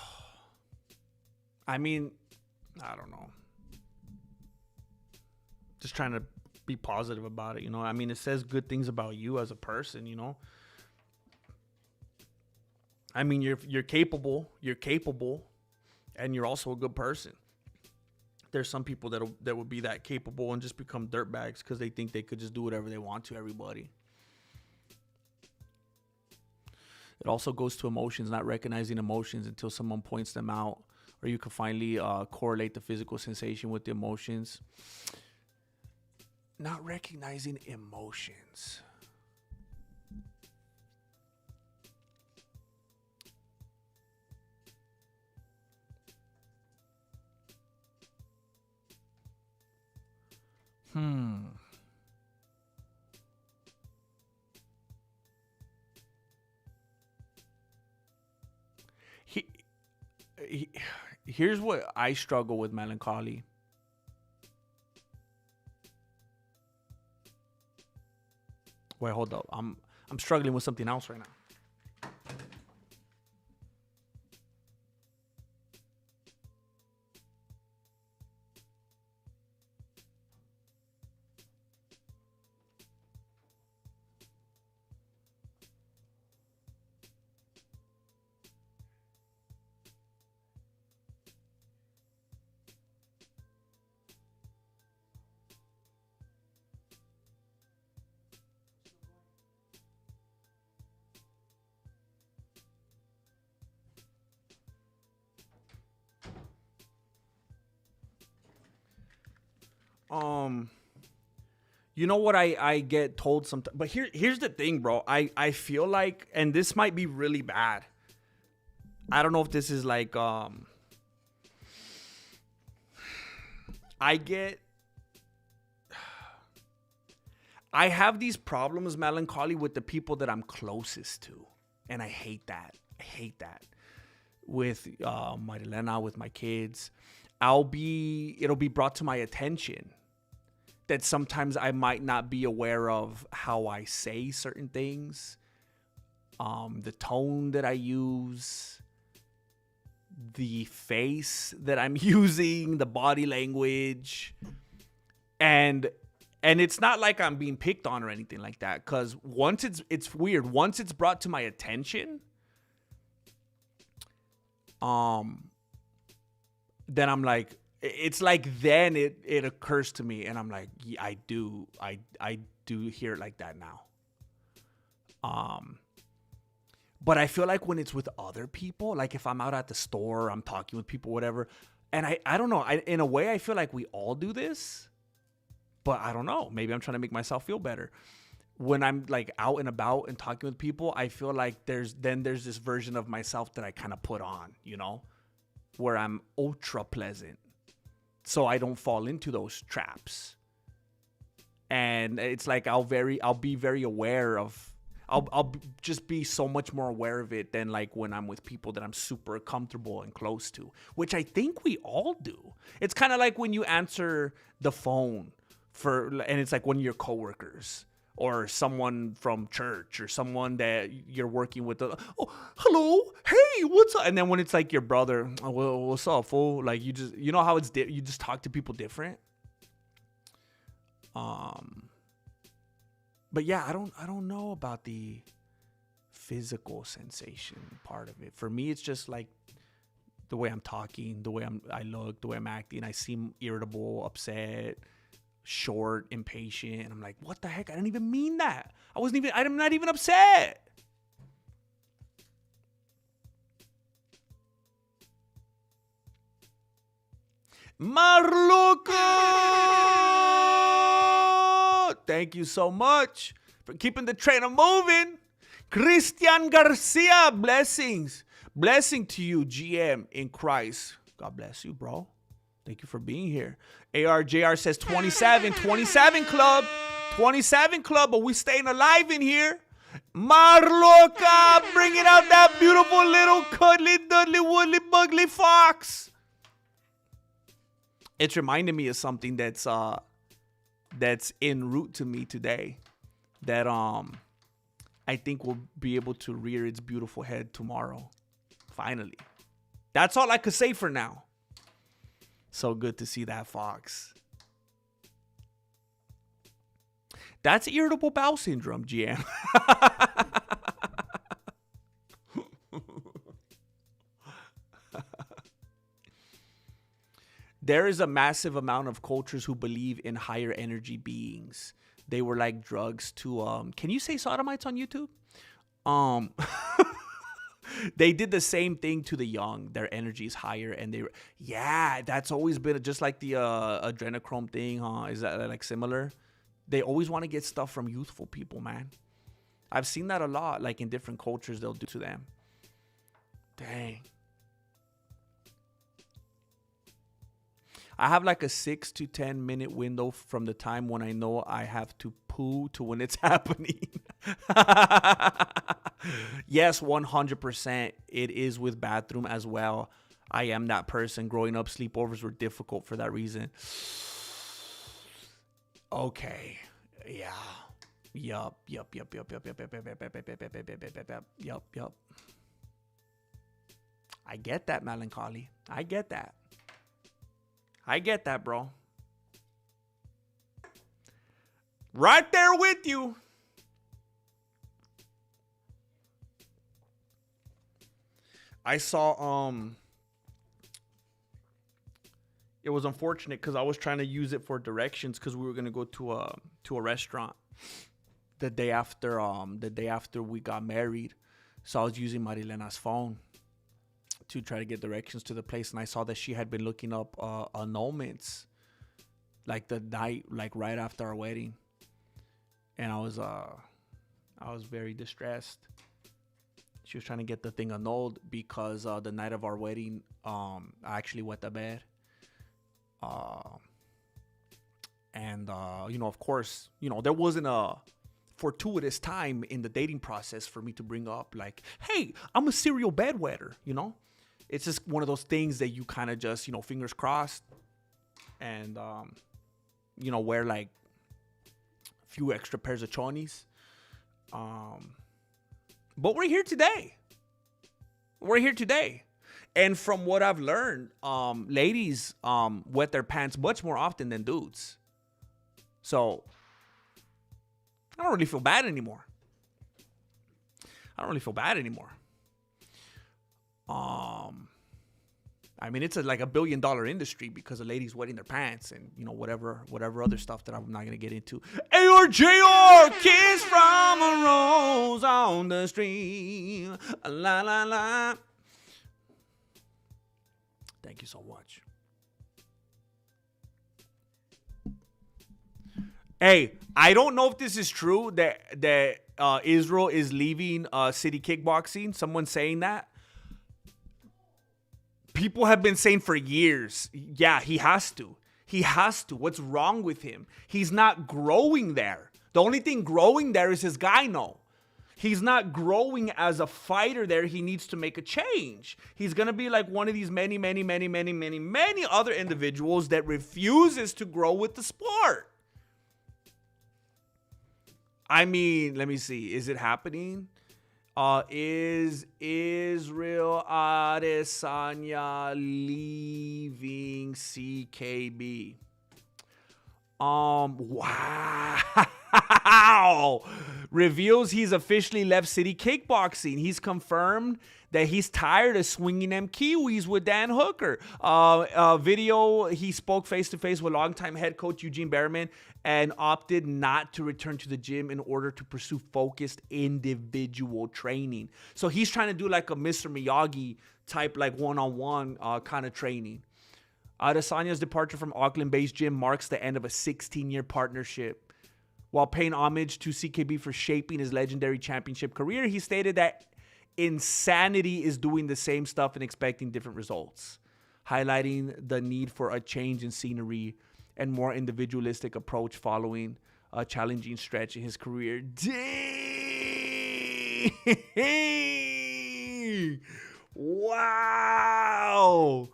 I mean, I don't know. Just trying to be positive about it, I mean, it says good things about you as a person, I mean, you're capable, and you're also a good person. There's some people that would be that capable and just become dirtbags because they think they could just do whatever they want to everybody. It also goes to emotions, not recognizing emotions until someone points them out, or you can finally correlate the physical sensation with the emotions. Not recognizing emotions. Here's what I struggle with melancholy. Wait, hold up. I'm struggling with something else right now. You know what I get told sometimes, but here's the thing, bro. I feel like, and this might be really bad. I don't know if this is like I have these problems, melancholy, with the people that I'm closest to, and I hate that. with Marilena, with my kids, it'll be brought to my attention that sometimes I might not be aware of how I say certain things, the tone that I use, the face that I'm using, the body language. And it's not like I'm being picked on or anything like that, because once it's weird. Once it's brought to my attention, then I'm like, it's like then it occurs to me, and I'm like, yeah, I do hear it like that now. But I feel like when it's with other people, like if I'm out at the store, I'm talking with people, whatever, and I don't know, in a way I feel like we all do this, but I don't know, maybe I'm trying to make myself feel better. When I'm like out and about and talking with people, I feel like there's this version of myself that I kind of put on, where I'm ultra pleasant, so I don't fall into those traps. And it's like I'll be very aware of. I'll just be so much more aware of it than like when I'm with people that I'm super comfortable and close to, which I think we all do. It's kind of like when you answer the phone and it's like one of your coworkers or someone from church or someone that you're working with. Oh, hello, hey, what's up? And then when it's like your brother, oh, well, what's up, fool? Like you know how you just talk to people different. But yeah, I don't know about the physical sensation part of it. For me, it's just like the way I'm talking, the way I look, the way I'm acting. I seem irritable, upset, short, impatient. And I'm like, what the heck? I didn't even mean that. I'm not even upset. Marluco! Thank you so much for keeping the trainer moving. Christian Garcia, blessings. Blessing to you, GM in Christ. God bless you, bro. Thank you for being here. ARJR says 27 club. 27 club, but we staying alive in here. Marloca, bringing out that beautiful little cuddly, dudley, woodly, bugly fox. It's reminding me of something that's en route to me today, that I think will be able to rear its beautiful head tomorrow. Finally. That's all I could say for now. So good to see that fox. That's irritable bowel syndrome, GM. There is a massive amount of cultures who believe in higher energy beings. They were like drugs to can you say sodomites on YouTube? They did the same thing to the young. Their energy is higher, and that's always been just like the adrenochrome thing, huh? Is that like similar? They always want to get stuff from youthful people, man. I've seen that a lot, like in different cultures they'll do to them. Dang. I have like a 6 to 10 minute window from the time when I know I have to poo to when it's happening. Yes, 100%. It is with bathroom as well. I am that person. Growing up, sleepovers were difficult for that reason. Okay. Yeah. Yup. I get that, melancholy. I get that, bro. Right there with you. I saw it was unfortunate because I was trying to use it for directions because we were gonna go to a restaurant the day after we got married. So I was using Marilena's phone to try to get directions to the place, and I saw that she had been looking up annulments like the night, like right after our wedding, and I was very distressed. She was trying to get the thing annulled because the night of our wedding, I actually wet the bed, and of course, there wasn't a fortuitous time in the dating process for me to bring up like, hey, I'm a serial bedwetter, it's just one of those things that you kind of just, fingers crossed and, wear like a few extra pairs of chonies. But we're here today. And from what I've learned, ladies wet their pants much more often than dudes. So I don't really feel bad anymore. I mean, it's like $1 billion industry because of ladies wetting their pants and, whatever other stuff that I'm not going to get into. ARJR, kiss from a rose on the street. La, la, la. Thank you so much. Hey, I don't know if this is true that Israel is leaving city kickboxing. Someone's saying that. People have been saying for years, yeah, he has to. What's wrong with him? He's not growing there. The only thing growing there is his gyno. He's not growing as a fighter there. He needs to make a change. He's going to be like one of these many other individuals that refuses to grow with the sport. I mean, let me see. Is it happening? Is Israel Adesanya leaving CKB? Wow. Reveals he's officially left City Kickboxing. He's confirmed that he's tired of swinging them Kiwis with Dan Hooker. Video, he spoke face-to-face with longtime head coach Eugene Behrman and opted not to return to the gym in order to pursue focused individual training. So he's trying to do like a Mr. Miyagi type, like one-on-one kind of training. Adesanya's departure from Auckland-based gym marks the end of a 16-year partnership. While paying homage to CKB for shaping his legendary championship career, he stated that insanity is doing the same stuff and expecting different results, highlighting the need for a change in scenery and more individualistic approach following a challenging stretch in his career. Dang! Wow!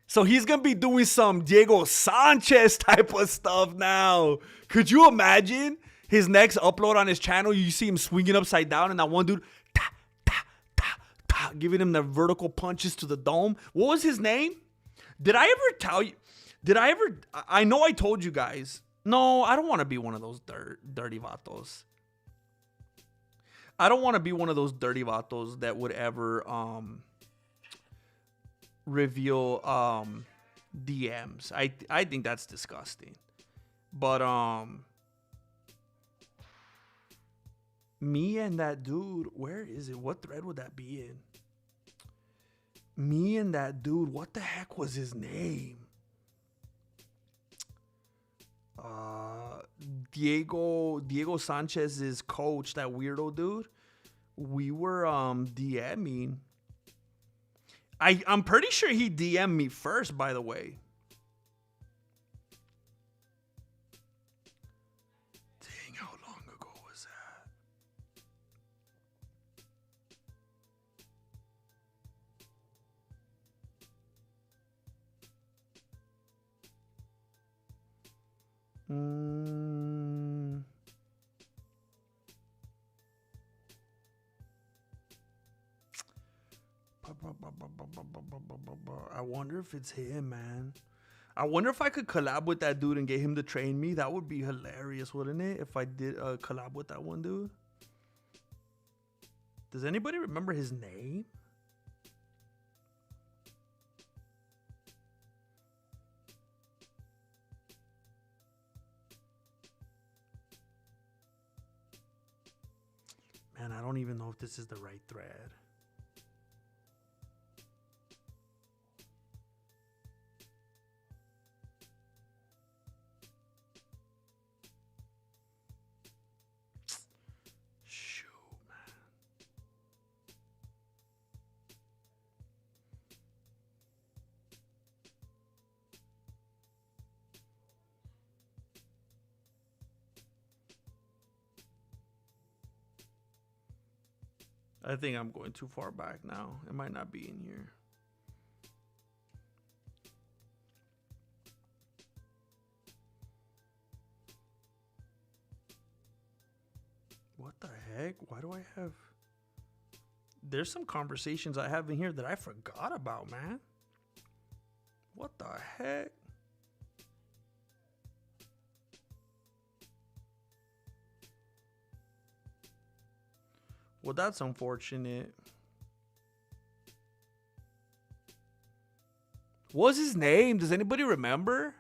So he's going to be doing some Diego Sanchez type of stuff now. Could you imagine his next upload on his channel? You see him swinging upside down and that one dude giving him the vertical punches to the dome. What was his name? Did I ever tell you? I know I told you guys. No, I don't want to be one of those dirty vatos. I don't want to be one of those dirty vatos that would ever reveal DMs. I think that's disgusting. But me and that dude, where is it? What thread would that be in? Me and that dude, what the heck was his name? Diego Sanchez's coach, that weirdo dude. We were DMing. I'm pretty sure he DM'd me first, by the way. Dang, how long ago was that? I wonder if it's him, man. I wonder if I could collab with that dude and get him to train me. That would be hilarious, wouldn't it? If I did collab with that one dude. Does anybody remember his name? Man, I don't even know if this is the right thread. I think I'm going too far back now. It might not be in here. What the heck? Why do I have... There's some conversations I have in here that I forgot about, man. What the heck? Well, that's unfortunate. What was his name? Does anybody remember?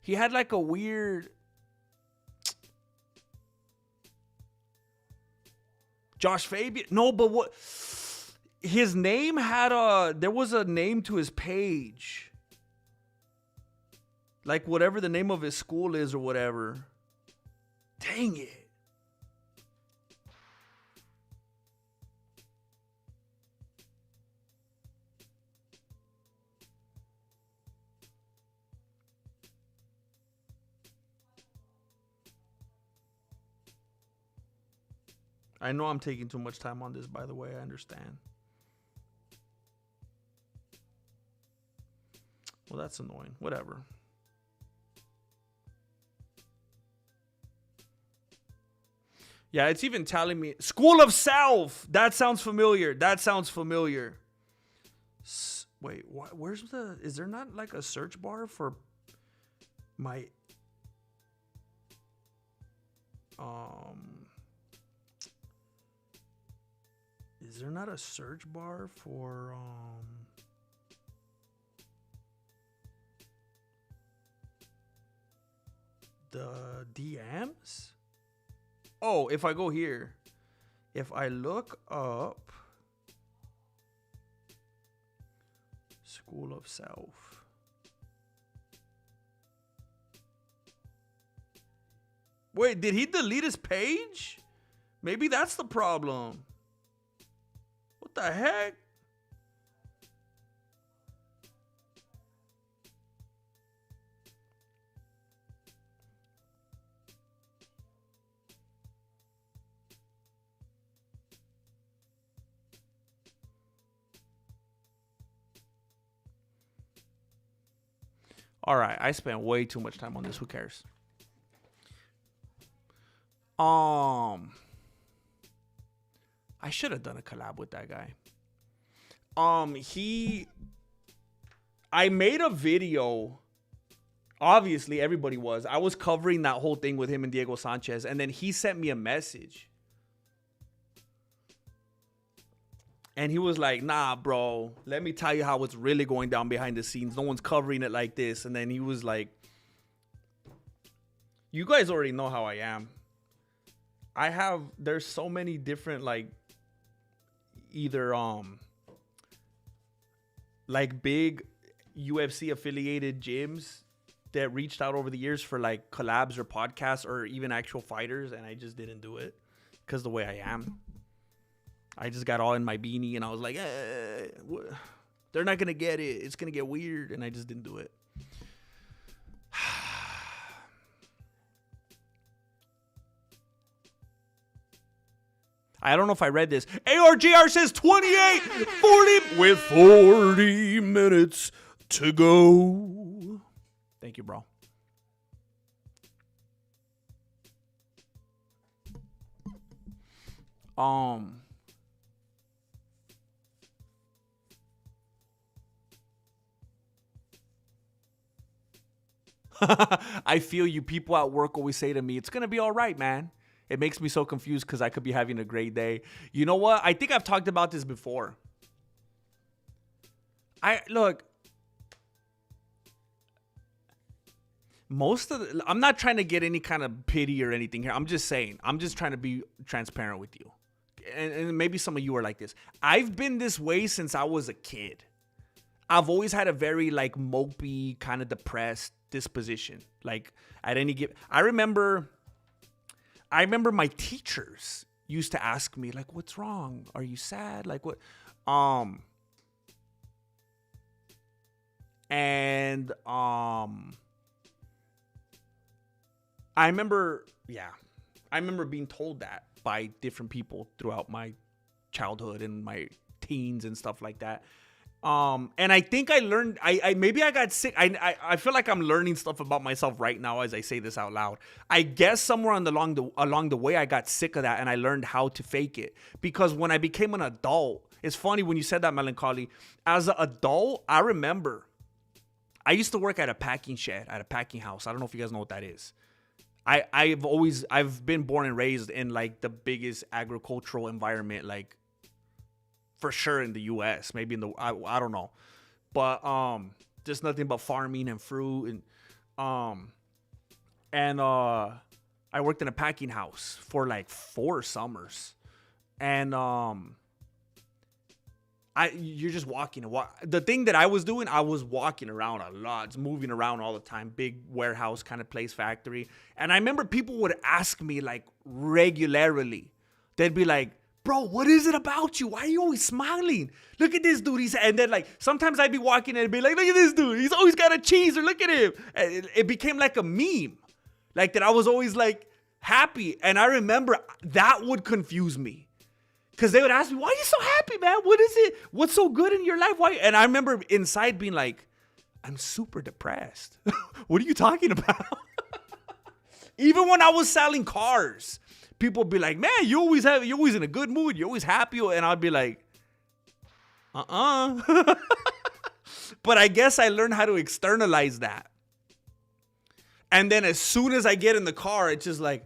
He had like a weird... Josh Fabian? No, but what... His name had a... There was a name to his page. Like whatever the name of his school is or whatever. Dang it. I know I'm taking too much time on this, by the way. I understand. Well, that's annoying. Whatever. Yeah, it's even telling me. School of Self. That sounds familiar. That sounds familiar. Wait, where's the... Is there not like a search bar for my... Is there not a search bar for the DMs? Oh, if I go here, if I look up School of Self. Wait, did he delete his page? Maybe that's the problem. What the heck? All right, I spent way too much time on this. Who cares? I should have done a collab with that guy. I made a video. Obviously, everybody was. I was covering that whole thing with him and Diego Sanchez, and then he sent me a message. And he was like, nah, bro, let me tell you how it's really going down behind the scenes. No one's covering it like this. And then he was like, you guys already know how I am. There's so many different, like, either, like big UFC affiliated gyms that reached out over the years for like collabs or podcasts or even actual fighters. And I just didn't do it because the way I am. I just got all in my beanie and I was like, they're not going to get it. It's going to get weird. And I just didn't do it. I don't know if I read this. ARGR says 28, 40 with 40 minutes to go. Thank you, bro. I feel you. People at work always say to me, it's going to be all right, man. It makes me so confused because I could be having a great day. You know what? I think I've talked about this before. Look, I'm not trying to get any kind of pity or anything here. I'm just saying. I'm just trying to be transparent with you. And maybe some of you are like this. I've been this way since I was a kid. I've always had a very like mopey, kind of depressed disposition. Like at any given, I remember my teachers used to ask me like, "What's wrong? Are you sad? Like what?" I remember being told that by different people throughout my childhood and my teens and stuff like that. And I think I learned. I maybe I got sick. I feel like I'm learning stuff about myself right now as I say this out loud. I guess somewhere along the way I got sick of that, and I learned how to fake it. Because when I became an adult, it's funny when you said that, Melancholy. As an adult, I remember I used to work at a packing shed, at a packing house. I don't know if you guys know what that is. I've been born and raised in like the biggest agricultural environment, like for sure in the US, maybe in the I don't know. But just nothing but farming and fruit and I worked in a packing house for like 4 summers. And you're just walking. The thing that I was doing, I was walking around a lot, moving around all the time, big warehouse kind of place, factory. And I remember people would ask me like regularly. They'd be like, bro, what is it about you? Why are you always smiling? Look at this dude. And then like sometimes I'd be walking and be like, look at this dude. He's always got a cheeser. Look at him. And it became like a meme. Like that I was always like happy. And I remember that would confuse me. Because they would ask me, why are you so happy, man? What is it? What's so good in your life? Why? And I remember inside being like, I'm super depressed. What are you talking about? Even when I was selling cars, people would be like, man, you're always in a good mood. You're always happy. And I'd be like, But I guess I learned how to externalize that. And then as soon as I get in the car, it's just like,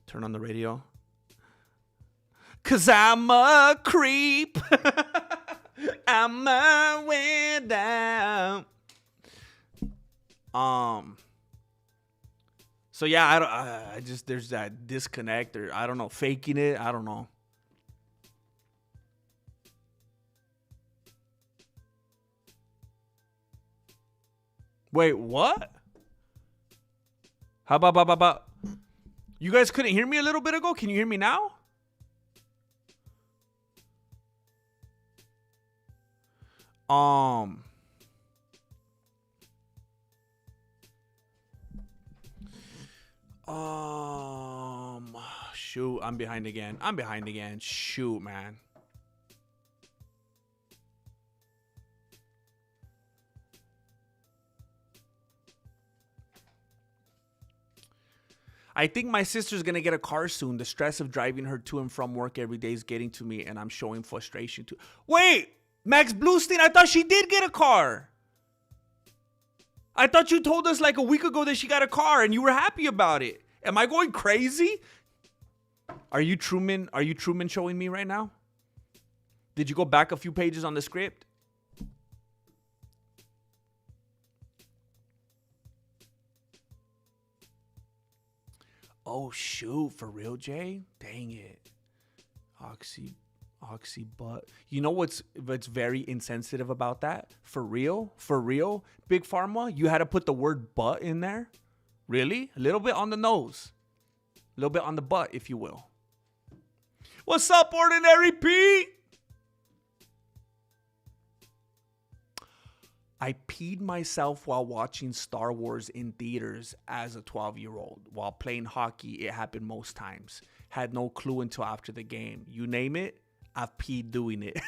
turn on the radio. 'Cause I'm a creep. I'm a way down. So yeah, I just there's that disconnect, or I don't know, faking it. I don't know. Wait, what? How about? You guys couldn't hear me a little bit ago? Can you hear me now? Shoot, I'm behind again. Shoot, man. I think my sister's going to get a car soon. The stress of driving her to and from work every day is getting to me, and I'm showing frustration too. Wait, Max Bluestein, I thought she did get a car. I thought you told us like a week ago that she got a car and you were happy about it. Am I going crazy? Are you Truman showing me right now? Did you go back a few pages on the script? Oh, shoot. For real, Jay? Dang it. Oxy butt. You know what's very insensitive about that? For real, Big Pharma, you had to put the word butt in there? Really? A little bit on the nose. A little bit on the butt, if you will. What's up, Ordinary Pete? I peed myself while watching Star Wars in theaters as a 12-year-old. While playing hockey, it happened most times. Had no clue until after the game. You name it, I've peed doing it.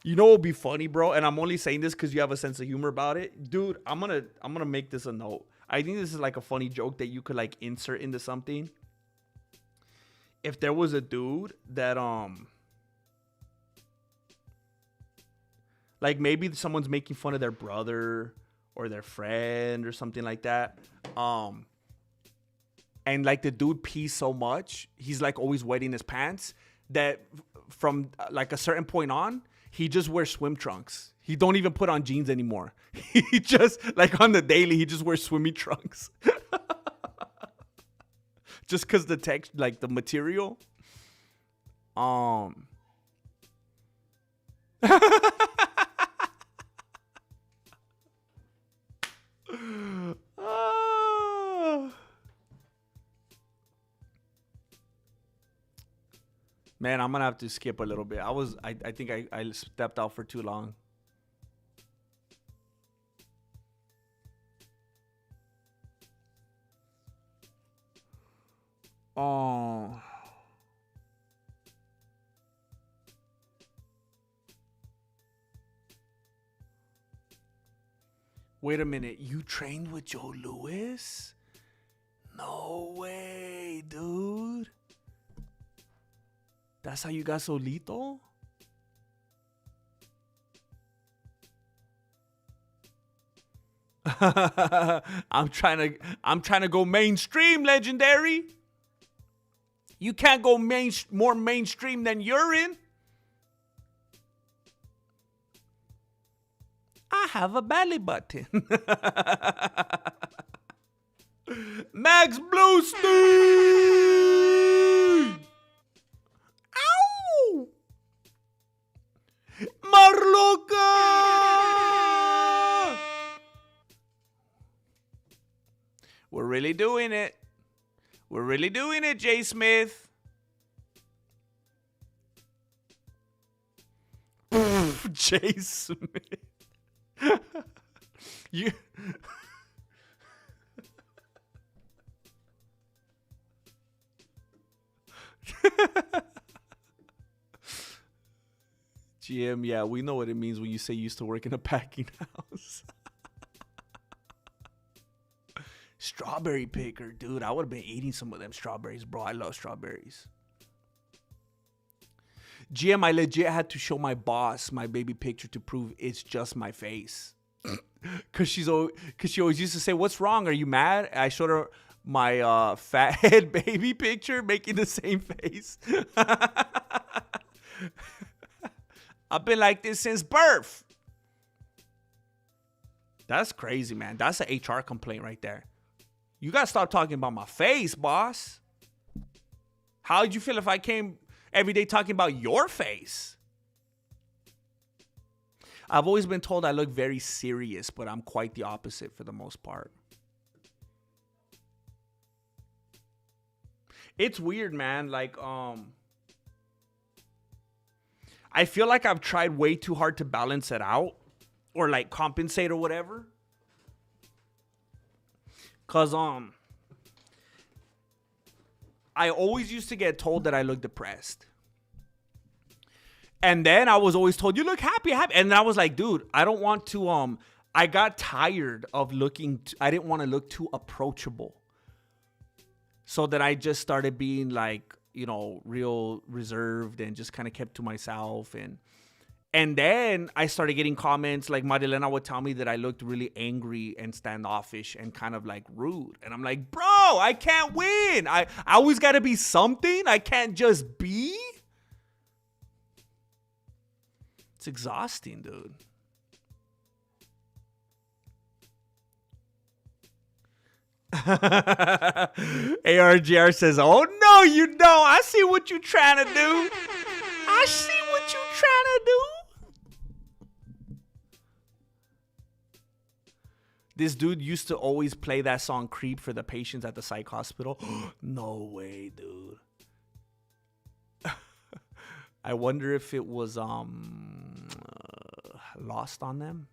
You know what would be funny, bro? And I'm only saying this because you have a sense of humor about it. Dude, I'm gonna make this a note. I think this is like a funny joke that you could like insert into something. If there was a dude that like maybe someone's making fun of their brother or their friend or something like that. And like the dude pees so much, he's like always wetting his pants, that from like a certain point on, he just wears swim trunks. He don't even put on jeans anymore. He just, like on the daily, he just wears swimmy trunks. Just because the text, like the material. Man, I'm gonna have to skip a little bit. I think I stepped out for too long. Oh. Wait a minute. You trained with Joe Louis? No way, dude. That's how you got solito? I'm trying to go mainstream, legendary. You can't go more mainstream than you're in. I have a belly button. Max Bluestein. Ow! Marloca! We're really doing it. We're really doing it, Jay Smith. Jay Smith. You. GM, yeah, we know what it means when you say you used to work in a packing house. Strawberry picker, dude. I would have been eating some of them strawberries, bro. I love strawberries. GM, I legit had to show my boss my baby picture to prove it's just my face. Cause she always used to say, "What's wrong? Are you mad?" I showed her my fat head baby picture, making the same face. I've been like this since birth. That's crazy, man. That's an HR complaint right there. You gotta stop talking about my face, boss. How would you feel if I came every day talking about your face? I've always been told I look very serious, but I'm quite the opposite for the most part. It's weird, man. Like, I feel like I've tried way too hard to balance it out or like compensate or whatever. Cause I always used to get told that I look depressed. And then I was always told, you look happy. And I was like, dude, I don't want to, I got tired of looking, I didn't want to look too approachable. So that I just started being like, you know, real reserved and just kind of kept to myself. And then I started getting comments like Marilena would tell me that I looked really angry and standoffish and kind of like rude. And I'm like, bro, I can't win. I always got to be something. I can't just be. It's exhausting, dude. ARGR says, oh, no, you don't. I see what you're trying to do. I see what you're trying to do. This dude used to always play that song Creep for the patients at the psych hospital. No way, dude. I wonder if it was Lost on Them.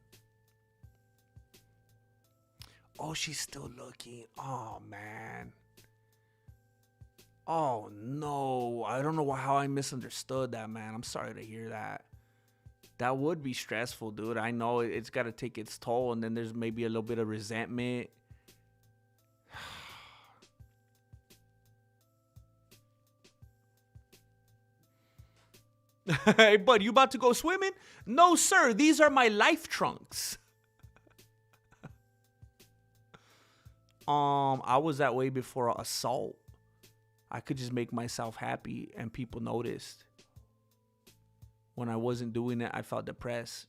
Oh, she's still looking. Oh, man. Oh, no. I don't know how I misunderstood that, man. I'm sorry to hear that. That would be stressful, dude. I know it's got to take its toll, and then there's maybe a little bit of resentment. Hey, bud, you about to go swimming? No, sir. These are my life trunks. I was that way before assault. I could just make myself happy and people noticed. When I wasn't doing it, I felt depressed.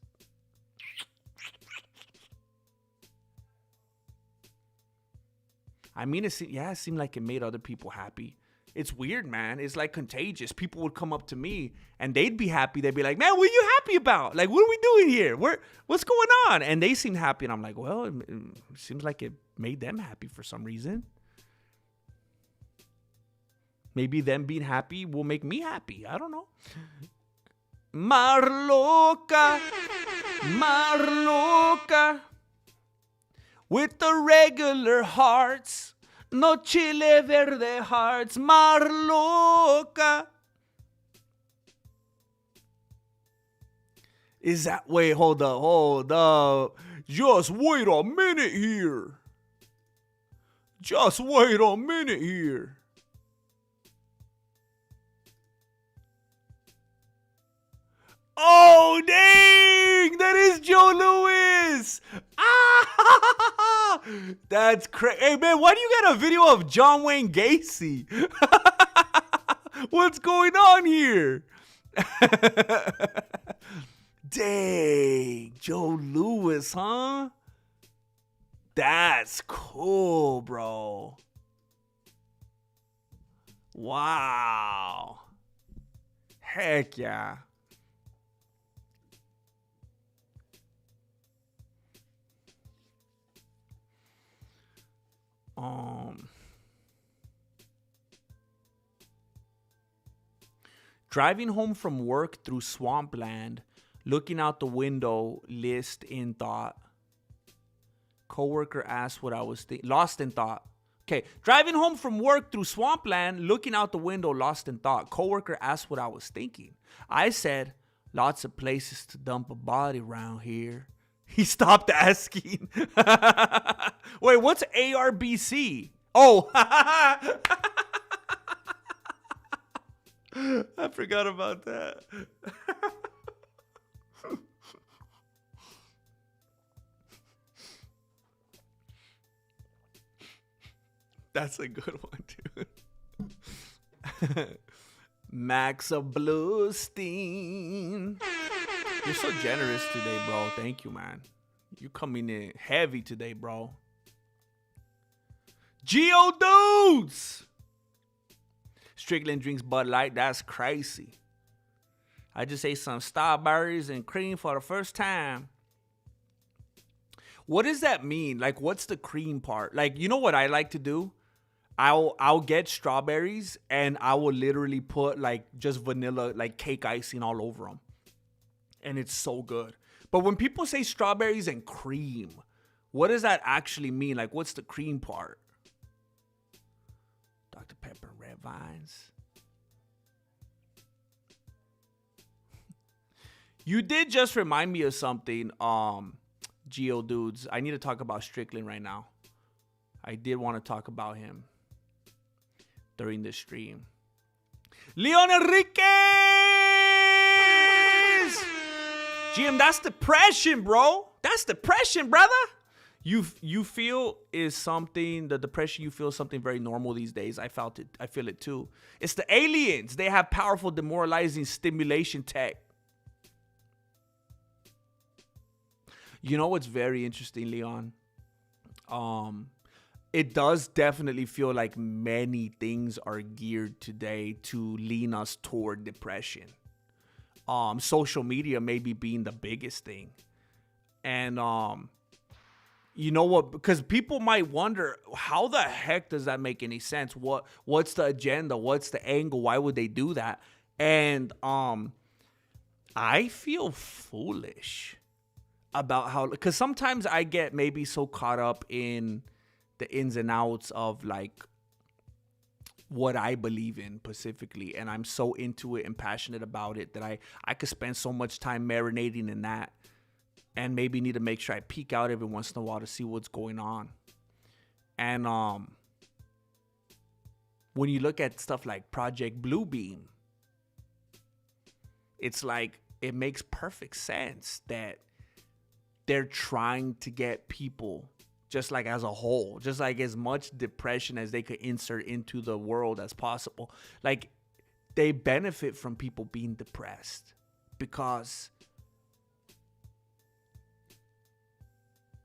I mean, it seemed like it made other people happy. It's weird, man. It's like contagious. People would come up to me and they'd be happy. They'd be like, man, what are you happy about? Like, what are we doing here? What's going on? And they seem happy. And I'm like, well, it seems like it made them happy for some reason. Maybe them being happy will make me happy. I don't know. Marloca. With the regular hearts. No chile verde hearts, mar loca. Is that, wait, hold up. Just wait a minute here. Just wait a minute here. Oh, dang! That is Joe Louis! Ah! That's crazy. Hey, man, why do you got a video of John Wayne Gacy? What's going on here? Dang, Joe Louis, huh? That's cool, bro. Wow. Heck yeah. Driving home from work through swampland, looking out the window, lost in thought. Coworker asked what I was thinking. Lost in thought. Okay, driving home from work through swampland, looking out the window, lost in thought. Coworker asked what I was thinking. I said, lots of places to dump a body around here. He stopped asking. Wait, what's ARBC? Oh, I forgot about that. That's a good one, dude. Max Bluestein. You're so generous today, bro. Thank you, man. You coming in heavy today, bro. Geodudes! Strickland drinks Bud Light. That's crazy. I just ate some strawberries and cream for the first time. What does that mean? Like, what's the cream part? Like, you know what I like to do? I'll get strawberries and I will literally put like just vanilla, like cake icing all over them. And it's so good. But when people say strawberries and cream, what does that actually mean? Like, what's the cream part? Dr. Pepper, red vines. You did just remind me of something, Geodudes. I need to talk about Strickland right now. I did want to talk about him during this stream. Leon Enriquez! GM, that's depression, bro. That's depression, brother. You feel is something, the depression you feel is something very normal these days. I felt it. I feel it too. It's the aliens. They have powerful demoralizing stimulation tech. You know what's very interesting, Leon? It does definitely feel like many things are geared today to lean us toward depression. Social media maybe being the biggest thing. And you know what? Because people might wonder, how the heck does that make any sense? What's the agenda? What's the angle? Why would they do that? And I feel foolish about how, because sometimes I get maybe so caught up in the ins and outs of like what I believe in specifically, and I'm so into it and passionate about it that I could spend so much time marinating in that, and maybe need to make sure I peek out every once in a while to see what's going on. And when you look at stuff like Project Bluebeam, it's like it makes perfect sense that they're trying to get people, just like as a whole, just like as much depression as they could insert into the world as possible. Like, they benefit from people being depressed because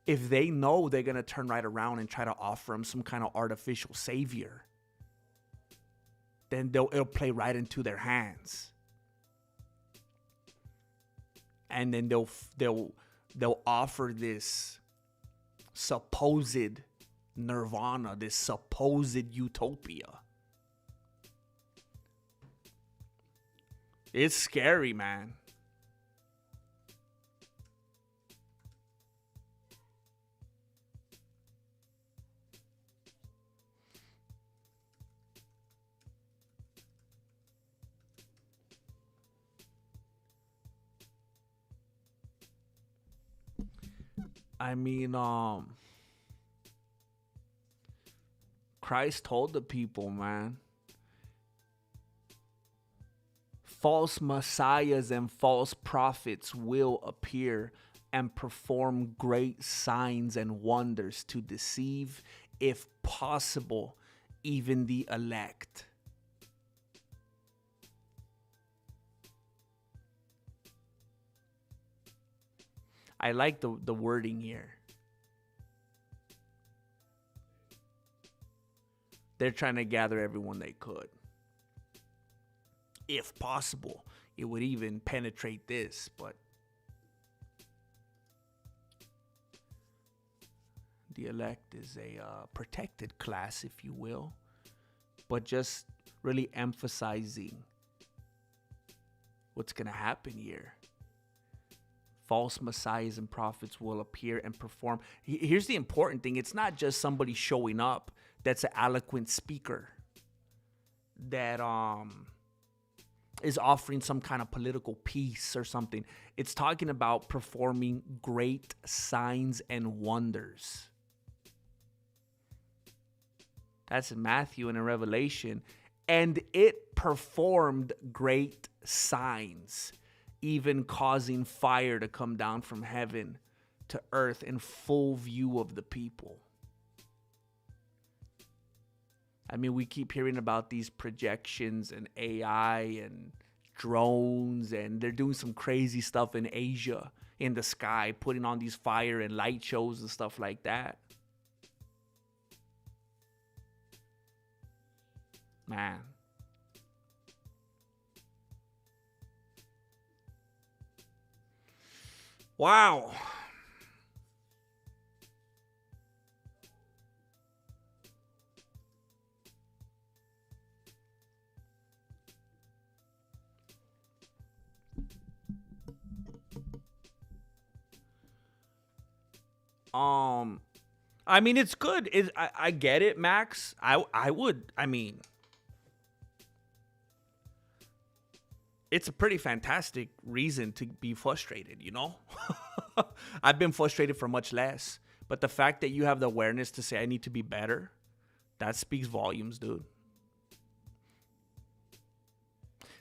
if they know they're going to turn right around and try to offer them some kind of artificial savior, then it'll play right into their hands. And then they'll offer this supposed nirvana, this supposed utopia. It's scary, man. I mean, Christ told the people, man. False messiahs and false prophets will appear and perform great signs and wonders to deceive, if possible, even the elect. I like the wording here. They're trying to gather everyone they could. If possible, it would even penetrate this, but the elect is a protected class, if you will, but just really emphasizing what's going to happen here. False messiahs and prophets will appear and perform. Here's the important thing. It's not just somebody showing up that's an eloquent speaker that is offering some kind of political piece or something. It's talking about performing great signs and wonders. That's in Matthew and in Revelation. And it performed great signs, even causing fire to come down from heaven to earth in full view of the people. I mean, we keep hearing about these projections and AI and drones, and they're doing some crazy stuff in Asia in the sky, putting on these fire and light shows and stuff like that. Man. Wow. I mean, it's good. I get it, Max. I would. I mean, it's a pretty fantastic reason to be frustrated, you know? I've been frustrated for much less. But the fact that you have the awareness to say I need to be better, that speaks volumes, dude.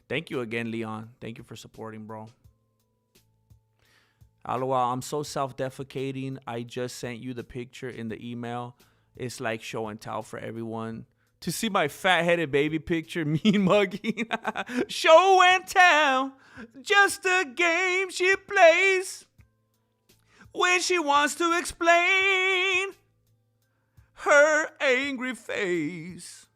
Thank you again, Leon. Thank you for supporting, bro. Aloha, I'm so self-defecating. I just sent you the picture in the email. It's like show and tell for everyone to see my fat-headed baby picture, mean mugging. Show and tell, just a game she plays when she wants to explain her angry face.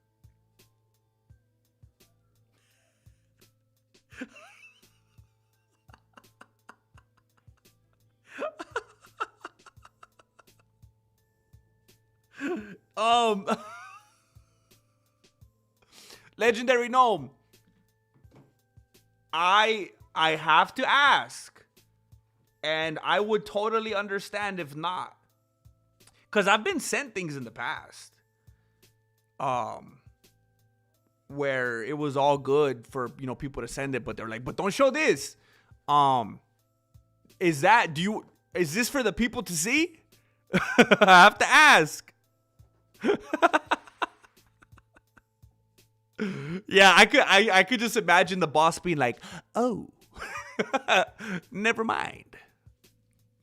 Legendary Gnome, I have to ask, and I would totally understand if not, because I've been sent things in the past where it was all good for, you know, people to send it, but they're like, but don't show this. Is this for the people to see? I have to ask. Yeah, I could just imagine the boss being like, oh, never mind.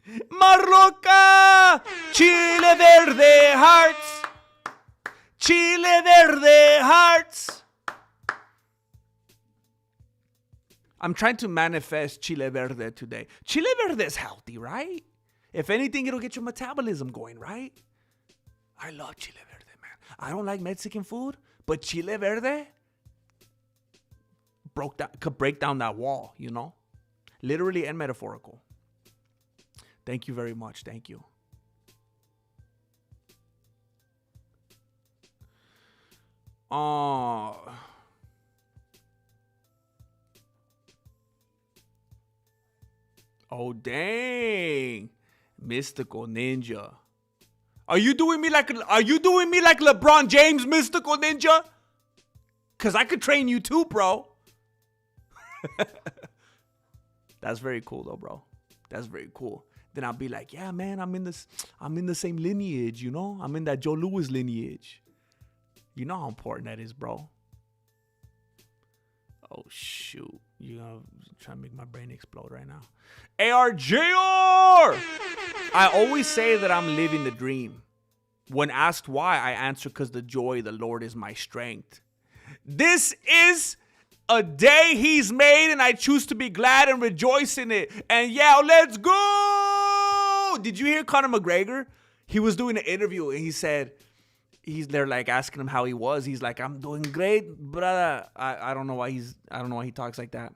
Marroca, Chile Verde hearts, Chile Verde hearts. I'm trying to manifest Chile Verde today. Chile Verde is healthy, right? If anything, it'll get your metabolism going, right? I love Chile Verde, man. I don't like Mexican food, but Chile Verde could break down that wall, you know? Literally and metaphorical. Thank you very much. Thank you. Oh, dang. Mystical Ninja. Are you doing me like LeBron James, Mystical Ninja? Cause I could train you too, bro. That's very cool though, bro. That's very cool. then I'll be like, yeah, man, I'm in the same lineage, you know? I'm in that Joe Louis lineage. You know how important that is, bro. Oh, shoot. You're going to try to make my brain explode right now. ARJR! I always say that I'm living the dream. When asked why, I answer because the joy of the Lord is my strength. This is a day he's made, and I choose to be glad and rejoice in it. And yeah, let's go! Did you hear Conor McGregor? He was doing an interview, and he said, they're like asking him how he was. He's like, I'm doing great, brother. I don't know why he talks like that.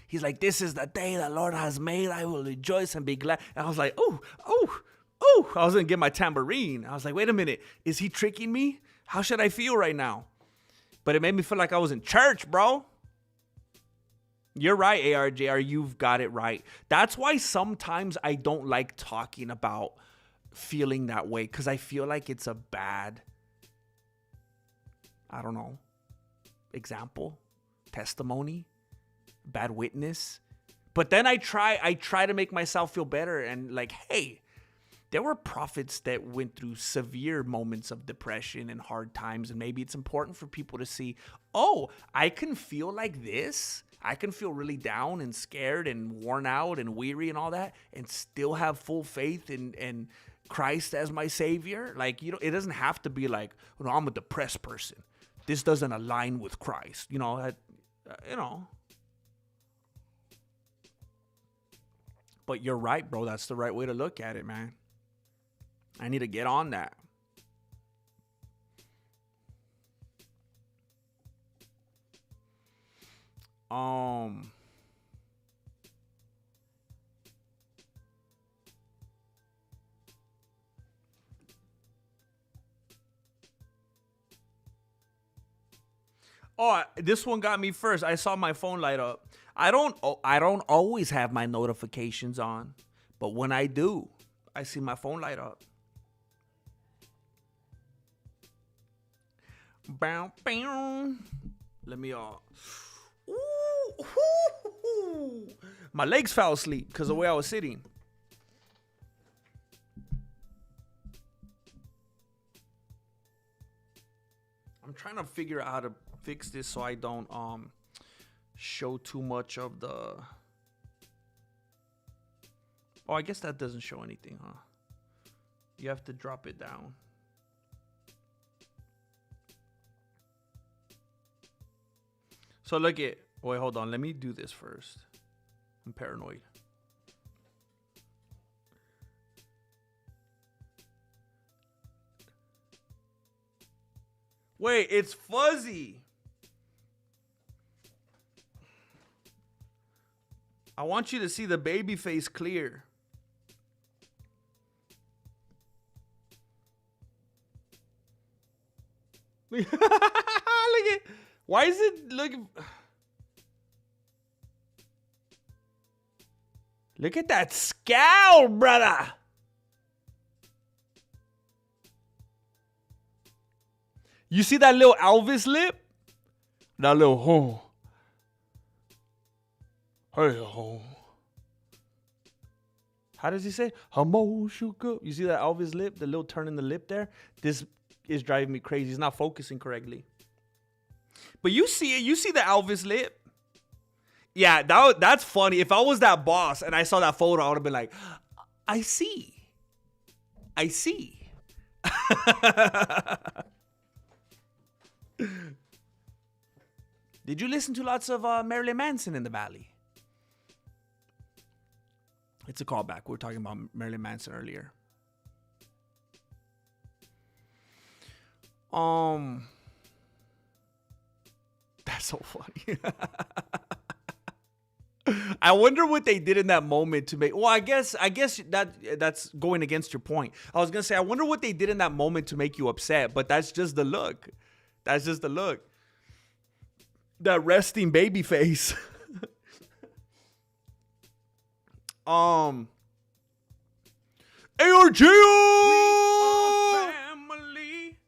He's like, this is the day the Lord has made. I will rejoice and be glad. And I was like, oh. I was going to get my tambourine. I was like, wait a minute. Is he tricking me? How should I feel right now? But it made me feel like I was in church, bro. You're right, ARJR. You've got it right. That's why sometimes I don't like talking about feeling that way, because I feel like it's a bad, I don't know, example, testimony, bad witness. But then I try to make myself feel better and like, hey, there were prophets that went through severe moments of depression and hard times, and maybe it's important for people to see, oh, I can feel like this. I can feel really down and scared and worn out and weary and all that, and still have full faith in Christ as my Savior. Like, you know, it doesn't have to be like, you know, I'm a depressed person. This doesn't align with Christ. You know, But you're right, bro. That's the right way to look at it, man. I need to get on that. Oh, this one got me first. I saw my phone light up. I don't always have my notifications on, but when I do, I see my phone light up. Bow, bow. Let me my legs fell asleep because of the way I was sitting. I'm trying to figure out how to fix this so I don't show too much of the. Oh, I guess that doesn't show anything, huh? You have to drop it down. So look at. Wait, hold on. Let me do this first. I'm paranoid. Wait, it's fuzzy. I want you to see the baby face clear. Look at. Why is it looking? Look at that scowl, brother. You see that little Elvis lip? That little Hey, how does he say? You see that Elvis lip? The little turn in the lip there? This is driving me crazy. He's not focusing correctly. But you see it. You see the Elvis lip. Yeah, that's funny. If I was that boss and I saw that photo, I would have been like, I see. Did you listen to lots of Marilyn Manson in the Valley? It's a callback. We were talking about Marilyn Manson earlier. That's so funny. I wonder what they did in that moment to make. Well, I guess that's going against your point. I was gonna say, I wonder what they did in that moment to make you upset, but that's just the look. That's just the look. That resting baby face. ARJR family.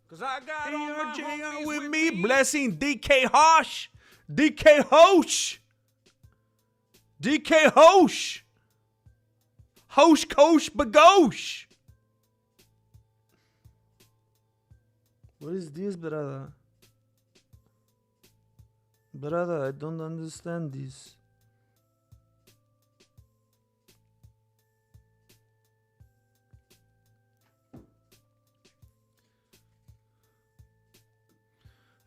Cause I got ARJR with me. Blessing DK Hosh. DK Hosh. Hosh kosh bagosh. What is this, brother? Brother, I don't understand this.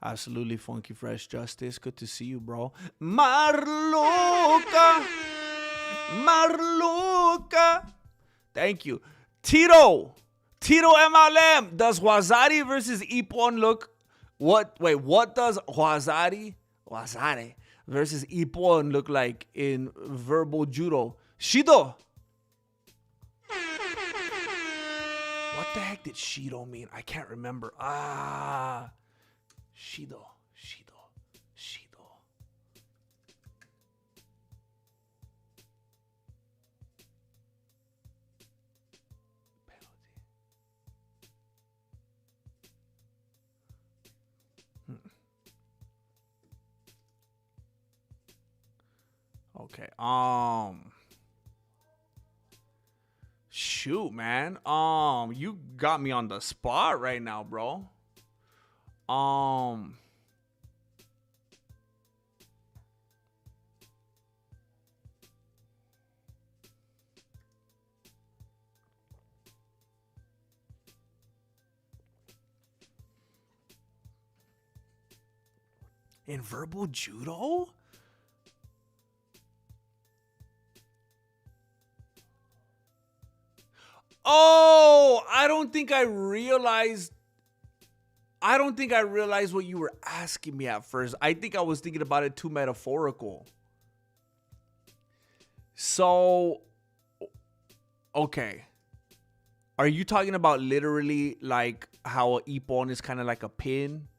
Absolutely funky fresh justice. Good to see you, bro. Marloca. Marloca. Thank you. Tito MLM. Does Wazari versus Ipon look what does Wazari versus Ipon look like in verbal judo? Shido. What the heck did Shido mean? I can't remember. Shido. Okay. Shoot, man. You got me on the spot right now, bro. In verbal judo? Oh, I don't think I realized what you were asking me at first. I think I was thinking about it too metaphorical. So, okay. Are you talking about literally like how Ippon is kind of like a pin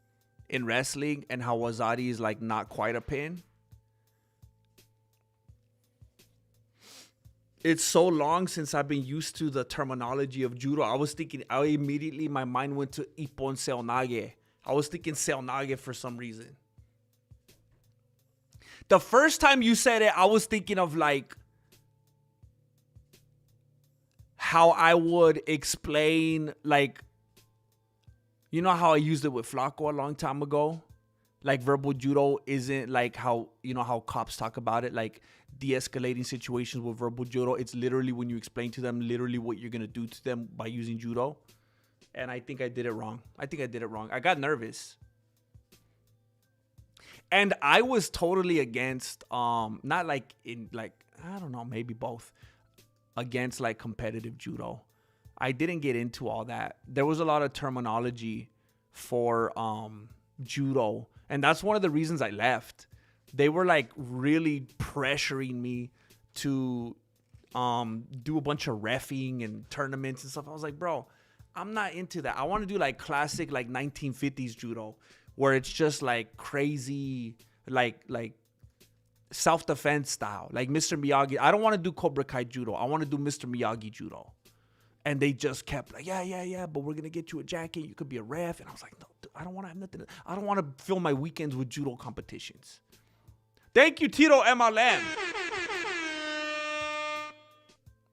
in wrestling and how Wazari is like not quite a pin? It's so long since I've been used to the terminology of judo. My mind went to Ippon Seonage. I was thinking Seonage for some reason. The first time you said it, I was thinking of like how I would explain, like, you know how I used it with Flaco a long time ago? Like verbal judo isn't like how, you know, how cops talk about it, like de-escalating situations with verbal judo. It's literally when you explain to them literally what you're going to do to them by using judo. And I think I did it wrong. I got nervous. And I was totally against, not like in like, I don't know, maybe both, against like competitive judo. I didn't get into all that. There was a lot of terminology for judo. And that's one of the reasons I left. They were like really pressuring me to do a bunch of reffing and tournaments and stuff. I was like, bro, I'm not into that. I want to do like classic like 1950s judo where it's just like crazy, like self-defense style, like Mr. Miyagi. I don't want to do Cobra Kai judo. I want to do Mr. Miyagi judo. And they just kept like, yeah, but we're going to get you a jacket. You could be a ref. And I was like, no, dude, I don't want to have nothing. I don't want to fill my weekends with judo competitions. Thank you, Tito MLM.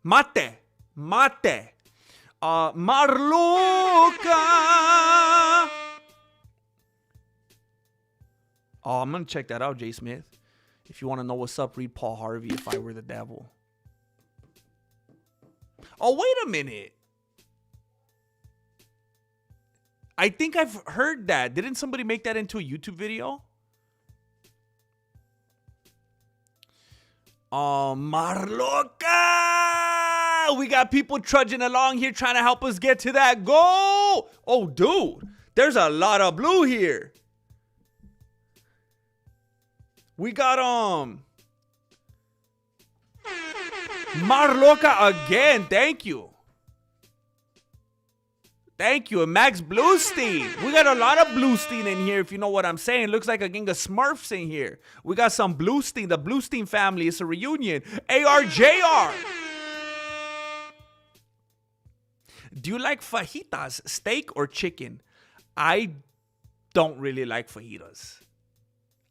Mate. Marluka. Oh, I'm going to check that out, Jay Smith. If you want to know what's up, read Paul Harvey, If I Were the Devil. Oh, wait a minute. I think I've heard that. Didn't somebody make that into a YouTube video? Oh, Marloca! We got people trudging along here trying to help us get to that goal. Oh, dude. There's a lot of blue here. We got Marloca again. Thank you. And Max Bluestein. We got a lot of Bluestein in here, if you know what I'm saying. Looks like a gang of Smurfs in here. We got some Bluestein. The Bluestein family. It's a reunion. ARJR. Do you like fajitas, steak or chicken? I don't really like fajitas.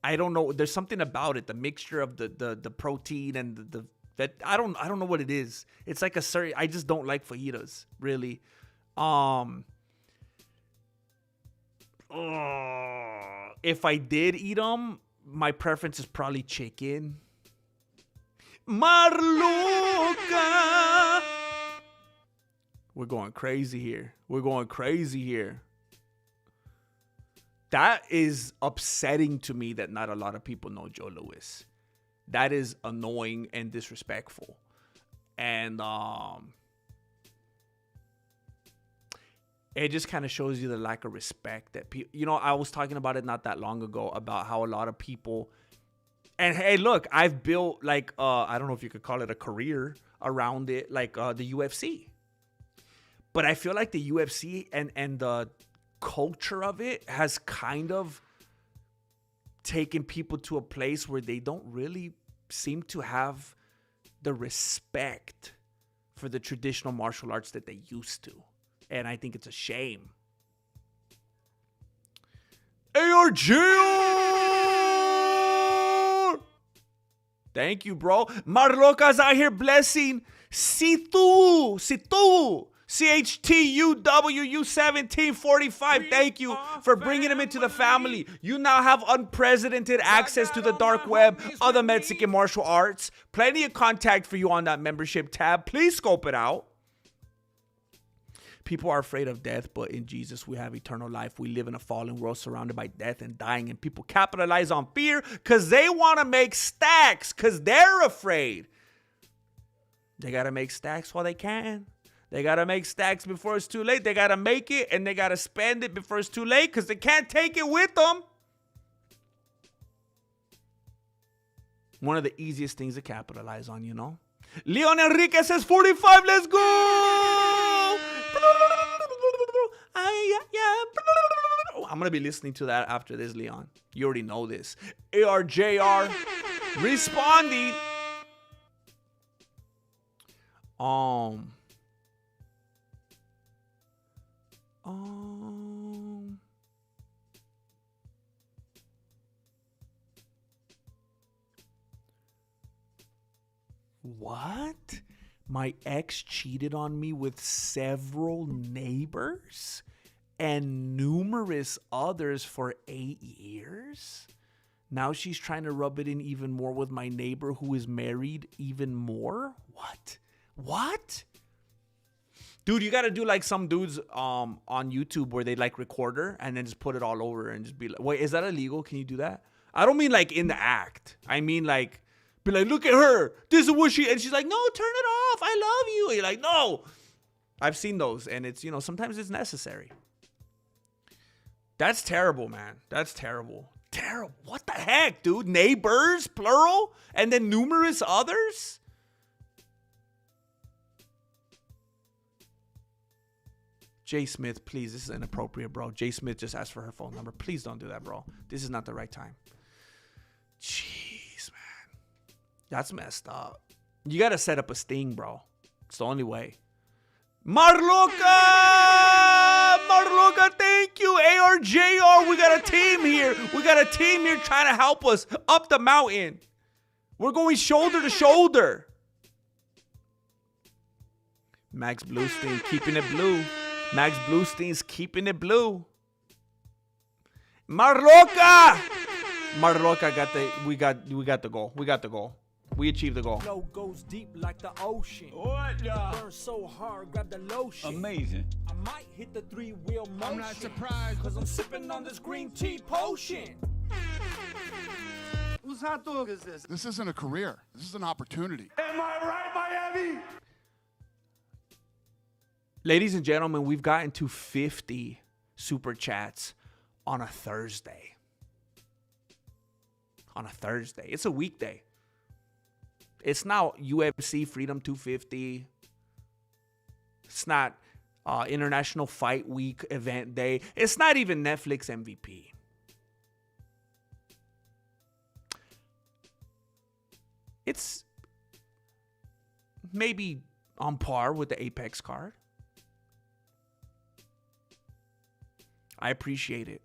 I don't know. There's something about it. The mixture of the protein and the That I don't know what it is. It's like a certain, I just don't like fajitas, really. If I did eat them, my preference is probably chicken. Marloca. We're going crazy here. That is upsetting to me that not a lot of people know Joe Louis. That is annoying and disrespectful. And it just kind of shows you the lack of respect that people, you know, I was talking about it not that long ago about how a lot of people, and hey, look, I've built like, I don't know if you could call it a career around it, like the UFC. But I feel like the UFC and the culture of it has kind of taken people to a place where they don't really seem to have the respect for the traditional martial arts that they used to. And I think it's a shame. ARJ! Thank you, bro. Marloca's out here blessing Situ. CHTUWU1745. Thank you for bringing him into the family. You now have unprecedented access to the dark web of the Mexican martial arts. Plenty of contact for you on that membership tab. Please scope it out. People are afraid of death, but in Jesus we have eternal life. We live in a fallen world surrounded by death and dying, and people capitalize on fear because they want to make stacks because they're afraid. They got to make stacks while they can. They got to make stacks before it's too late. They got to make it and they got to spend it before it's too late because they can't take it with them. One of the easiest things to capitalize on, you know. Leon Enrique says 45. Let's go. I'm going to be listening to that after this, Leon. You already know this. ARJR responding. What? My ex cheated on me with several neighbors and numerous others for 8 years? Now she's trying to rub it in even more with my neighbor who is married even more? What? Dude, you got to do like some dudes on YouTube where they like record her and then just put it all over and just be like, wait, is that illegal? Can you do that? I don't mean like in the act. I mean like, be like, look at her. This is what she, and she's like, no, turn it off. I love you. And you're like, no. I've seen those, and it's, you know, sometimes it's necessary. That's terrible, man. That's terrible. Terrible. What the heck, dude? Neighbors, plural, and then numerous others? Jay Smith, please. This is inappropriate, bro. Jay Smith just asked for her phone number. Please don't do that, bro. This is not the right time. Jeez, man. That's messed up. You got to set up a sting, bro. It's the only way. Marloca, thank you. ARJR, we got a team here. Trying to help us up the mountain. We're going shoulder to shoulder. Max Bluestein keeping it blue. Max Bluestein's keeping it blue. Marloca we got the goal. We achieved the goal. Flow goes deep like the ocean. What the? Burn so hard, grab the lotion. Amazing. I might hit the 3-wheel motion. I'm not surprised. Cause I'm sipping on this green tea potion. Whose hot dog is this? This isn't a career. This is an opportunity. Am I right, Miami? Ladies and gentlemen, we've gotten to 50 super chats on a Thursday. It's a weekday. It's not UFC Freedom 250. It's not International Fight Week event day. It's not even Netflix MVP. It's maybe on par with the Apex card. I appreciate it.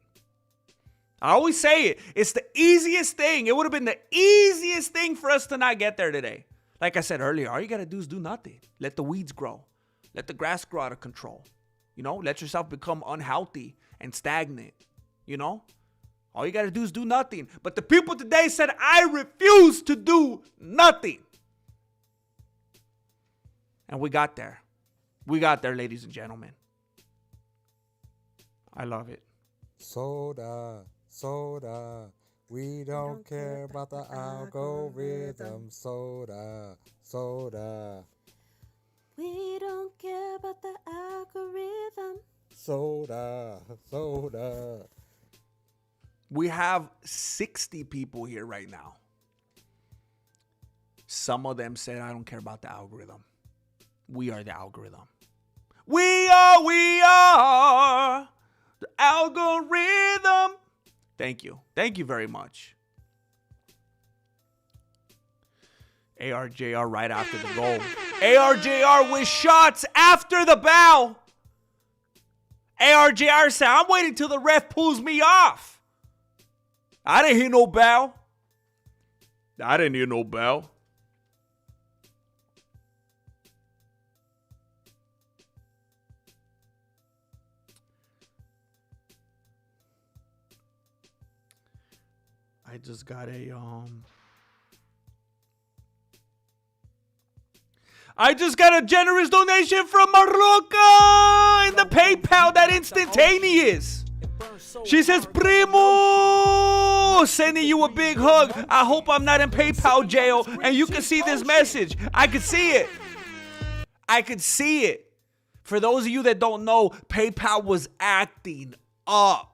I always say it. It's the easiest thing. It would have been the easiest thing for us to not get there today. Like I said earlier, all you got to do is do nothing. Let the weeds grow. Let the grass grow out of control. You know, let yourself become unhealthy and stagnant. You know, all you got to do is do nothing. But the people today said, I refuse to do nothing. And we got there. We got there, ladies and gentlemen. I love it. Soda, soda. We don't care about the algorithm. Soda, soda. We don't care about the algorithm. Soda, soda. We have 60 people here right now. Some of them said, I don't care about the algorithm. We are the algorithm. We are the algorithm. Thank you. Thank you very much. ARJR right after the goal. ARJR with shots after the bell. ARJR said, I'm waiting till the ref pulls me off. I didn't hear no bell. I didn't hear no bell. I just got a generous donation from Maroka in the PayPal, that instantaneous. She says, Primo, sending you a big hug. I hope I'm not in PayPal jail and you can see this message. I could see it. I could see it. For those of you that don't know, PayPal was acting up.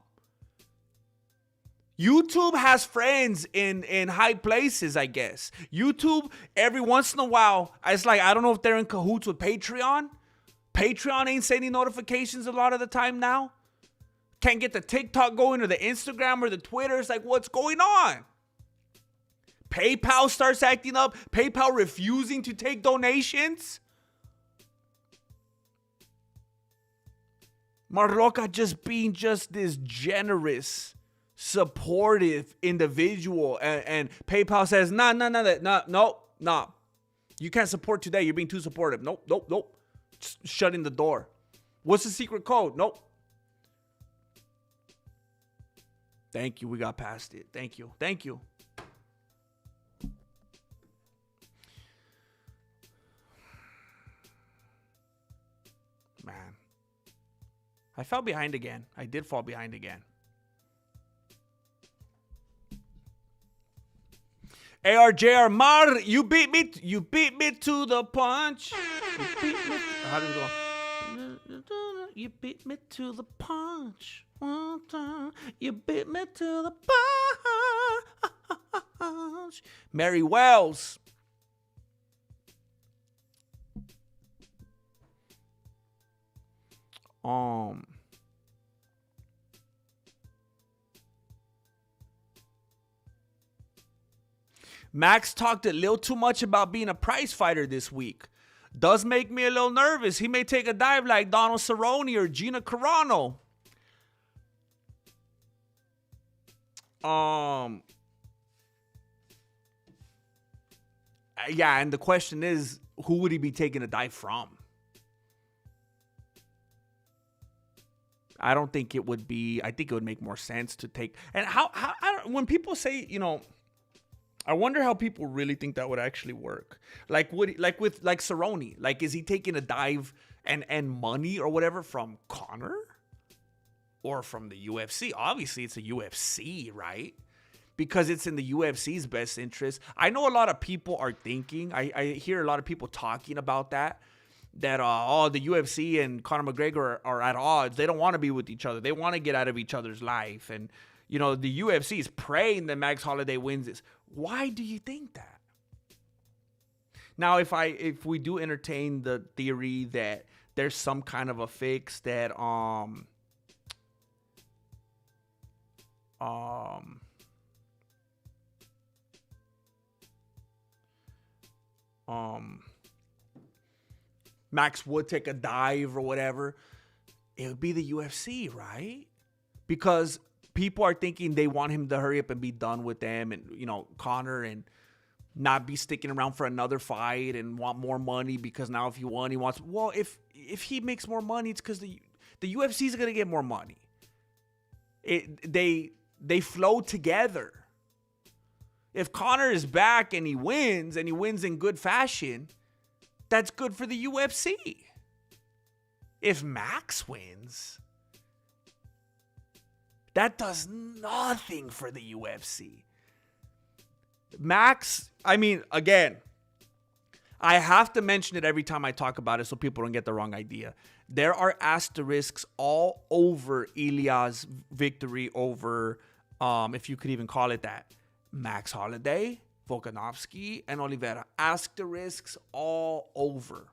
YouTube has friends in high places, I guess. YouTube, every once in a while, it's like, I don't know if they're in cahoots with Patreon. Patreon ain't sending notifications a lot of the time now. Can't get the TikTok going or the Instagram or the Twitter. It's like, what's going on? PayPal starts acting up. PayPal refusing to take donations. Marloca just being just this generous, supportive individual, and PayPal says, no. You can't support today. You're being too supportive. Nope. Just shutting the door. What's the secret code? Nope. Thank you. We got past it. Thank you. Man. I fell behind again. I did fall behind again. ARJR Mar, you beat me to the punch. How does it go? You beat me to the punch. You beat me to the punch. Mary Wells. Max talked a little too much about being a prize fighter this week. Does make me a little nervous. He may take a dive like Donald Cerrone or Gina Carano. Yeah, and the question is, who would he be taking a dive from? I don't think it would be. I think it would make more sense to take. And how when people say, you know, I wonder how people really think that would actually work. Like with Cerrone, like, is he taking a dive and money or whatever from Conor or from the UFC? Obviously, it's a UFC, right? Because it's in the UFC's best interest. I know a lot of people are thinking. I hear a lot of people talking about that the UFC and Conor McGregor are at odds. They don't want to be with each other. They want to get out of each other's life. And, you know, the UFC is praying that Max Holloway wins this. Why do you think that? Now, if we do entertain the theory that there's some kind of a fix that Max would take a dive or whatever, it would be the UFC, right? Because people are thinking they want him to hurry up and be done with them, and, you know, Conor, and not be sticking around for another fight and want more money because now if he won, he wants. Well, if he makes more money, it's because the UFC is gonna get more money. They flow together. If Conor is back and he wins in good fashion, that's good for the UFC. If Max wins, that does nothing for the UFC. Max, I mean, again, I have to mention it every time I talk about it so people don't get the wrong idea. There are asterisks all over Ilya's victory over, if you could even call it that, Max Holloway, Volkanovski, and Oliveira. Asterisks all over.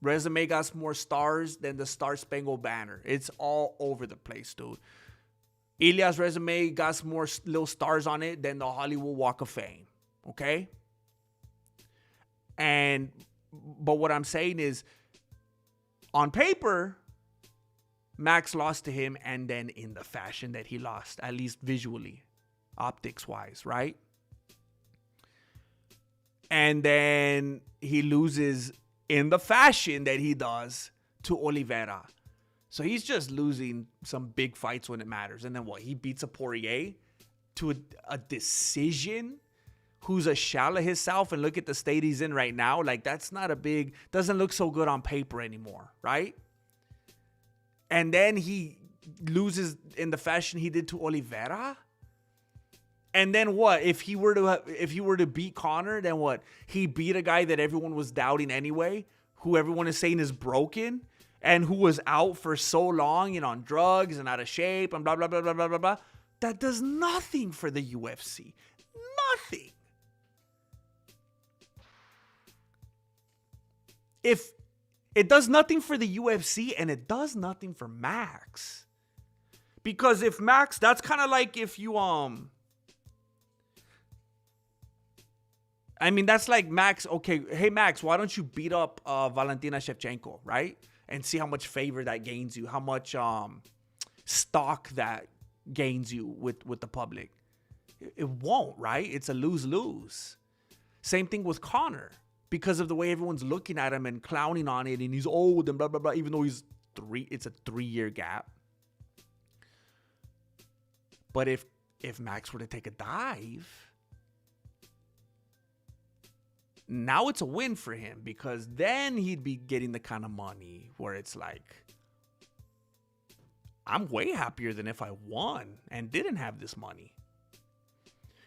Resume got more stars than the Star Spangled Banner. It's all over the place, dude. Ilya's resume got more little stars on it than the Hollywood Walk of Fame. Okay? But what I'm saying is, on paper, Max lost to him, and then in the fashion that he lost, at least visually, optics-wise, right? And then he loses in the fashion that he does to Oliveira. So he's just losing some big fights when it matters. And then what? He beats a Poirier to a decision, who's a shell of himself, and look at the state he's in right now. Like, that's not a big, doesn't look so good on paper anymore, right? And then he loses in the fashion he did to Oliveira. And then what? If he were to beat Conor, then what? He beat a guy that everyone was doubting anyway, who everyone is saying is broken, and who was out for so long and on drugs and out of shape and blah, blah, blah, blah, blah, blah, blah. That does nothing for the UFC. Nothing. If it does nothing for the UFC and it does nothing for Max. Because if Max, that's kind of like if you, I mean, that's like Max, okay, hey Max, why don't you beat up Valentina Shevchenko, right? And see how much favor that gains you, how much stock that gains you with the public. It won't, right? It's a lose-lose. Same thing with Conor. Because of the way everyone's looking at him and clowning on it, and he's old and blah, blah, blah, even though it's a 3-year gap. But if Max were to take a dive, now it's a win for him, because then he'd be getting the kind of money where it's like, I'm way happier than if I won and didn't have this money.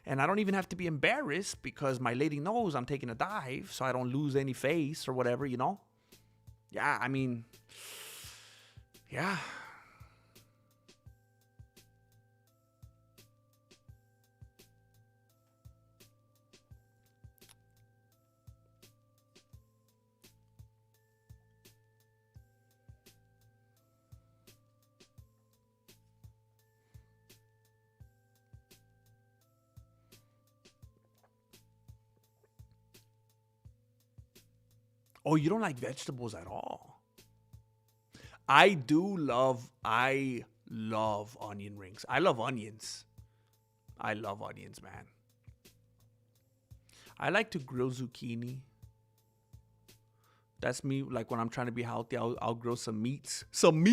And I don't even have to be embarrassed because my lady knows I'm taking a dive, so I don't lose any face or whatever, you know? Yeah, I mean, yeah. Oh, you don't like vegetables at all? I love onion rings. I love onions. I love onions, man. I like to grill zucchini. That's me, like when I'm trying to be healthy, I'll grill some meats. Some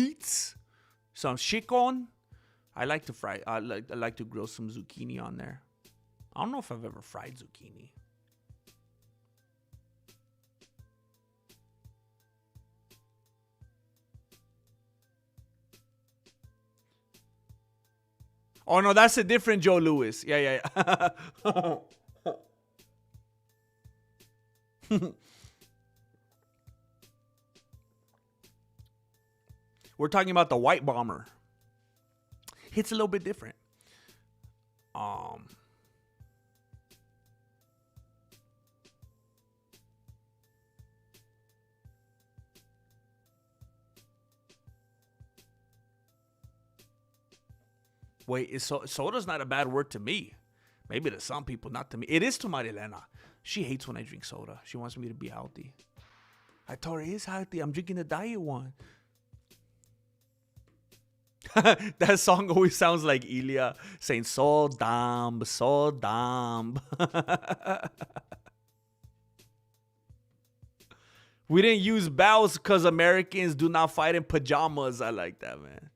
chicken. I like to fry. I like to grill some zucchini on there. I don't know if I've ever fried zucchini. Oh, no, that's a different Joe Louis. Yeah. We're talking about the White Bomber. It's a little bit different. Wait, soda's not a bad word to me. Maybe to some people, not to me. It is to Marilena. She hates when I drink soda. She wants me to be healthy. I told her it's healthy. I'm drinking the diet one. That song always sounds like Ilya saying so dumb, so dumb. We didn't use belts because Americans do not fight in pajamas. I like that, man.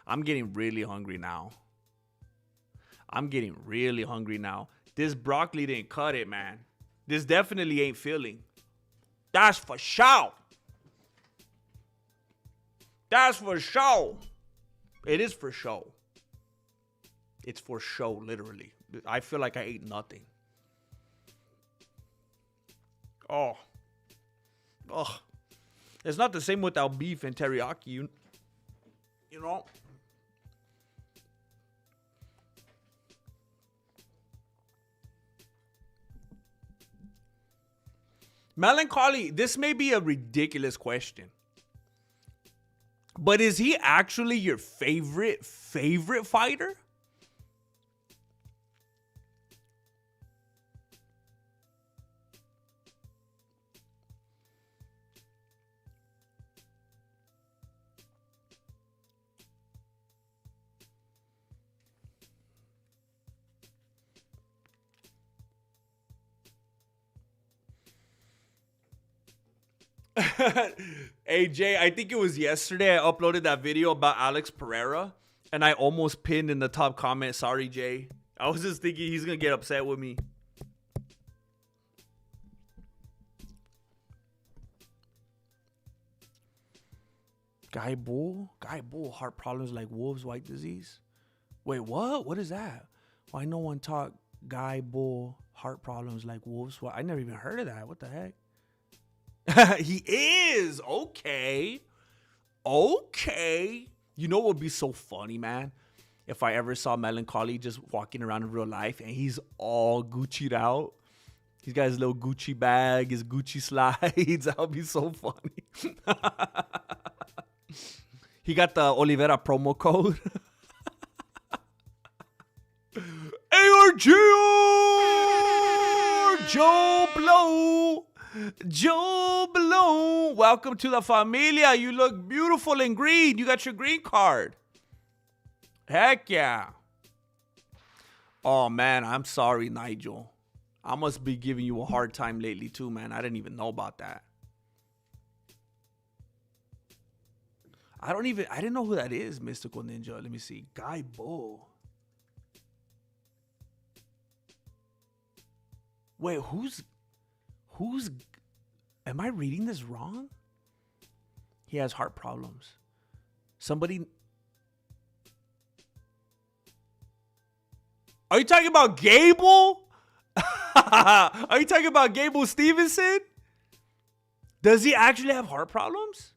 I'm getting really hungry now. This broccoli didn't cut it, man. This definitely ain't filling. That's for sure. That's for sure. It is for show. It's for show, literally. I feel like I ate nothing. Oh. It's not the same without beef and teriyaki. You know? Melancholy, this may be a ridiculous question. But is he actually your favorite fighter? Hey, Jay, I think it was yesterday I uploaded that video about Alex Pereira, and I almost pinned in the top comment, sorry, Jay. I was just thinking he's going to get upset with me. Guy Bull, heart problems like wolves, white disease. Wait, what? What is that? Why no one talk Guy Bull, heart problems like wolves? I never even heard of that. What the heck? He is. Okay. You know what would be so funny, man? If I ever saw Melancholy just walking around in real life and he's all Gucci'd out. He's got his little Gucci bag, his Gucci slides. That would be so funny. He got the Oliveira promo code. ARGR! Joe Blow! Joe Blow! Welcome to the familia. You look beautiful in green. You got your green card. Heck yeah. Oh, man, I'm sorry, Nigel. I must be giving you a hard time lately, too, man. I didn't even know about that. I didn't know who that is, Mystical Ninja. Let me see. Guy Bull. Wait, who's, am I reading this wrong? He has heart problems. Somebody. Are you talking about Gable? Are you talking about Gable Stevenson? Does he actually have heart problems?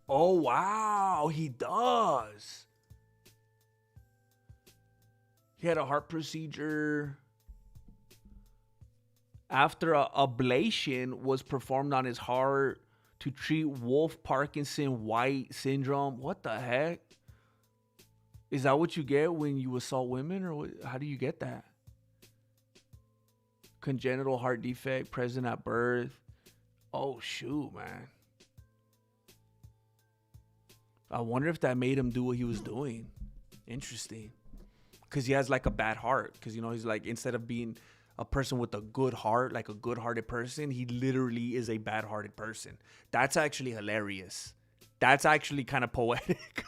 Oh, wow. He does. He had a heart procedure after an ablation was performed on his heart to treat Wolff-Parkinson-White syndrome. What the heck? Is that what you get when you assault women? Or what, how do you get that? Congenital heart defect present at birth. Oh, shoot, man. I wonder if that made him do what he was doing. Interesting. Because he has like a bad heart. Because, you know, he's like, instead of being a person with a good heart, like a good-hearted person, he literally is a bad-hearted person. That's actually hilarious. That's actually kind of poetic.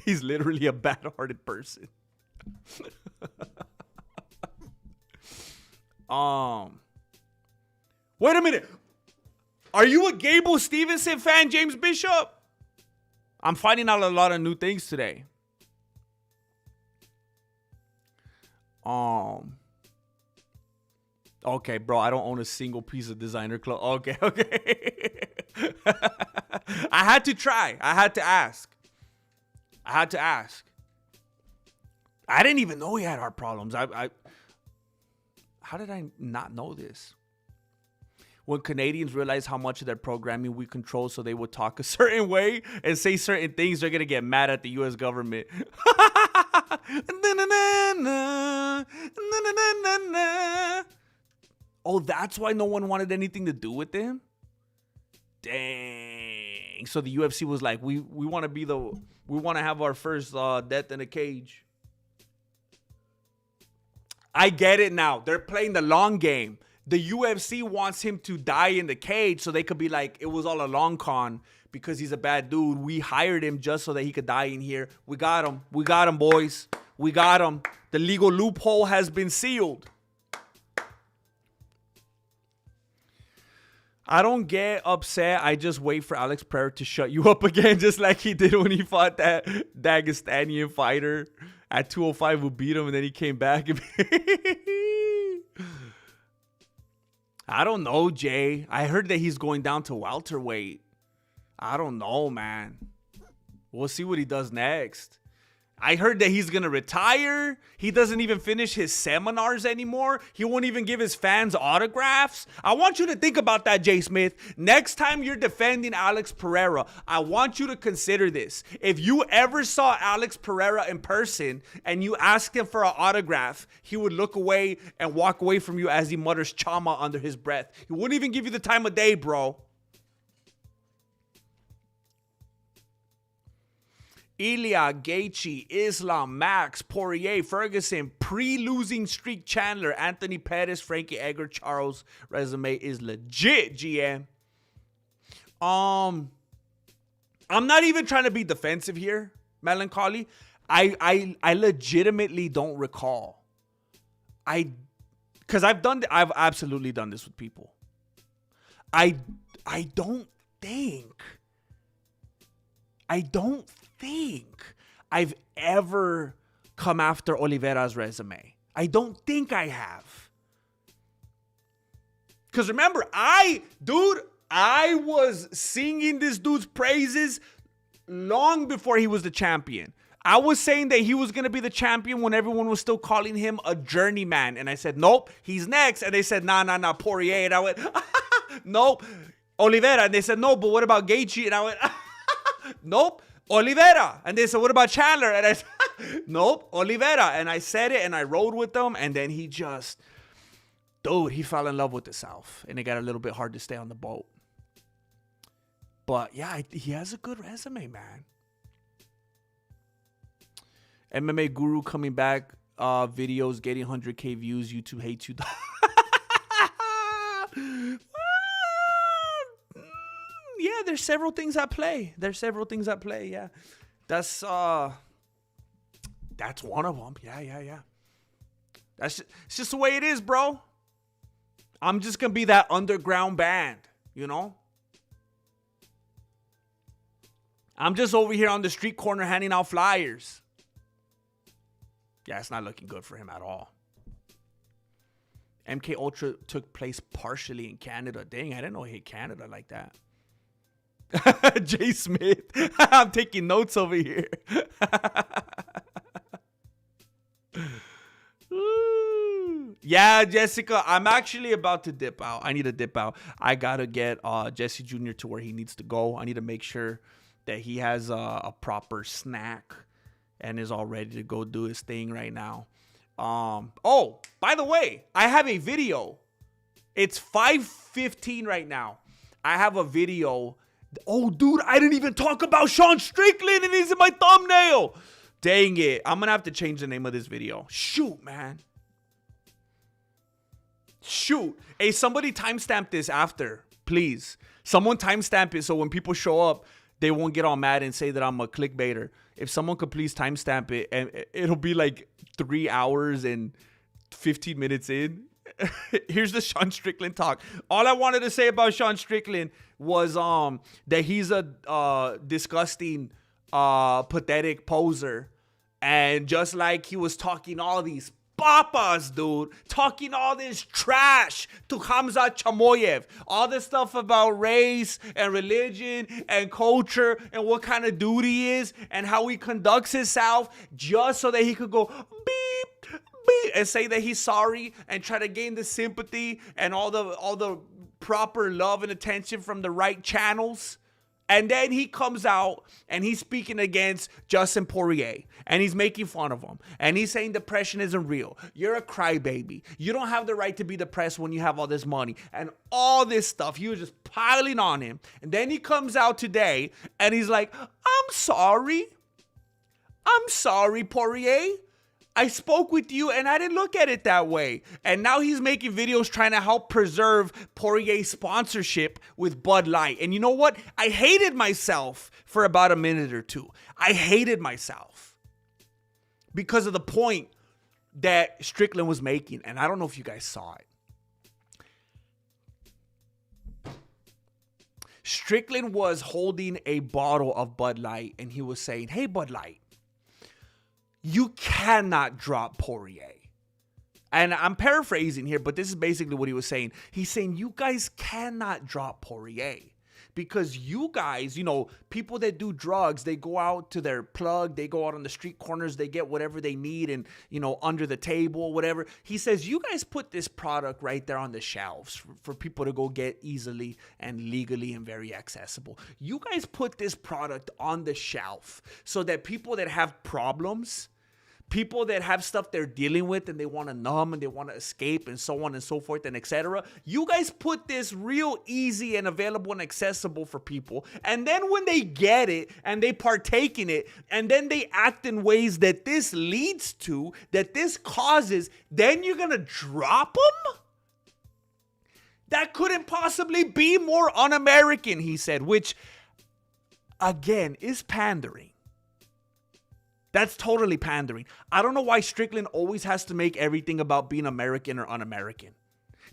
He's literally a bad-hearted person. Wait a minute. Are you a Gable Stevenson fan, James Bishop? I'm finding out a lot of new things today. Okay, bro, I don't own a single piece of designer clothes. Okay. I had to try. I had to ask. I didn't even know he had heart problems. How did I not know this? when Canadians realize how much of their programming we control, so they would talk a certain way and say certain things, they're going to get mad at the U.S. government. Oh, that's why no one wanted anything to do with him? Dang. So the UFC was like, we want to have our first death in a cage. I get it now. They're playing the long game. The UFC wants him to die in the cage so they could be like, it was all a long con because he's a bad dude. We hired him just so that he could die in here. We got him. We got him, boys. We got him. The legal loophole has been sealed. I don't get upset. I just wait for Alex Pereira to shut you up again, just like he did when he fought that Dagestanian fighter at 205 who beat him, and then he came back. I don't know, Jay. I heard that he's going down to welterweight. I don't know, man. We'll see what he does next. I heard that he's going to retire. He doesn't even finish his seminars anymore. He won't even give his fans autographs. I want you to think about that, Jay Smith. Next time you're defending Alex Pereira, I want you to consider this. If you ever saw Alex Pereira in person and you asked him for an autograph, he would look away and walk away from you as he mutters chama under his breath. He wouldn't even give you the time of day, bro. Ilya, Gaethje, Islam, Max, Poirier, Ferguson, pre-losing streak Chandler, Anthony Pettis, Frankie Edgar, Charles. Resume is legit, GM. I'm not even trying to be defensive here, Melancholy. I legitimately don't recall. Because I've absolutely done this with people. I don't think I've ever come after Oliveira's resume. I don't think I have. Because remember, I was singing this dude's praises long before he was the champion. I was saying that he was going to be the champion when everyone was still calling him a journeyman. And I said, nope, he's next. And they said, nah, Poirier. And I went, nope, Oliveira. And they said, no, but what about Gaethje? And I went, nope, Oliveira. And they said, what about Chandler? And I said, nope, Oliveira. And I said it and I rode with them. And then he just, dude, he fell in love with the South. And it got a little bit hard to stay on the boat. But yeah, he has a good resume, man. MMA Guru coming back, videos getting 100K views. YouTube hates you. Yeah, there's several things at play. Yeah, that's one of them. Yeah. It's just the way it is, bro. I'm just gonna be that underground band, you know. I'm just over here on the street corner handing out flyers. Yeah, it's not looking good for him at all. MK Ultra took place partially in Canada. Dang, I didn't know he hit Canada like that. Jay Smith. I'm taking notes over here. Yeah, Jessica, I'm actually about to dip out. I need to dip out. I got to get Jesse Jr. to where he needs to go. I need to make sure that he has a proper snack and is all ready to go do his thing right now. Oh, by the way, I have a video. It's 5:15 right now. I have a video. Oh, dude, I didn't even talk about Sean Strickland and he's in my thumbnail. Dang it. I'm going to have to change the name of this video. Shoot, man. Shoot. Hey, somebody timestamp this after, please. Someone timestamp it so when people show up, they won't get all mad and say that I'm a clickbaiter. If someone could please timestamp it, and it'll be like 3 hours and 15 minutes in. Here's the Sean Strickland talk. All I wanted to say about Sean Strickland was that he's a disgusting, pathetic poser. And just like he was talking all these papas, dude, talking all this trash to Khamzat Chamoyev, all this stuff about race and religion and culture and what kind of dude he is and how he conducts himself, just so that he could go beep, beep, and say that he's sorry and try to gain the sympathy and all the proper love and attention from the right channels. And then he comes out and he's speaking against Justin Poirier. And he's making fun of him. And he's saying depression isn't real. You're a crybaby. You don't have the right to be depressed when you have all this money. And all this stuff. He was just piling on him. And then he comes out today and he's like, I'm sorry. I'm sorry, Poirier. I spoke with you and I didn't look at it that way. And now he's making videos trying to help preserve Poirier's sponsorship with Bud Light. And you know what? I hated myself for about a minute or two. I hated myself because of the point that Strickland was making. And I don't know if you guys saw it. Strickland was holding a bottle of Bud Light and he was saying, hey, Bud Light, you cannot drop Poirier. And I'm paraphrasing here, but this is basically what he was saying. He's saying you guys cannot drop Poirier because you guys, you know, people that do drugs, they go out to their plug, they go out on the street corners, they get whatever they need and, you know, under the table, whatever. He says, you guys put this product right there on the shelves for people to go get easily and legally and very accessible. You guys put this product on the shelf so that people that have problems, people that have stuff they're dealing with and they want to numb and they want to escape and so on and so forth and etc. You guys put this real easy and available and accessible for people. And then when they get it and they partake in it and then they act in ways that this leads to, that this causes, then you're going to drop them? That couldn't possibly be more un-American, he said, which again is pandering. That's totally pandering. I don't know why Strickland always has to make everything about being American or un-American.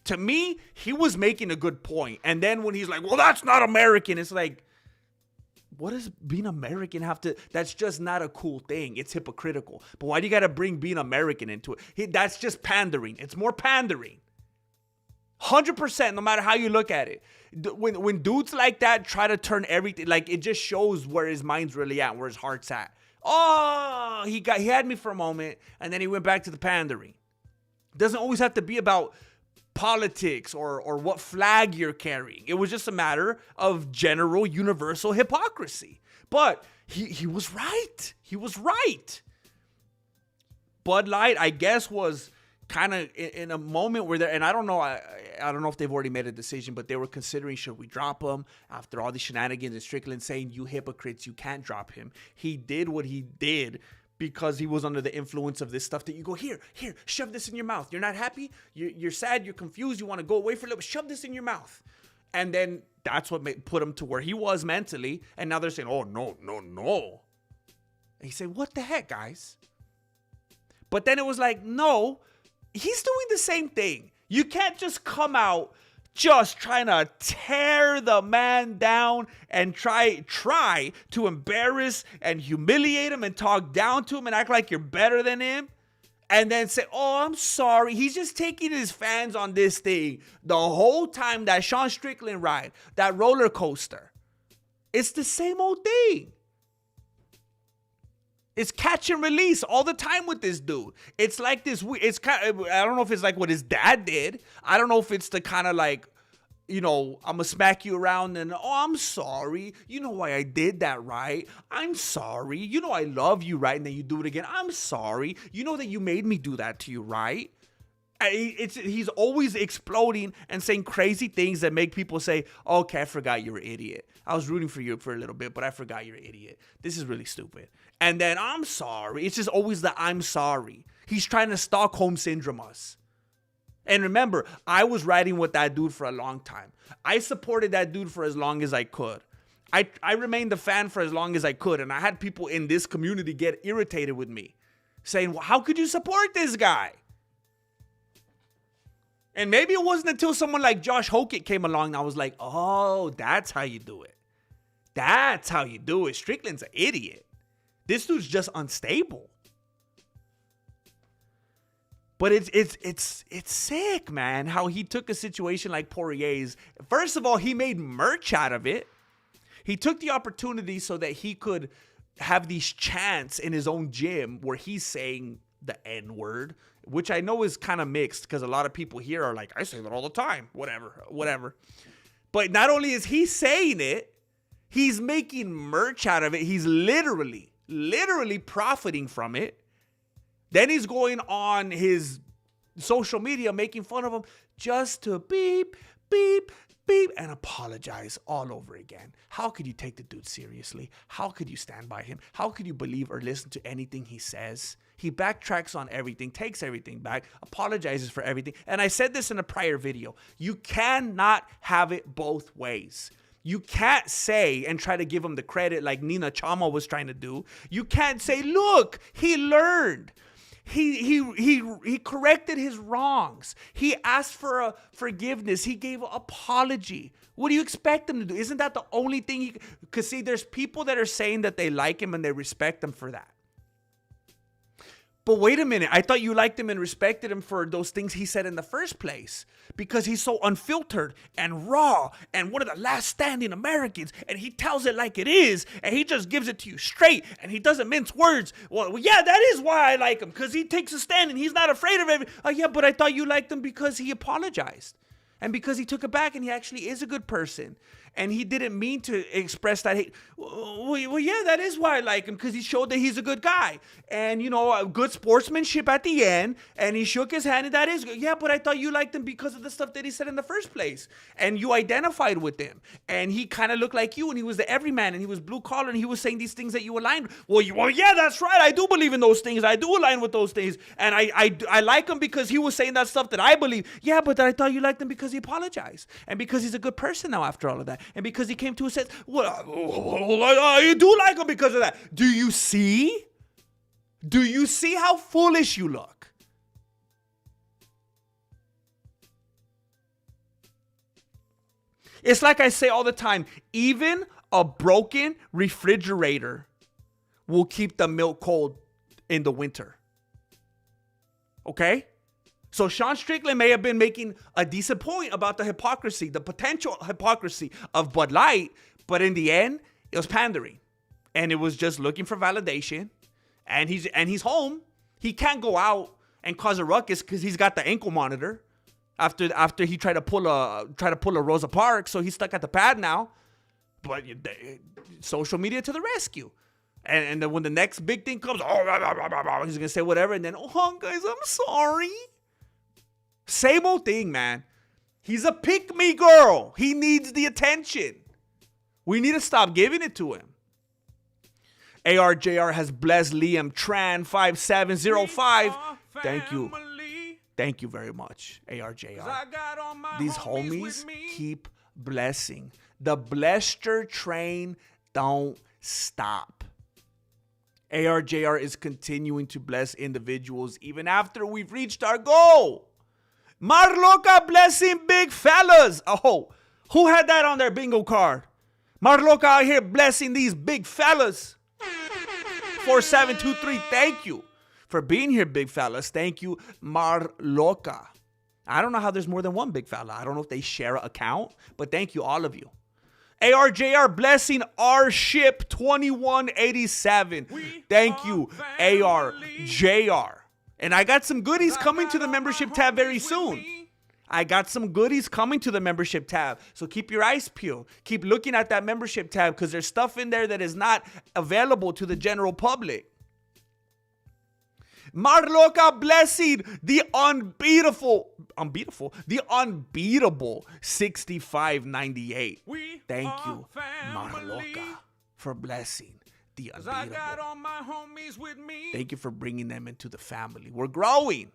To me, he was making a good point. And then when he's like, well, that's not American. It's like, what does being American have to... That's just not a cool thing. It's hypocritical. But why do you got to bring being American into it? That's just pandering. It's more pandering. 100%, no matter how you look at it. When dudes like that try to turn everything... Like, it just shows where his mind's really at, where his heart's at. Oh, he had me for a moment, and then he went back to the pandering. It doesn't always have to be about politics or what flag you're carrying. It was just a matter of general, universal hypocrisy. But he was right. He was right. Bud Light, I guess, was kind of in a moment where and I don't know, I don't know if they've already made a decision, but they were considering, should we drop him after all the shenanigans and Strickland saying, you hypocrites, you can't drop him. He did what he did because he was under the influence of this stuff that you go, here, shove this in your mouth. You're not happy? You're sad, you're confused, you want to go away for a little bit, shove this in your mouth. And then that's what put him to where he was mentally. And now they're saying, oh, no. And he said, what the heck, guys? But then it was like, no, he's doing the same thing. You can't just come out just trying to tear the man down and try to embarrass and humiliate him and talk down to him and act like you're better than him. And then say, oh, I'm sorry. He's just taking his fans on this thing the whole time, that Sean Strickland ride, that roller coaster. It's the same old thing. It's catch and release all the time with this dude. It's like this. It's kind of, I don't know if it's like what his dad did. I don't know if it's the kind of like, you know, I'm going to smack you around and, oh, I'm sorry. You know why I did that, right? I'm sorry. You know I love you, right? And then you do it again. I'm sorry. You know that you made me do that to you, right? He's always exploding and saying crazy things that make people say, okay, I forgot you're an idiot. I was rooting for you for a little bit, but I forgot you're an idiot. This is really stupid. And then I'm sorry. It's just always the I'm sorry. He's trying to Stockholm syndrome us. And remember, I was riding with that dude for a long time. I supported that dude for as long as I could. I remained a fan for as long as I could. And I had people in this community get irritated with me, saying, well, how could you support this guy? And maybe it wasn't until someone like Josh Hokett came along and I was like, oh, that's how you do it. That's how you do it. Strickland's an idiot. This dude's just unstable. But it's sick, man, how he took a situation like Poirier's. First of all, he made merch out of it. He took the opportunity so that he could have these chants in his own gym where he's saying the N-word, which I know is kind of mixed because a lot of people here are like, I say that all the time, whatever. But not only is he saying it, he's making merch out of it. He's literally profiting from it. Then he's going on his social media making fun of him just to beep, beep, beep, and apologize all over again. How could you take the dude seriously? How could you stand by him? How could you believe or listen to anything he says? He backtracks on everything, takes everything back, apologizes for everything. And I said this in a prior video. You cannot have it both ways. You can't say and try to give him the credit like Nina Chama was trying to do. You can't say, look, he learned. He corrected his wrongs. He asked for a forgiveness. He gave an apology. What do you expect him to do? Isn't that the only thing he... Because see, there's people that are saying that they like him and they respect him for that. But wait a minute, I thought you liked him and respected him for those things he said in the first place. Because he's so unfiltered and raw and one of the last standing Americans, and he tells it like it is, and he just gives it to you straight, and he doesn't mince words. Well, yeah, that is why I like him, because he takes a stand and he's not afraid of it. Oh yeah, but I thought you liked him because he apologized. And because he took it back and he actually is a good person. And he didn't mean to express that hate. Well, yeah, that is why I like him, because he showed that he's a good guy. And, you know, good sportsmanship at the end. And he shook his hand, and that is good. Yeah, but I thought you liked him because of the stuff that he said in the first place. And you identified with him. And he kind of looked like you, and he was the everyman, and he was blue collar, and he was saying these things that you aligned with. Well, yeah, that's right. I do believe in those things. I do align with those things. And I like him because he was saying that stuff that I believe. Yeah, but I thought you liked him because he apologized. And because he's a good person now after all of that. And because he came to his sense. Well, you do like him because of that. Do you see? Do you see how foolish you look? It's like I say all the time. Even a broken refrigerator will keep the milk cold in the winter. Okay? So Sean Strickland may have been making a decent point about the hypocrisy, the potential hypocrisy of Bud Light, but in the end, it was pandering. And it was just looking for validation. And he's home. He can't go out and cause a ruckus because he's got the ankle monitor after he tried to pull a Rosa Parks, so he's stuck at the pad now. But social media to the rescue. And then when the next big thing comes, he's gonna say whatever, and then, oh guys, I'm sorry. Same old thing, man. He's a pick-me girl. He needs the attention. We need to stop giving it to him. ARJR has blessed Liam Tran 5705. Thank you. Thank you very much, ARJR. These homies keep blessing. The blester train don't stop. ARJR is continuing to bless individuals even after we've reached our goal. Marloca blessing big fellas. Oh, who had that on their bingo card? Marloca out here blessing these big fellas. 4723, thank you for being here, big fellas. Thank you, Marloca. I don't know how there's more than one big fella. I don't know if they share an account, but thank you, all of you. ARJR blessing our ship 2187. Thank you, ARJR. And I got some goodies coming to the membership tab very soon. I got some goodies coming to the membership tab. So keep your eyes peeled. Keep looking at that membership tab because there's stuff in there that is not available to the general public. Marloca blessing the unbeatable 6598. Thank you, Marloca, for blessing the unbeatable. Thank you for bringing them into the family. We're growing.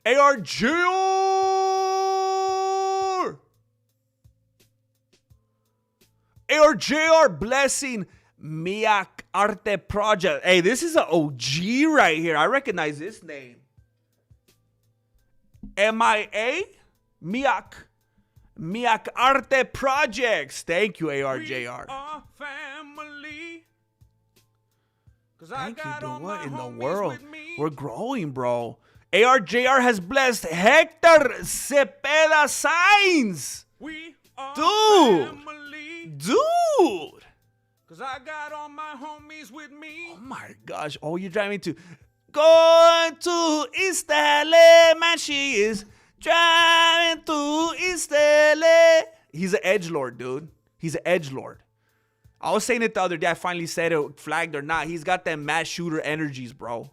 ARJR blessing Miak Arte Project. Hey, this is an OG right here. I recognize this name. MIA? Miak Arte Projects. Thank you, ARJR. Thank you, dude. What in the world? We're growing, bro. ARJR has blessed Hector Cepeda Sainz. Dude. Cause I got all my homies with me. Oh my gosh. Oh, you're driving to. Going to East LA. Man, she is driving to East LA. He's an edgelord, dude. He's an edgelord. I was saying it the other day. I finally said it, flagged or not. He's got them mass shooter energies, bro.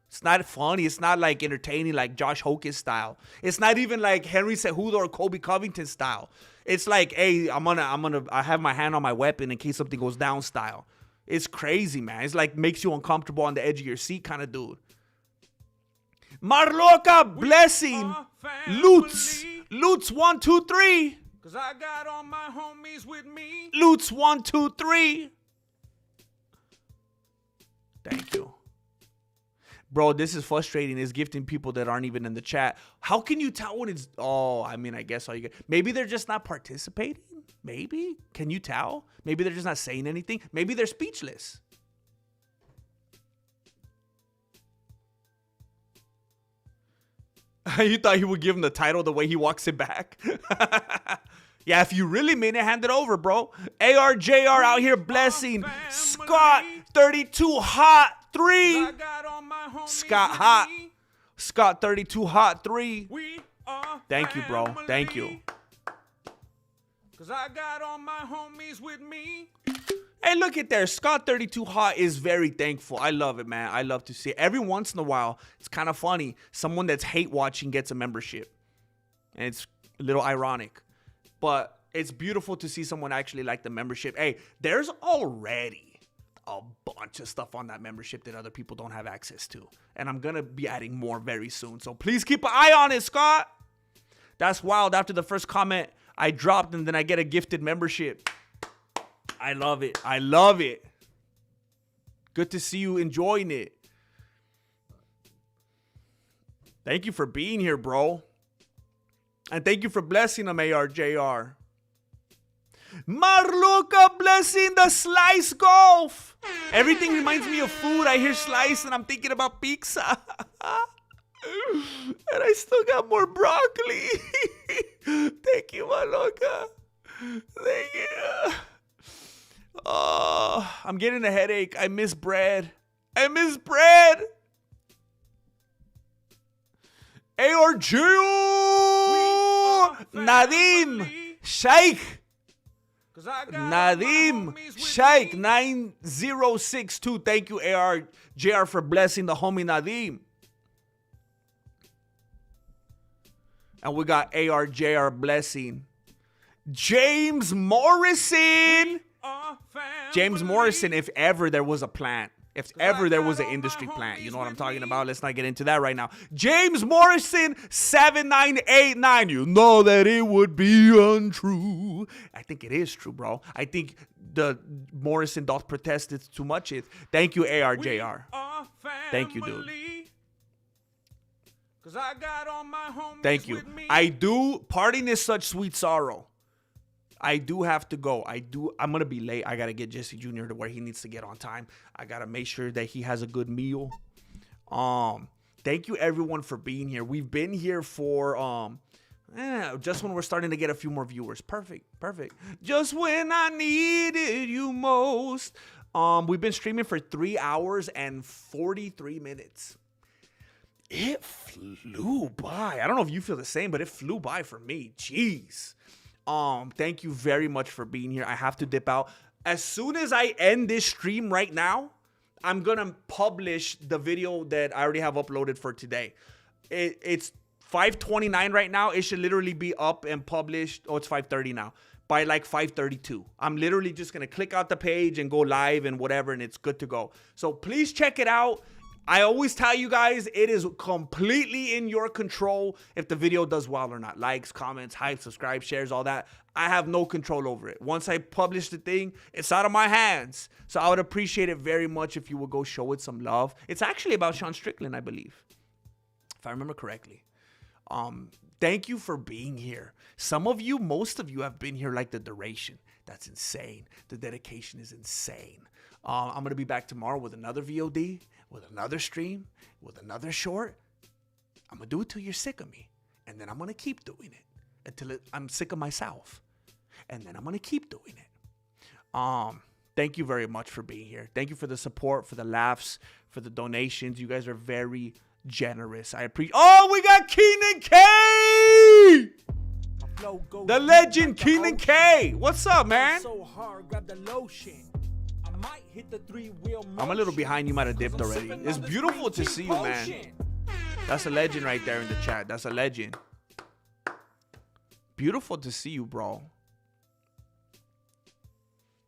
It's not funny. It's not like entertaining like Josh Hocus style. It's not even like Henry Cejudo or Kobe Covington style. It's like, hey, I have my hand on my weapon in case something goes down style. It's crazy, man. It's like makes you uncomfortable on the edge of your seat kind of dude. Marloca Blessing. Lutz. Lutz 1, 2, 3. Cause I got all my homies with me. Lutz 1, 2, 3. Thank you. Bro, this is frustrating. It's gifting people that aren't even in the chat. How can you tell when it's... Oh, I mean, I guess all you get... Maybe they're just not participating? Maybe? Can you tell? Maybe they're just not saying anything? Maybe they're speechless. You thought he would give him the title the way he walks it back? Yeah, if you really mean it, hand it over, bro. ARJR out here blessing. Scott, 32 hot 3. I got all my homies Scott with hot. me. Scott 32 hot 3. We are Thank you, bro. Thank you. family. Cause I got all my homies with me. Hey, look at there. Scott 32 hot is very thankful. I love it, man. I love to see it. Every once in a while, it's kind of funny. Someone that's hate watching gets a membership. And it's a little ironic. But it's beautiful to see someone actually like the membership. Hey, there's already a bunch of stuff on that membership that other people don't have access to. And I'm going to be adding more very soon. So please keep an eye on it, Scott. That's wild. After the first comment, I dropped and then I get a gifted membership. I love it. I love it. Good to see you enjoying it. Thank you for being here, bro. And thank you for blessing them, ARJR. Marluca blessing the slice golf. Everything reminds me of food. I hear slice and I'm thinking about pizza. And I still got more broccoli. Thank you, Marluca. Thank you. Oh, I'm getting a headache. I miss bread. I miss bread. ARJR. Nadim. Sheikh. Nadim Sheikh 9062. Thank you, ARJR, for blessing the homie Nadim. And we got ARJR blessing James Morrison. James Morrison, if ever there was a plant. If ever there was an industry plant, you know what I'm talking about? Let's not get into that right now. James Morrison, 7989. You know that it would be untrue. I think it is true, bro. I think the Morrison doth protest it too much. Thank you, ARJR. Thank you, dude. Thank you. I do. Parting is such sweet sorrow. I do have to go. I'm going to be late. I got to get Jesse Jr. to where he needs to get on time. I got to make sure that he has a good meal. Thank you everyone for being here. We've been here for just when we're starting to get a few more viewers. Perfect. Just when I needed you most. We've been streaming for 3 hours and 43 minutes. It flew by. I don't know if you feel the same, but it flew by for me. Jeez. Thank you very much for being here. I have to dip out. As soon as I end this stream right now, I'm gonna publish the video that I already have uploaded for today. It's 5:29 right now. It should literally be up and published. Oh, it's 5:30 now. By like 5:32. I'm literally just gonna click out the page and go live and whatever, and it's good to go. So please check it out. I always tell you guys, it is completely in your control if the video does well or not. Likes, comments, hype, subscribe, shares, all that. I have no control over it. Once I publish the thing, it's out of my hands. So I would appreciate it very much if you would go show it some love. It's actually about Sean Strickland, I believe, if I remember correctly. Thank you for being here. Some of you, most of you have been here like the duration. That's insane. The dedication is insane. I'm going to be back tomorrow with another VOD, with another stream, with another short. I'm going to do it till you're sick of me. And then I'm going to keep doing it until I'm sick of myself. And then I'm going to keep doing it. Thank you very much for being here. Thank you for the support, for the laughs, for the donations. You guys are very generous. I appreciate. Oh, we got Keenan K. The legend Keenan K. What's up, man? So hard, grab the lotion. I might hit the 3-wheel I'm a little behind. You might have dipped already. It's beautiful to see you, man. That's a legend right there in the chat. That's a legend. Beautiful to see you, bro.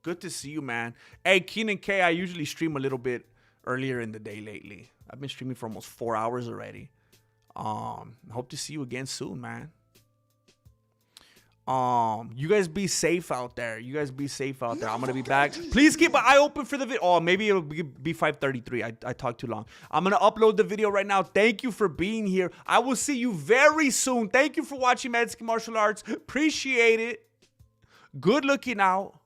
Good to see you, man. Hey, Keenan K, I usually stream a little bit earlier in the day lately. I've been streaming for almost 4 hours already. Hope to see you again soon, man. You guys be safe out there. You guys be safe out there. I'm gonna be back. Please keep an eye open for the video. Oh, maybe it'll be 5:33. I talked too long. I'm gonna upload the video right now. Thank you for being here. I will see you very soon. Thank you for watching Mexican Martial Arts. Appreciate it. Good looking out.